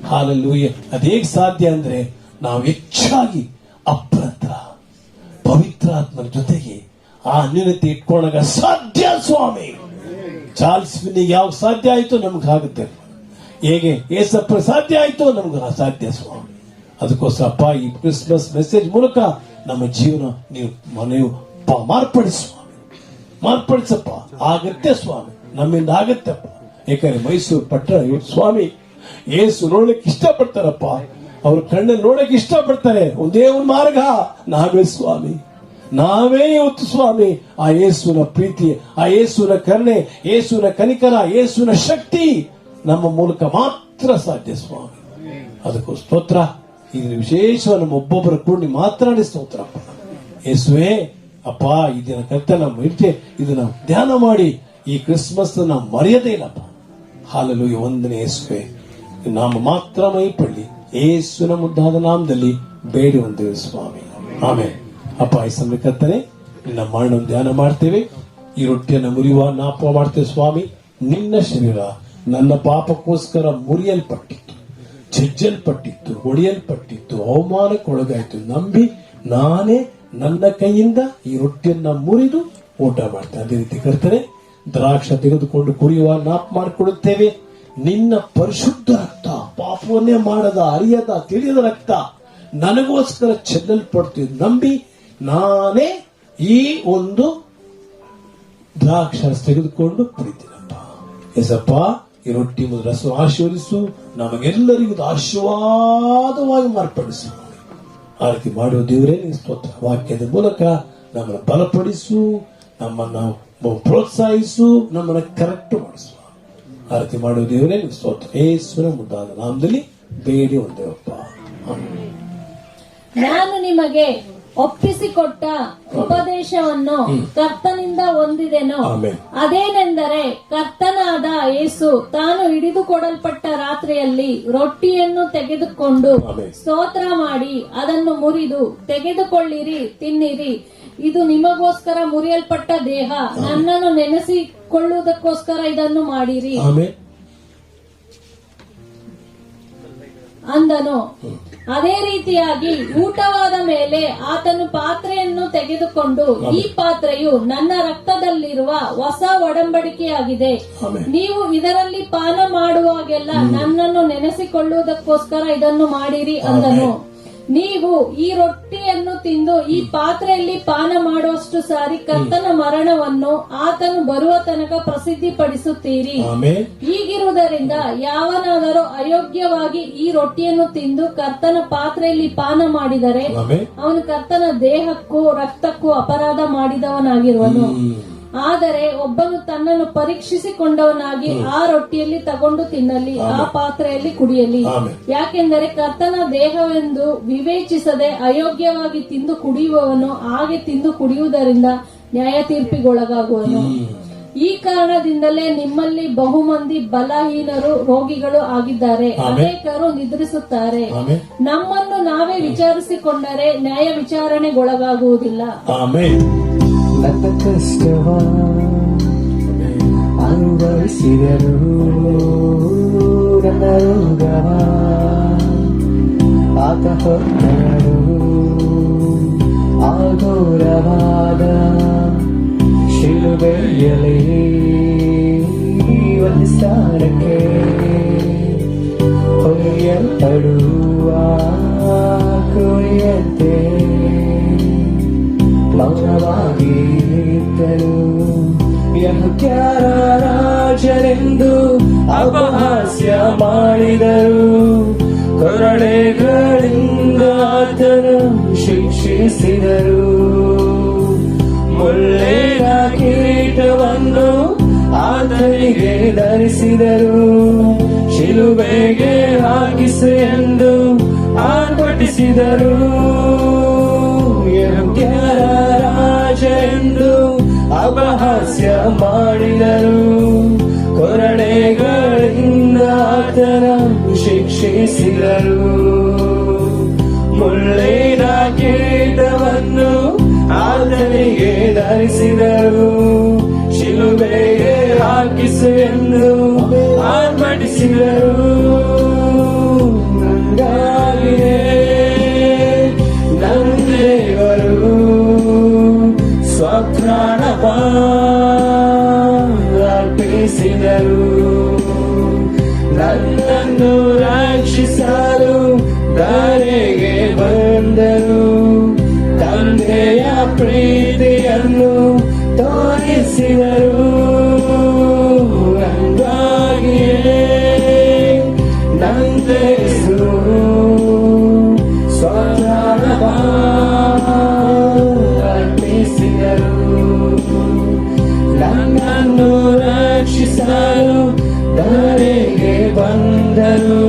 ಹಾಲೆಲೂಯಾ. ಅದೇಗ್ ಸಾಧ್ಯ ಅಂದ್ರೆ ನಾವು ಹೆಚ್ಚಾಗಿ ಅಪ್ಪನ ಹತ್ರ ಪವಿತ್ರಾತ್ಮನ ಜೊತೆಗೆ ಆ ಅನ್ಯೋನ್ಯತೆ ಇಟ್ಕೊಂಡಾಗ ಸಾಧ್ಯ ಸ್ವಾಮಿ. ಚಾರ್ಲ್ಸ್ ಫಿನ್ನಿಗೆ ಯಾವ ಸಾಧ್ಯ ಆಯ್ತು ನಮ್ಗೆ ಆಗುತ್ತೆ, ಹೇಗೆ ಏಸಪ್ಪ ಸಾಧ್ಯ ಆಯ್ತು ನಮ್ಗೆ ಸಾಧ್ಯ ಸ್ವಾಮಿ. ಅದಕ್ಕೋಸ್ಕರಪ್ಪ ಈ ಕ್ರಿಸ್ಮಸ್ ಮೆಸೇಜ್ ಮೂಲಕ ನಮ್ಮ ಜೀವನ ನೀವು ಮಾರ್ಪಡಿಸಿ ಸ್ವಾಮಿ, ಮಾರ್ಪಡಿಸಪ್ಪ. ಆಗತ್ತೆ ಸ್ವಾಮಿ, ನಮ್ಮಿಂದ ಆಗತ್ತಪ್ಪ. ಯಾಕಂದ್ರೆ ಮೈಸೂರು ಪಟ್ಟಣ ಇವತ್ತು ಸ್ವಾಮಿ ಏಸು ನೋಡ್ಲಿಕ್ಕೆ ಇಷ್ಟಪಡ್ತಾರಪ್ಪ, ಅವ್ರ ಕಣ್ಣಲ್ಲಿ ನೋಡಕ್ಕೆ ಇಷ್ಟಪಡ್ತಾರೆ. ಒಂದೇ ಒಂದು ಮಾರ್ಗ, ನಾವೇ ಸ್ವಾಮಿ, ನಾವೇ ಇವತ್ತು ಸ್ವಾಮಿ ಆ ಯೇಸುವಿನ ಪ್ರೀತಿ, ಆ ಯೇಸುವಿನ ಕರುಣೆ, ಯೇಸುವಿನ ಕನಿಕರ, ಯೇಸುವಿನ ಶಕ್ತಿ ನಮ್ಮ ಮೂಲಕ ಮಾತ್ರ ಸಾಧ್ಯ ಸ್ವಾಮಿ. ಅದಕ್ಕೂ ಸ್ತೋತ್ರ. ಇದನ್ನು ವಿಶೇಷವಾಗಿ ನಮ್ಮ ಒಬ್ಬೊಬ್ಬರ ಕೂಡಿ ಮಾತನಾಡಿ ಸ್ತೋತ್ರಪ್ಪ. ಯೇಸುವೆ ಅಪ್ಪ, ಈ ದಿನ ಕರ್ತನ ನಮ್ಮ ಇರ್ತೆ ಇದನ್ನ ಧ್ಯಾನ ಮಾಡಿ ಈ ಕ್ರಿಸ್ಮಸ್ ನಾವು ಮರೆಯದೇ ಇಲ್ಲಪ್ಪ. ಹಾಲೆಲೂಯಾ. ವಂದನೆ ಯೇಸುವೆ, ನಾಮ ಮಾತ್ರ ಮೈಪಳ್ಳಿ ಯೇಸುವಿನ ಮುದ್ದಾದ ನಾಮದಲ್ಲಿ ಬೇಡಿ ಹೊಂದೇವೆ ಸ್ವಾಮಿ. ಆಮೇಲೆ ಅಪ್ಪ, ಈ ಸಮಯ ಕರ್ತನೆ ನಿನ್ನ ಮರಣ ಧ್ಯಾನ ಮಾಡ್ತೇವೆ. ಈ ರೊಟ್ಟಿಯನ್ನು ಮುರಿಯುವ ನಾಪ ಮಾಡ್ತೇವೆ ಸ್ವಾಮಿ. ನಿನ್ನ ಶರೀರ ನನ್ನ ಪಾಪಕ್ಕೋಸ್ಕರ ಮುರಿಯಲ್ಪಟ್ಟಿತ್ತು, ಜಜ್ಜಲ್ಪಟ್ಟಿತ್ತು, ಹೊಡೆಯಲ್ಪಟ್ಟಿತ್ತು, ಅವಮಾನಕ್ಕೊಳಗಾಯ್ತು ನಂಬಿ ನಾನೇ ನನ್ನ ಕೈಯಿಂದ ಈ ರೊಟ್ಟಿಯನ್ನ ಮುರಿದು ಊಟ ಮಾಡ್ತೇನೆ. ಅದೇ ರೀತಿ ಕರ್ತನೆ ದ್ರಾಕ್ಷ ತೆಗೆದುಕೊಂಡು ಕುಡಿಯುವ ನಾಪ್ ಮಾಡಿಕೊಡುತ್ತೇವೆ. ನಿನ್ನ ಪರಿಶುದ್ಧ ರಕ್ತ, ಪಾಪವನ್ನೇ ಮಾಡದ, ಅರಿಯದ, ತಿಳಿಯದ ರಕ್ತ ನನಗೋಸ್ಕರ ಚೆಲ್ಲಲ್ಪಡ್ತೀವಿ ನಂಬಿ ನಾನೇ ಈ ಒಂದು ದ್ರಾಕ್ಷ ತೆಗೆದುಕೊಂಡು ಕುಡಿತೀನಪ್ಪ. ಎಸಪ್ಪ, ಈ ರೊಟ್ಟಿ ಮತ್ತು ರಸ ಆಶೀರ್ವದಿಸು, ನಮಗೆಲ್ಲರಿಗೂ ಆಶೀರ್ವಾದವಾಗಿ ಮಾರ್ಪಡಿಸು. ಆ ರೀತಿ ಮಾಡುವ ದೇವರೇ ನಿನ್ನ ಸ್ತೋತ್ರ. ವಾಕ್ಯದ ಮೂಲಕ ನಮ್ಮನ್ನು ಬಲಪಡಿಸು, ನಮ್ಮನ್ನು ಪ್ರೋತ್ಸಾಹಿಸು, ನಮ್ಮನ್ನು ಕರೆಕ್ಟ್ ಮಾಡಿಸು. ಆ ರೀತಿ ಮಾಡುವ ದೇವರೇ ನಿನ್ನ ಸ್ತೋತ್ರ. ಯೇಸುವಿನ ಮುದ್ದಾದ ನಾಮದಲ್ಲಿ ಬೇಡಿ ಹೊಂದೇವಪ್ಪ. ನಾನು ನಿಮಗೆ ಒಪ್ಪಿಸಿಕೊಟ್ಟ ಉಪದೇಶವನ್ನು ಕರ್ತನಿಂದ ಹೊಂದಿದೆನು. ಅದೇನೆಂದರೆ, ಕರ್ತನಾದ ಯೇಸು ತಾನು ಹಿಡಿದುಕೊಡಲ್ಪಟ್ಟ ರಾತ್ರಿಯಲ್ಲಿ ರೊಟ್ಟಿಯನ್ನು ತೆಗೆದುಕೊಂಡು ಸ್ತೋತ್ರ ಮಾಡಿ ಅದನ್ನು ಮುರಿದು, ತೆಗೆದುಕೊಳ್ಳಿರಿ, ತಿನ್ನಿರಿ, ಇದು ನಿಮಗೋಸ್ಕರ ಮುರಿಯಲ್ಪಟ್ಟ ದೇಹ, ನನ್ನನ್ನು ನೆನೆಸಿಕೊಳ್ಳುವುದಕ್ಕೋಸ್ಕರ ಇದನ್ನು ಮಾಡಿರಿ ಅಂದನು. ಅದೇ ರೀತಿಯಾಗಿ ಊಟವಾದ ಮೇಲೆ ಆತನು ಪಾತ್ರೆಯನ್ನು ತೆಗೆದುಕೊಂಡು, ಈ ಪಾತ್ರೆಯು ನನ್ನ ರಕ್ತದಲ್ಲಿರುವ ಹೊಸ ಒಡಂಬಡಿಕೆಯಾಗಿದೆ. ನೀವು ಇದರಲ್ಲಿ ಪಾನ ಮಾಡುವಾಗೆಲ್ಲ ನನ್ನನ್ನು ನೆನೆಸಿಕೊಳ್ಳುವುದಕ್ಕೋಸ್ಕರ ಇದನ್ನು ಮಾಡಿರಿ ಅಂದನು. ನೀವು ಈ ರೊಟ್ಟಿಯನ್ನು ತಿಂದು ಈ ಪಾತ್ರೆಯಲ್ಲಿ ಪಾನ ಮಾಡುವಷ್ಟು ಸಾರಿ ಕರ್ತನ ಮರಣವನ್ನು ಆತನು ಬರುವ ತನಕ ಪ್ರಸಿದ್ಧಿಪಡಿಸುತ್ತೀರಿ. ಹೀಗಿರುವುದರಿಂದ ಯಾವನಾದರೂ ಅಯೋಗ್ಯವಾಗಿ ಈ ರೊಟ್ಟಿಯನ್ನು ತಿಂದು ಕರ್ತನ ಪಾತ್ರೆಯಲ್ಲಿ ಪಾನ ಮಾಡಿದರೆ ಅವನು ಕರ್ತನ ದೇಹಕ್ಕೂ ರಕ್ತಕ್ಕೂ ಅಪರಾಧ ಮಾಡಿದವನಾಗಿರುವನು. ಆದರೆ ಒಬ್ಬನು ತನ್ನನ್ನು ಪರೀಕ್ಷಿಸಿಕೊಂಡವನಾಗಿ ಆ ರೊಟ್ಟಿಯಲ್ಲಿ ತಗೊಂಡು ತಿನ್ನಲಿ, ಆ ಪಾತ್ರೆಯಲ್ಲಿ ಕುಡಿಯಲಿ. ಯಾಕೆಂದರೆ ಕರ್ತನ ದೇಹವೆಂದು ವಿವೇಚಿಸದೆ ಅಯೋಗ್ಯವಾಗಿ ತಿಂದು ಕುಡಿಯುವವನು ಹಾಗೆ ತಿಂದು ಕುಡಿಯುವುದರಿಂದ ನ್ಯಾಯ ತೀರ್ಪಿಗೊಳಗಾಗುವನು. ಈ ಕಾರಣದಿಂದಲೇ ನಿಮ್ಮಲ್ಲಿ ಬಹುಮಂದಿ ಬಲಹೀನರು, ರೋಗಿಗಳು ಆಗಿದ್ದಾರೆ, ಅನೇಕರು ನಿದ್ರಿಸುತ್ತಾರೆ. ನಮ್ಮನ್ನು ನಾವೇ ವಿಚಾರಿಸಿಕೊಂಡರೆ ನ್ಯಾಯ ವಿಚಾರಣೆಗೊಳಗಾಗುವುದಿಲ್ಲ. ನನ್ನ ಕಷ್ಟವ ಅನುಭವಿಸಿದರು, ನನ್ನ ರೋಗವ ಆತ ಹೊತ್ತರು, ಆಘೋರವಾದ ಶಿಲುಬೆಯಲ್ಲಿ ಒಂದು ಸ್ಥಾನಕ್ಕೆ ಹೊಯ್ಯಲ್ಪಡುವ ಕುರಿಯಂತೆ ಮೌನವಾಗಿದ್ದರು. ಯಹೂದ್ಯರ ರಾಜರೆಂದು ಅಪಹಾಸ್ಯ ಮಾಡಿದರು, ಕೊರಡೆಗಳಿಂದ ಆತನು ಶಿಕ್ಷಿಸಿದರು. ಮುಳ್ಳಿನ ಕಿರೀಟವನ್ನು ಆತನಿಗೆ ಧರಿಸಿದರು, ಶಿಲುಬೆಗೆ ಹಾಕಿಸು ಎಂದು ಆರ್ಭಟಿಸಿದರು. ಯಹೂದ್ಯರ ರಾಜ ಎಂದು ಅಪಹಾಸ್ಯ ಮಾಡಿದರು, ಕೊರಡೆಗಳಿಂದ ಆತನ ಶಿಕ್ಷಿಸಿದರು. ಮುಳ್ಳಿನ ಕಿರೀಟವನ್ನು ಆತನಿಗೆ ಧರಿಸಿದರು, ಶಿಲುಬೆಗೆ ಹಾಕಿಸು ಪ್ರೀತಿಯನ್ನು ತೋರಿಸಿದರು. ಹಂಗಾಗಿಯೇ ನಂದೇಸು ಸ್ವಜಾನವ ಅರ್ಪಿಸಿದರು. ನನ್ನನ್ನು ರಕ್ಷಿಸಲು ದಾರಿಗೆ ಬಂದರು.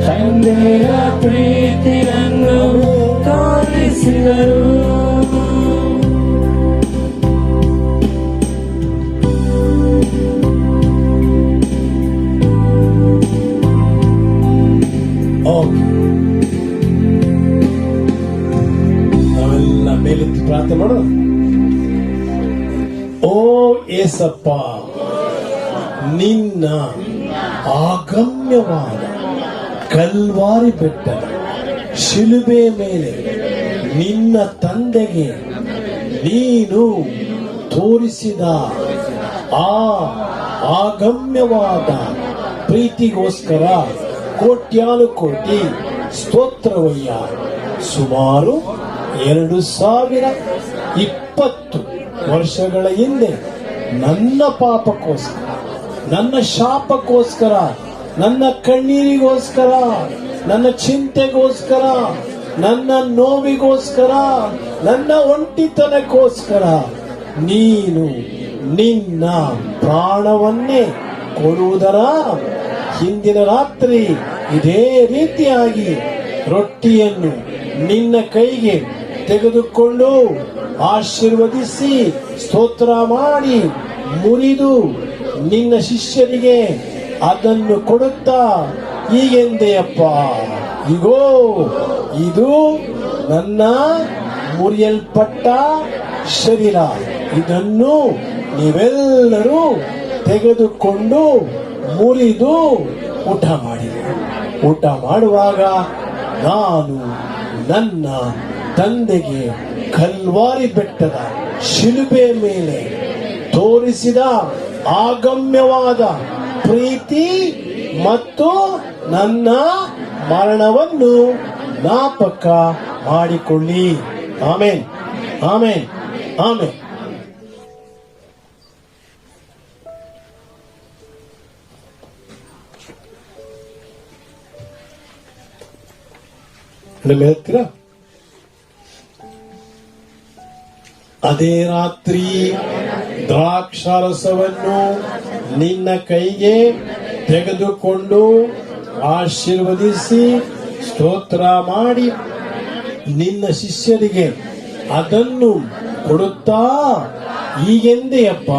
ತಂದೆಯ ಪ್ರೀತಿಯನ್ನು ತೋರಿಸಿದರು. ನಾವೆಲ್ಲ ಮೇಲೆತ್ತಿ ಪ್ರಾರ್ಥನೆ ಮಾಡೋಣ. ಓ ಏಸಪ್ಪ, ನಿನ್ನ ಆಗಮ್ಯವಾದ ಕಲ್ವಾರಿ ಬೆಟ್ಟದ ಶಿಲುಬೆ ಮೇಲೆ ನಿನ್ನ ತಂದೆಗೆ ನೀನು ತೋರಿಸಿದ ಆ ಆಗಮ್ಯವಾದ ಪ್ರೀತಿಗೋಸ್ಕರ ಕೋಟ್ಯಾನುಕೋಟಿ ಸ್ತೋತ್ರವಯ್ಯ. ಸುಮಾರು 2020 ವರ್ಷಗಳ ಹಿಂದೆ ನನ್ನ ಪಾಪಕ್ಕೋಸ್ಕರ, ನನ್ನ ಶಾಪಕ್ಕೋಸ್ಕರ, ನನ್ನ ಕಣ್ಣೀರಿಗೋಸ್ಕರ, ನನ್ನ ಚಿಂತೆಗೋಸ್ಕರ, ನನ್ನ ನೋವಿಗೋಸ್ಕರ, ನನ್ನ ಒಂಟಿತನಕ್ಕೋಸ್ಕರ ನೀನು ನಿನ್ನ ಪ್ರಾಣವನ್ನೇ ಕೊಡುವುದರ ಹಿಂದಿನ ರಾತ್ರಿ ಇದೇ ರೀತಿಯಾಗಿ ರೊಟ್ಟಿಯನ್ನು ನಿನ್ನ ಕೈಗೆ ತೆಗೆದುಕೊಂಡು ಆಶೀರ್ವದಿಸಿ ಸ್ತೋತ್ರ ಮಾಡಿ ಮುರಿದು ನಿನ್ನ ಶಿಷ್ಯರಿಗೆ ಅದನ್ನು ಕೊಡುತ್ತಾ ಹೀಗೆಂದೆಯಪ್ಪ, ಇಗೋ ಇದು ನನ್ನ ಮುರಿಯಲ್ಪಟ್ಟ ಶರೀರ, ಇದನ್ನು ನೀವೆಲ್ಲರೂ ತೆಗೆದುಕೊಂಡು ಮುರಿದು ಊಟ ಮಾಡಿದೆ. ಊಟ ಮಾಡುವಾಗ ನಾನು ನನ್ನ ತಂದೆಗೆ ಕಲ್ವಾರಿ ಬೆಟ್ಟದ ಶಿಲುಬೆ ಮೇಲೆ ತೋರಿಸಿದ ಆಗಮ್ಯವಾದ ಪ್ರೀತಿ ಮತ್ತು ನನ್ನ ಮರಣವನ್ನು ಜ್ಞಾಪಕ ಮಾಡಿಕೊಳ್ಳಿ. Amen, amen, amen. ಹೇಳ್ತೀರಾ? ಅದೇ ರಾತ್ರಿ ದ್ರಾಕ್ಷಾರಸವನ್ನು ನಿನ್ನ ಕೈಗೆ ತೆಗೆದುಕೊಂಡು ಆಶೀರ್ವದಿಸಿ ಸ್ತೋತ್ರ ಮಾಡಿ ನಿನ್ನ ಶಿಷ್ಯರಿಗೆ ಅದನ್ನು ಕೊಡುತ್ತಾ ಹೀಗೆಂದೆಯಪ್ಪ,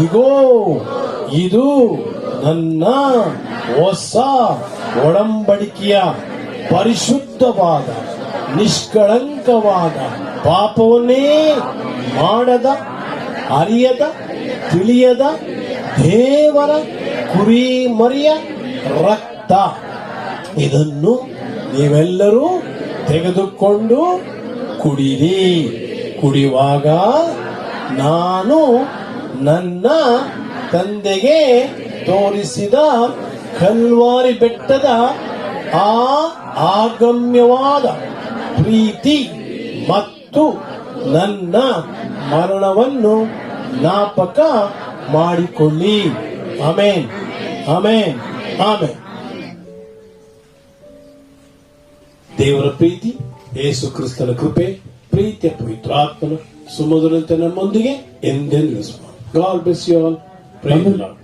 ಇಗೋ ಇದು ನನ್ನ ಹೊಸ ಒಡಂಬಡಿಕೆಯ ಪರಿಶುದ್ಧವಾದ ನಿಷ್ಕಳಂಕವಾದ ಪಾಪವನ್ನೇ ಮಾಡದ ಅರಿಯದ ತಿಳಿಯದ ದೇವರ ಕುರಿ ಮರಿಯ ರಕ್ತ. ಇದನ್ನು ನೀವೆಲ್ಲರೂ ತೆಗೆದುಕೊಂಡು ಕುಡಿರಿ. ಕುಡಿಯುವಾಗ ನಾನು ನನ್ನ ತಂದೆಗೆ ತೋರಿಸಿದ ಕಲ್ವಾರಿ ಬೆಟ್ಟದ ಆ ಆಗಮ್ಯವಾದ ಪ್ರೀತಿ ಮತ್ತು ನನ್ನ ಮರಣವನ್ನು ಜ್ಞಾಪಕ ಮಾಡಿಕೊಳ್ಳಿ. Amen, amen, amen. ದೇವರ ಪ್ರೀತಿ, ಯೇಸು ಕ್ರಿಸ್ತನ ಕೃಪೆ, ಪ್ರೀತಿಯ ಪವಿತ್ರಾತ್ಮನ ಸುಮಧುರಂತೆ ನಮ್ಮೊಂದಿಗೆ ಎಂದೆಂದಿಗೂ. God bless you all. Praise the lord.